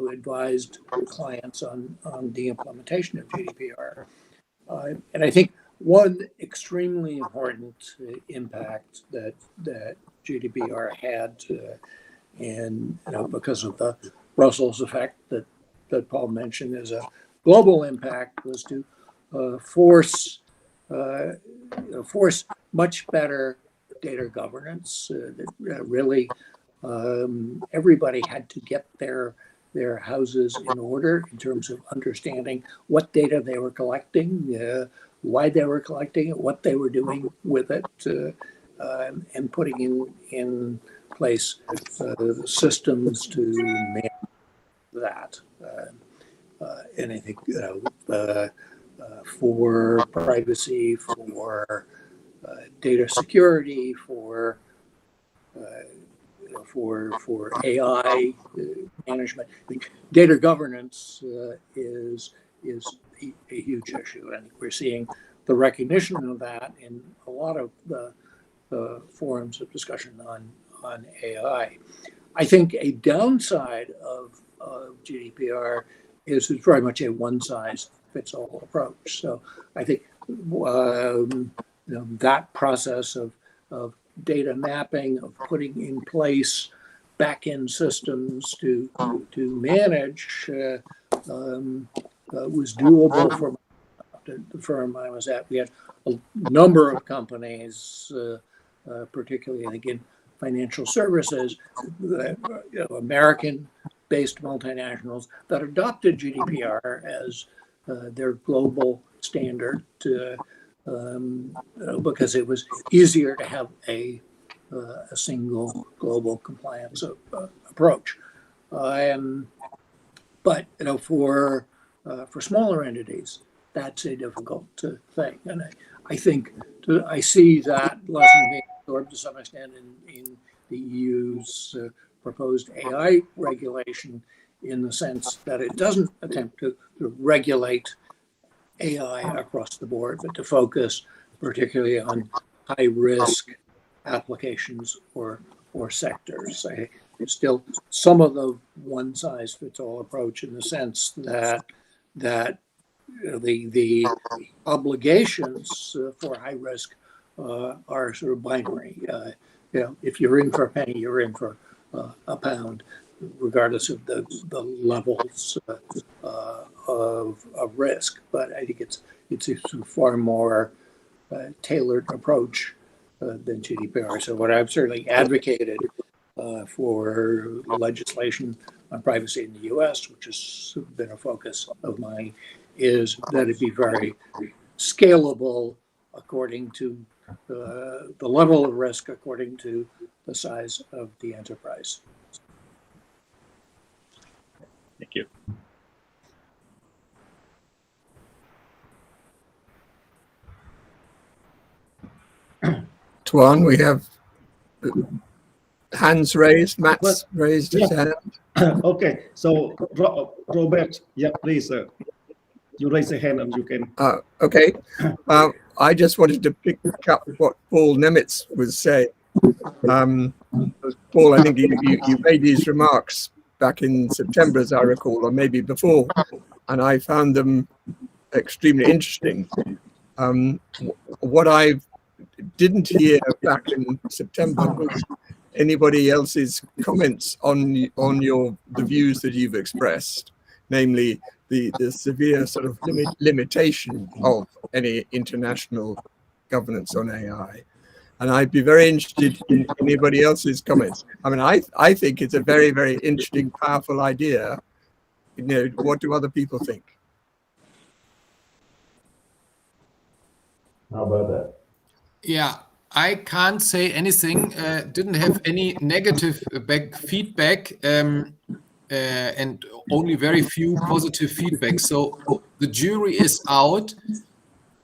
advised clients on the implementation of GDPR. And I think one extremely important impact that GDPR had, and because of the Russell's effect that Paul mentioned as a global impact, was to force much better data governance. That really everybody had to get their houses in order in terms of understanding what data they were collecting, why they were collecting it, what they were doing with it, and putting in place systems to manage that. And I think for privacy, for data security, for AI management, data governance is a huge issue, and we're seeing the recognition of that in a lot of the forums of discussion on AI. I think a downside of GDPR is it's very much a one-size-fits-all approach. So I think that process of data mapping, of putting in place back-end systems to manage was doable for the firm I was at. We had a number of companies, particularly, and again, financial services, American-based multinationals that adopted GDPR as their global standard because it was easier to have a single global compliance approach. But for smaller entities, that's a difficult thing, and I think I see that lesson being absorbed to some extent in the EU's proposed AI regulation, in the sense that it doesn't attempt to regulate AI across the board, but to focus particularly on high-risk applications or sectors. It's still some of the one-size-fits-all approach, in the sense that the obligations for high risk are sort of binary. If you're in for a penny, you're in for a pound, regardless of the levels of risk. But I think it's a far more tailored approach than GDPR. So what I've certainly advocated for legislation on privacy in the US, which has been a focus of mine, is that it be very scalable according to the level of risk, according to the size of the enterprise. Thank you. Tuan, we have hands raised. Matt's raised his hand. Okay, so Robert, yeah, please, you raise a hand and you can. Okay, I just wanted to pick up what Paul Nemitz was saying. Paul, I think you made these remarks back in September, as I recall, or maybe before, and I found them extremely interesting. What I didn't hear back in September was anybody else's comments on the views that you've expressed, namely the severe sort of limitation of any international governance on AI. And I'd be very interested in anybody else's comments. I mean, I think it's a very, very interesting, powerful idea. What do other people think? How about that? Yeah, I can't say anything. Didn't have any negative feedback, and only very few positive feedback. So the jury is out.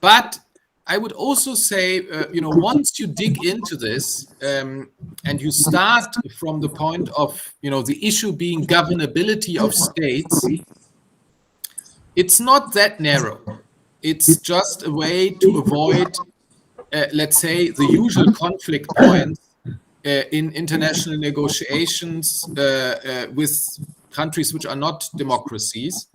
But I would also say, once you dig into this and you start from the point of, the issue being governability of states, it's not that narrow. It's just a way to avoid, let's say, the usual conflict points in international negotiations with countries which are not democracies.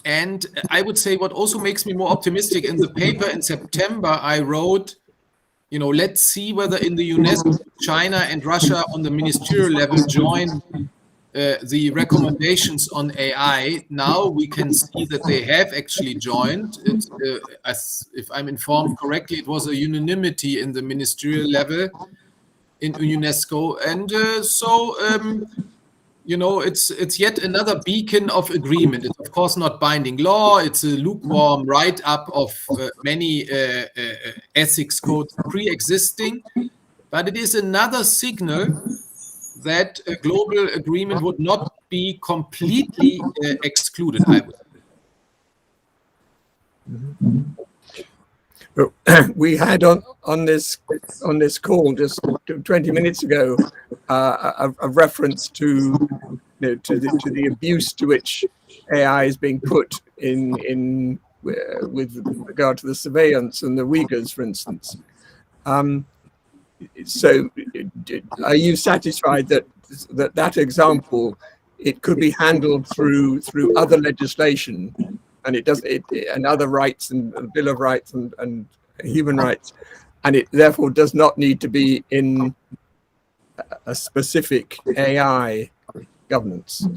And I would say what also makes me more optimistic, in the paper in September, I wrote, let's see whether in the UNESCO, China and Russia on the ministerial level join the recommendations on AI. Now we can see that they have actually joined. As if I'm informed correctly, it was a unanimity in the ministerial level in UNESCO. And you know, it's yet another beacon of agreement. It's of course not binding law. It's a lukewarm write-up of many ethics codes pre-existing, but it is another signal that a global agreement would not be completely excluded, I would say. We had on this call just 20 minutes ago a reference to the abuse to which AI is being put in with regard to the surveillance and the Uyghurs, for instance. So, are you satisfied that example, it could be handled through other legislation, and and other rights and Bill of Rights and human rights, and it therefore does not need to be in a specific AI governance?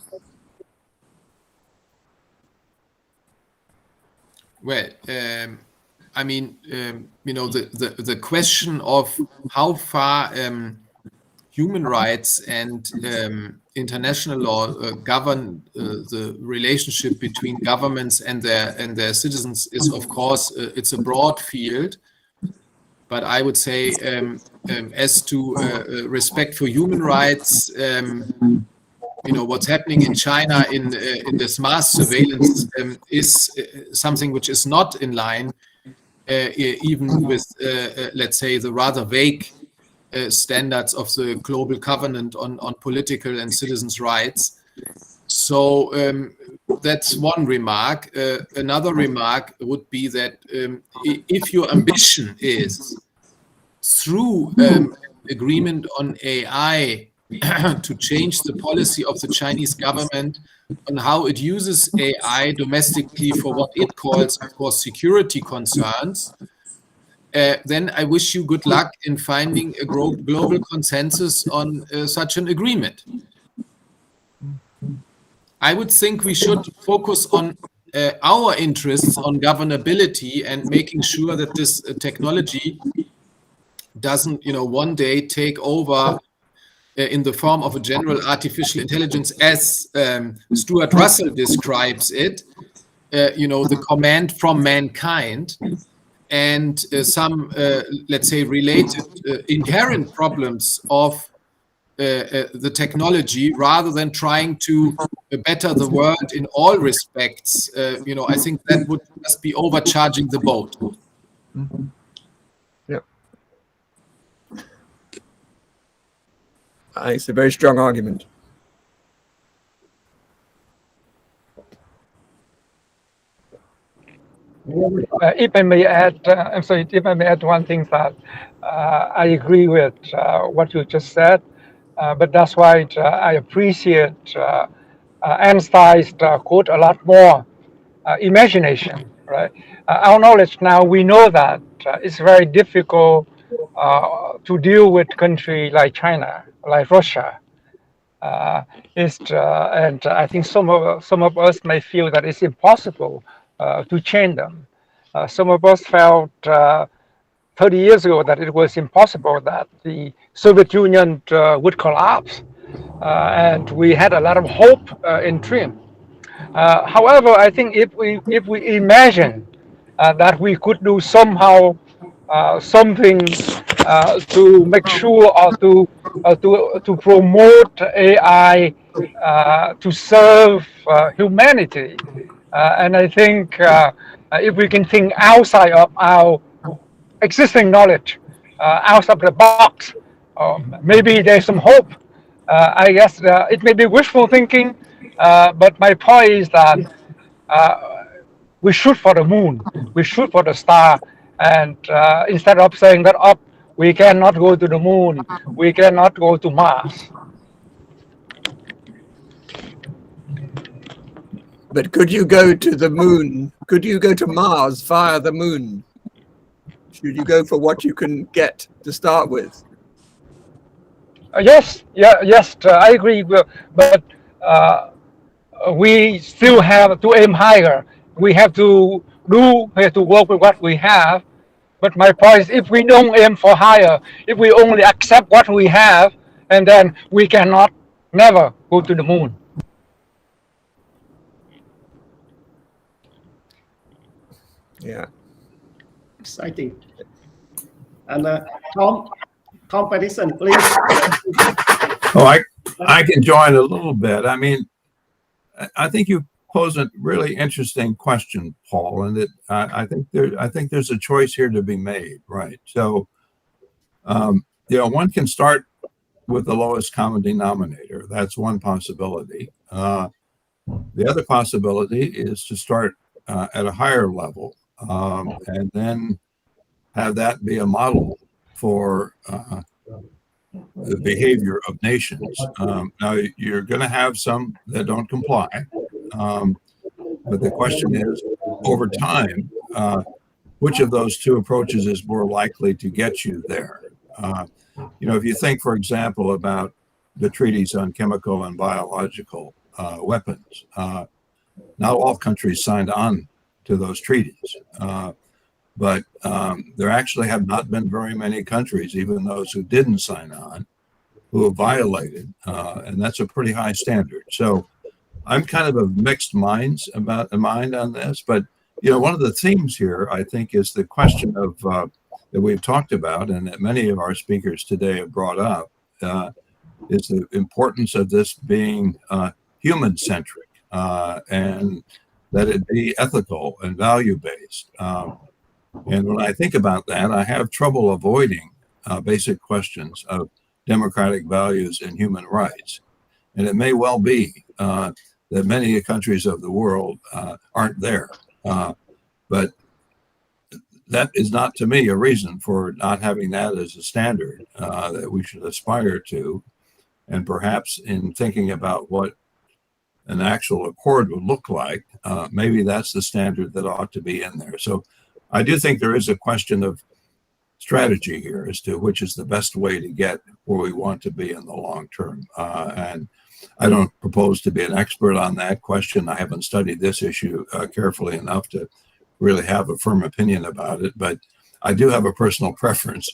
Well, I mean, you know, the question of how far human rights and international law govern the relationship between governments and their citizens is, of course, it's a broad field. But I would say, as to respect for human rights, you know, what's happening in China in this mass surveillance is something which is not in line even with, let's say, the rather vague standards of the Global Covenant on political and citizens' rights. So that's one remark. Another remark would be that if your ambition is through agreement on AI to change the policy of the Chinese government on how it uses AI domestically for what it calls, of course, security concerns, then I wish you good luck in finding a global consensus on such an agreement. I would think we should focus on our interests on governability and making sure that this technology doesn't, you know, one day take over in the form of a general artificial intelligence, as Stuart Russell describes it, you know, the command from mankind, and some, let's say, related inherent problems of the technology, rather than trying to better the world in all respects. You know, I think that would just be overcharging the boat. Yeah. It's a very strong argument. If I may add, I'm sorry, if I may add one thing, that I agree with what you just said, but that's why I appreciate Einstein's quote a lot more. Imagination, right? Our knowledge now, we know that it's very difficult to deal with countries like China, like Russia. And I think some of us may feel that it's impossible to change them. Some of us felt 30 years ago that it was impossible, that the Soviet Union would collapse, and we had a lot of hope and dream. However, I think if we imagine that we could do somehow something to make sure, or to promote AI to serve humanity, and I think if we can think outside of our existing knowledge, outside of the box, maybe there's some hope. I guess it may be wishful thinking, but my point is that we shoot for the moon, we shoot for the star, and instead of saying that we cannot go to the moon, we cannot go to Mars. But could you go to the moon? Could you go to Mars via the moon? Should you go for what you can get to start with? Yes, I agree. But we still have to aim higher. We have to work with what we have. But my point is, if we don't aim for higher, if we only accept what we have, and then we cannot never go to the moon. Yeah. Exciting. And Tom Patterson, please. Oh, I can join a little bit. I mean, I think you pose a really interesting question, Paul, and I think there's a choice here to be made, right? So, one can start with the lowest common denominator. That's one possibility. The other possibility is to start at a higher level and then have that be a model for the behavior of nations. Now, you're going to have some that don't comply, but the question is, over time, which of those two approaches is more likely to get you there? If you think, for example, about the treaties on chemical and biological weapons, not all countries signed on to those treaties. But there actually have not been very many countries, even those who didn't sign on, who have violated, and that's a pretty high standard. So I'm kind of mixed mind on this, but one of the themes here, I think, is the question of that we've talked about, and that many of our speakers today have brought up, is the importance of this being human-centric, and that it be ethical and value-based. And when I think about that, I have trouble avoiding basic questions of democratic values and human rights. And it may well be that many countries of the world aren't there. But that is not, to me, a reason for not having that as a standard that we should aspire to. And perhaps in thinking about what an actual accord would look like, maybe that's the standard that ought to be in there. So I do think there is a question of strategy here as to which is the best way to get where we want to be in the long term. And I don't propose to be an expert on that question. I haven't studied this issue carefully enough to really have a firm opinion about it, but I do have a personal preference,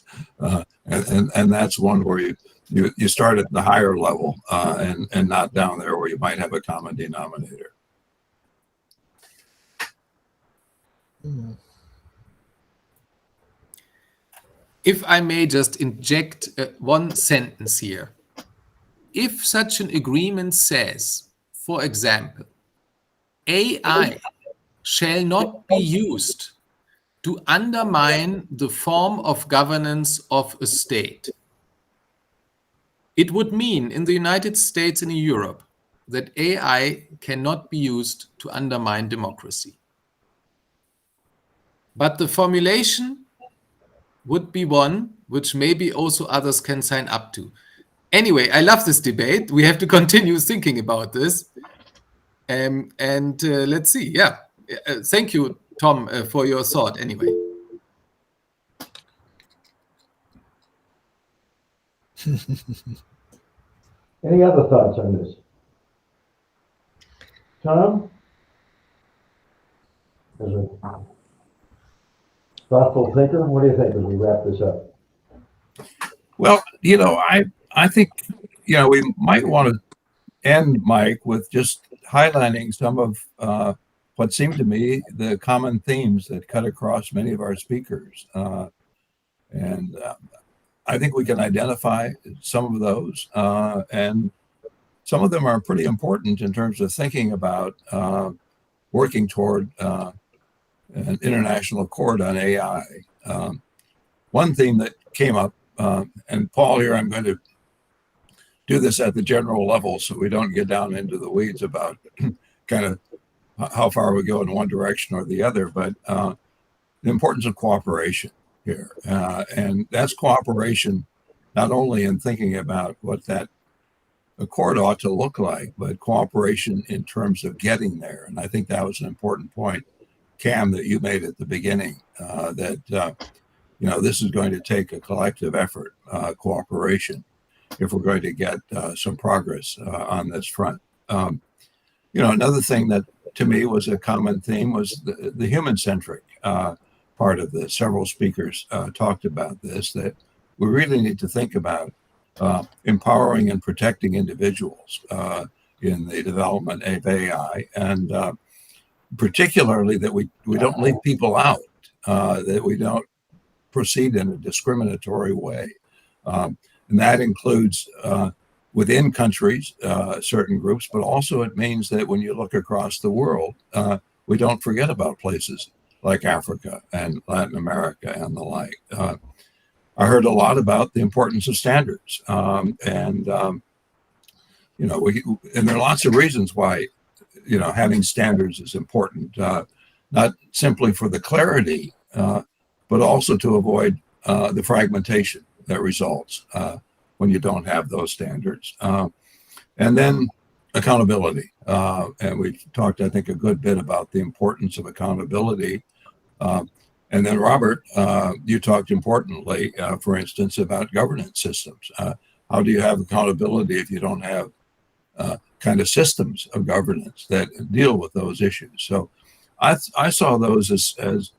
and that's one where you start at the higher level and not down there where you might have a common denominator. If I may just inject one sentence here. If such an agreement says, for example, AI shall not be used to undermine the form of governance of a state, it would mean in the United States and in Europe that AI cannot be used to undermine democracy. But the formulation would be one which maybe also others can sign up to. Anyway, I love this debate. We have to continue thinking about this. And let's see. Yeah. Thank you, Tom, for your thought anyway. Any other thoughts on this? Tom? As a thoughtful thinker, what do you think as we wrap this up? Well, I think, we might want to end, Mike, with just highlighting some of what seem to me the common themes that cut across many of our speakers. And I think we can identify some of those, and some of them are pretty important in terms of thinking about working toward an international accord on AI. One theme that came up, and Paul here, I'm going to do this at the general level so we don't get down into the weeds about kind of how far we go in one direction or the other, but the importance of cooperation here. And that's cooperation not only in thinking about what that accord ought to look like, but cooperation in terms of getting there. And I think that was an important point, Cam, that you made at the beginning, that this is going to take a collective effort, cooperation, if we're going to get some progress on this front. Another thing that to me was a common theme was the human-centric part of this. Several speakers talked about this, that we really need to think about empowering and protecting individuals in the development of AI, and particularly that we don't leave people out, that we don't proceed in a discriminatory way. And that includes within countries, certain groups, but also it means that when you look across the world, we don't forget about places like Africa and Latin America and the like. I heard a lot about the importance of standards, and there are lots of reasons why, having standards is important, not simply for the clarity, but also to avoid the fragmentation that results when you don't have those standards. And then accountability. And we've talked, I think, a good bit about the importance of accountability. And then, Robert, you talked importantly, for instance, about governance systems. How do you have accountability if you don't have kind of systems of governance that deal with those issues? So I saw those as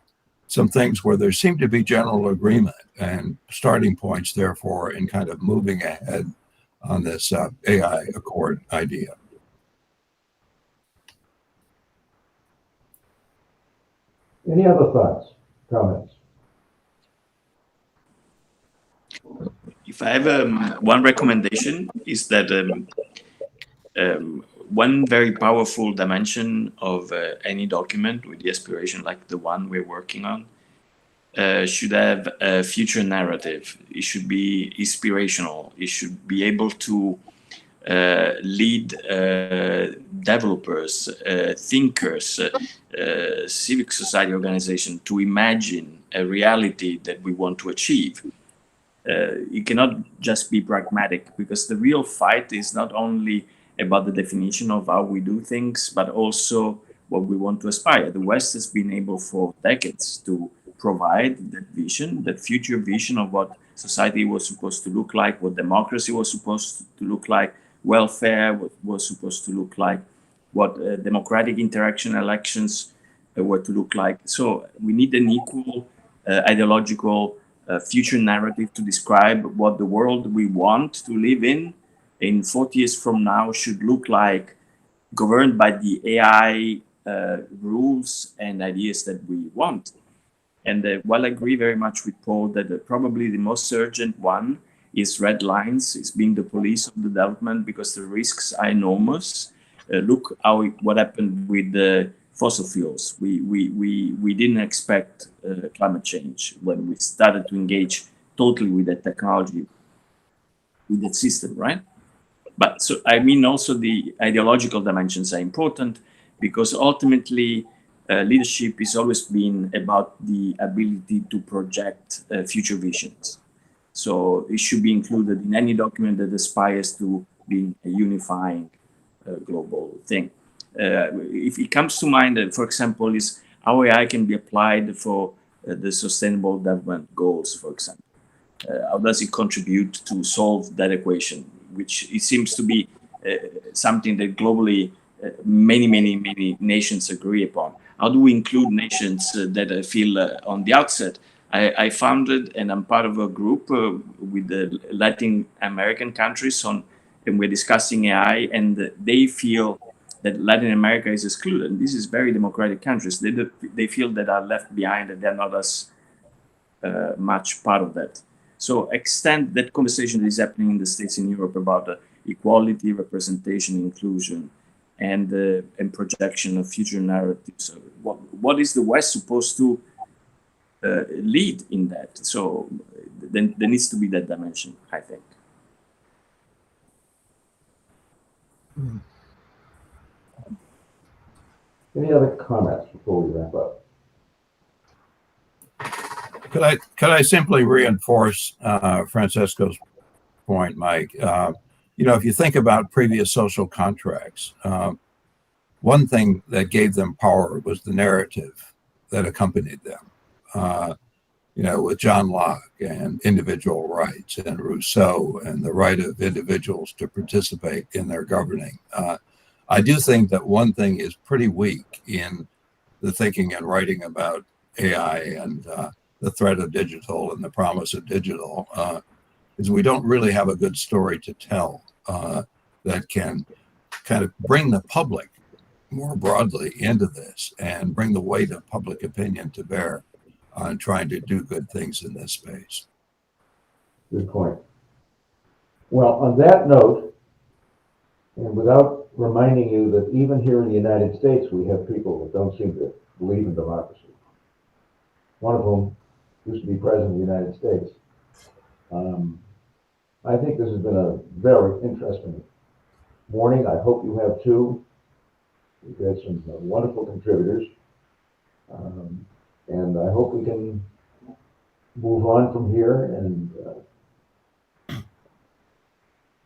some things where there seemed to be general agreement and starting points, therefore, in kind of moving ahead on this AI Accord idea. Any other thoughts, comments? If I have one recommendation is that one very powerful dimension of any document with the aspiration like the one we're working on should have a future narrative. It should be inspirational. It should be able to lead developers, thinkers, civic society organizations to imagine a reality that we want to achieve. It cannot just be pragmatic, because the real fight is not only about the definition of how we do things, but also what we want to aspire. The West has been able for decades to provide that vision, that future vision of what society was supposed to look like, what democracy was supposed to look like, welfare what was supposed to look like, what democratic interaction elections were to look like. So we need an equal ideological future narrative to describe what the world we want to live in 40 years from now should look like, governed by the AI rules and ideas that we want. And while I agree very much with Paul that probably the most urgent one is red lines, is being the police of the development, because the risks are enormous. Look what happened with the fossil fuels. We didn't expect climate change when we started to engage totally with that technology, with that system, right? But so I mean also the ideological dimensions are important, because ultimately leadership has always been about the ability to project future visions. So it should be included in any document that aspires to being a unifying global thing. If it comes to mind, for example, is how AI can be applied for the sustainable development goals, for example. How does it contribute to solve that equation, which it seems to be something that globally many nations agree upon? How do we include nations that feel on the outset? I founded and I'm part of a group with the Latin American countries and we're discussing AI, and they feel that Latin America is excluded. And this is very democratic countries. They feel that are left behind, and they're not as much part of that. So extend that conversation that is happening in the States and Europe about equality, representation, inclusion, and projection of future narratives. So what is the West supposed to lead in that? So then there needs to be that dimension, I think. Any other comments before we wrap up? Could I simply reinforce Francesco's point, Mike? If you think about previous social contracts, one thing that gave them power was the narrative that accompanied them. With John Locke and individual rights, and Rousseau and the right of individuals to participate in their governing. I do think that one thing is pretty weak in the thinking and writing about AI and the threat of digital and the promise of digital. is we don't really have a good story to tell that can kind of bring the public more broadly into this and bring the weight of public opinion to bear on trying to do good things in this space. Good point. Well, on that note, and without reminding you that even here in the United States, we have people that don't seem to believe in democracy. One of whom used to be president of the United States. I think this has been a very interesting morning. I hope you have too. We've had some wonderful contributors. And I hope we can move on from here and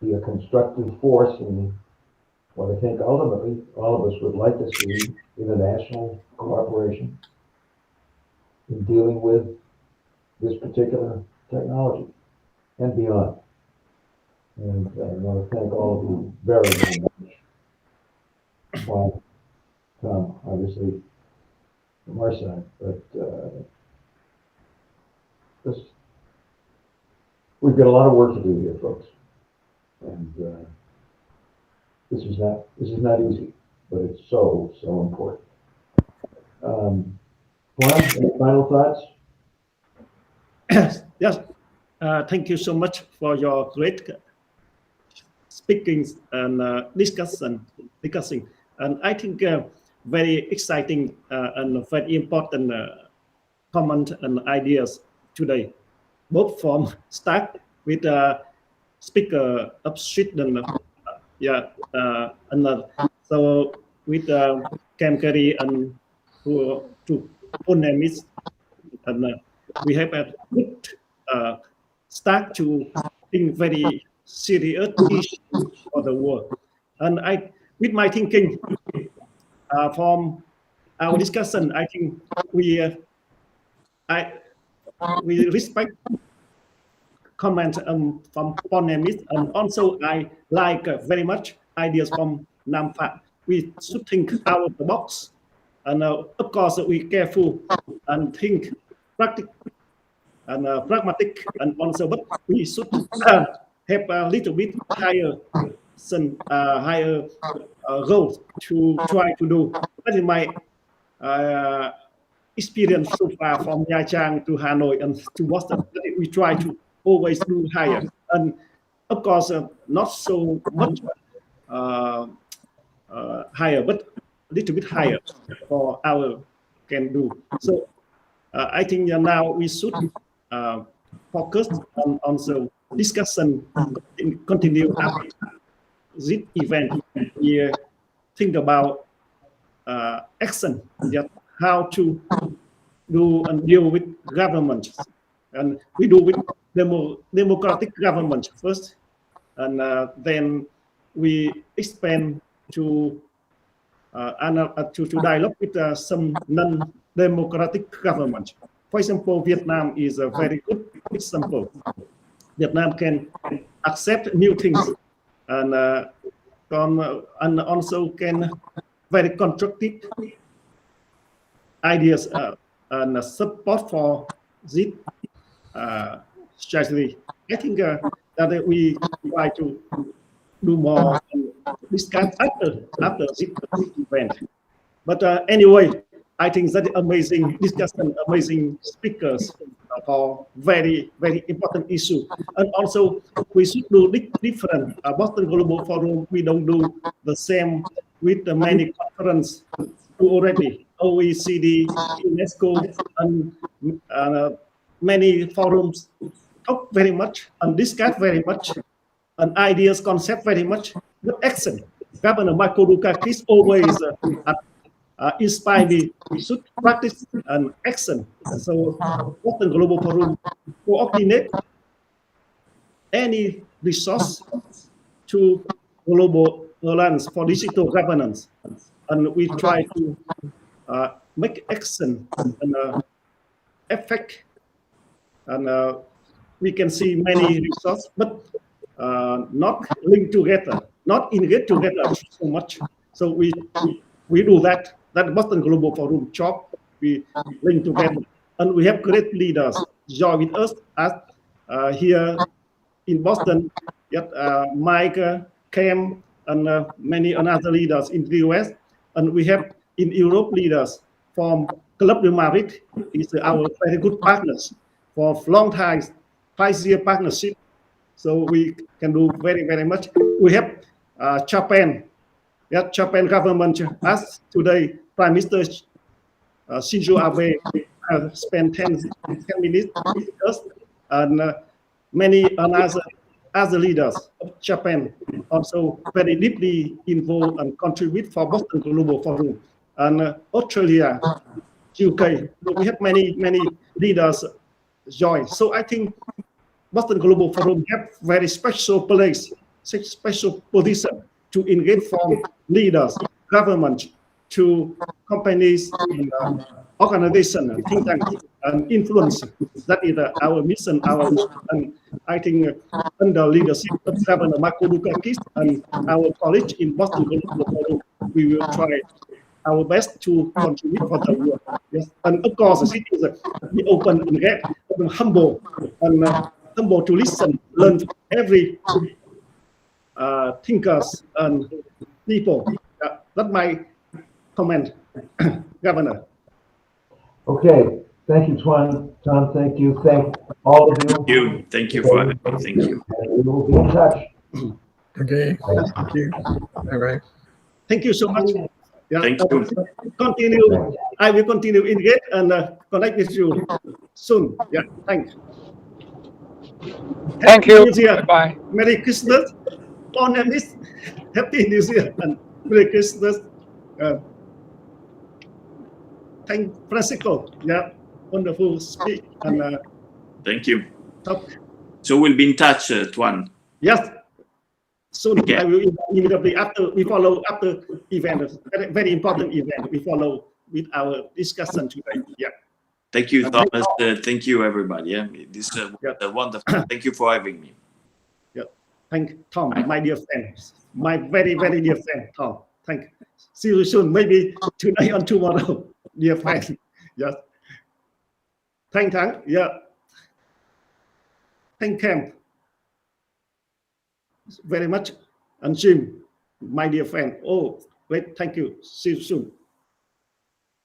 be a constructive force in what I think ultimately all of us would like to see international cooperation in dealing with this particular technology and beyond. And I want to thank all of you very, very much. Well, Tom, obviously, from our side, but we've got a lot of work to do here, folks. And this is not easy, but it's so important. Juan, any final thoughts? Yes. Thank you so much for your great speaking and discussing. And I think very exciting and very important comment and ideas today, both from start with speaker of Sweden, and so with Cam Carey and to Ponemis, and we have a good start to think very serious issue for the world. And with my thinking from our discussion, I think we respect comment from Ponemis, and also I like very much ideas from Namfa. We should think out of the box, and of course we careful and think practical and pragmatic, and also, but we should have a little bit higher goals to try to do. That is my experience so far from Nha Trang to Hanoi and to Boston. We try to always do higher, and of course not so much higher, but a little bit higher for our can do. So I think now we should focus on also discussion continue after this event. We think about action, how to do and deal with government, and we do with democratic government first, and then we expand to dialogue with some non-democratic government. For example, Vietnam is a very good example. Vietnam can accept new things and also can very constructive ideas and support for this strategy. I think that we try to do more and discuss after this event. But anyway, I think that amazing discussion, amazing speakers for very, very important issue. And also, we should do different. Boston Global Forum, we don't do the same with the many conferences already. OECD, UNESCO, and many forums talk very much and discuss very much, and ideas, concept very much, but action. Governor Michael Dukakis always inspire me. We should practice and action. So, Boston Global Forum coordinate any resource to global alliance for digital governance, and we try to make action and effect, and we can see many resources, but not linked together, not engaged together so much. So we do that. That Boston Global Forum job. We link together, and we have great leaders join with us as here in Boston, yet Mike, Cam, and many other leaders in the US. And we have in Europe leaders from Club de Madrid, is our very good partners for long time, 5-year partnership. So we can do very, very much. We have Japan. Yeah, Japan government asked today, Prime Minister Shinzo Abe spent 10 minutes with us, and many other leaders of Japan also very deeply involved and contribute for Boston Global Forum. And Australia, UK, we have many leaders join. So I think Boston Global Forum have very special place, special position to engage from leaders, government, to companies, and organizations, think tanks, and influence. That is our mission, and I think under leadership of Governor Marco Dukakis and our colleagues in Boston Global Forum, we will try our best to contribute for the world. Yes, and of course, the city is be open and get humble and humble to listen, learn from every thinkers and people. That's my comment, Governor. Okay, thank you, Tuan. Tom, thank you. Thank all of you. Thank you for having me. Thank you. And we will be in touch. Okay, thank you. Okay. Thank you so much. Yeah, thank you. Continue. I will continue engage and connect with you soon. Yeah, thanks. Thank you. Bye. Merry Christmas. All name is Happy New Year and Merry Christmas. Thank Francisco. Yeah, wonderful speech and thank you. Talk. So we'll be in touch, Tuan. Yes. Soon I will immediately after we follow after event, very important event. We follow with our discussion today. Yeah. Thank you, Thomas. Thank you, everybody. Yeah, this is wonderful. Thank you for having me. Yeah. Thank Tom, my dear friend, my very dear friend Tom. Thank you. See you soon. Maybe tonight or tomorrow, dear friend. Yes. Thank Thắng. Yeah. Thank Cam. Very much. And Jim, my dear friend. Oh, great. Thank you. See you soon.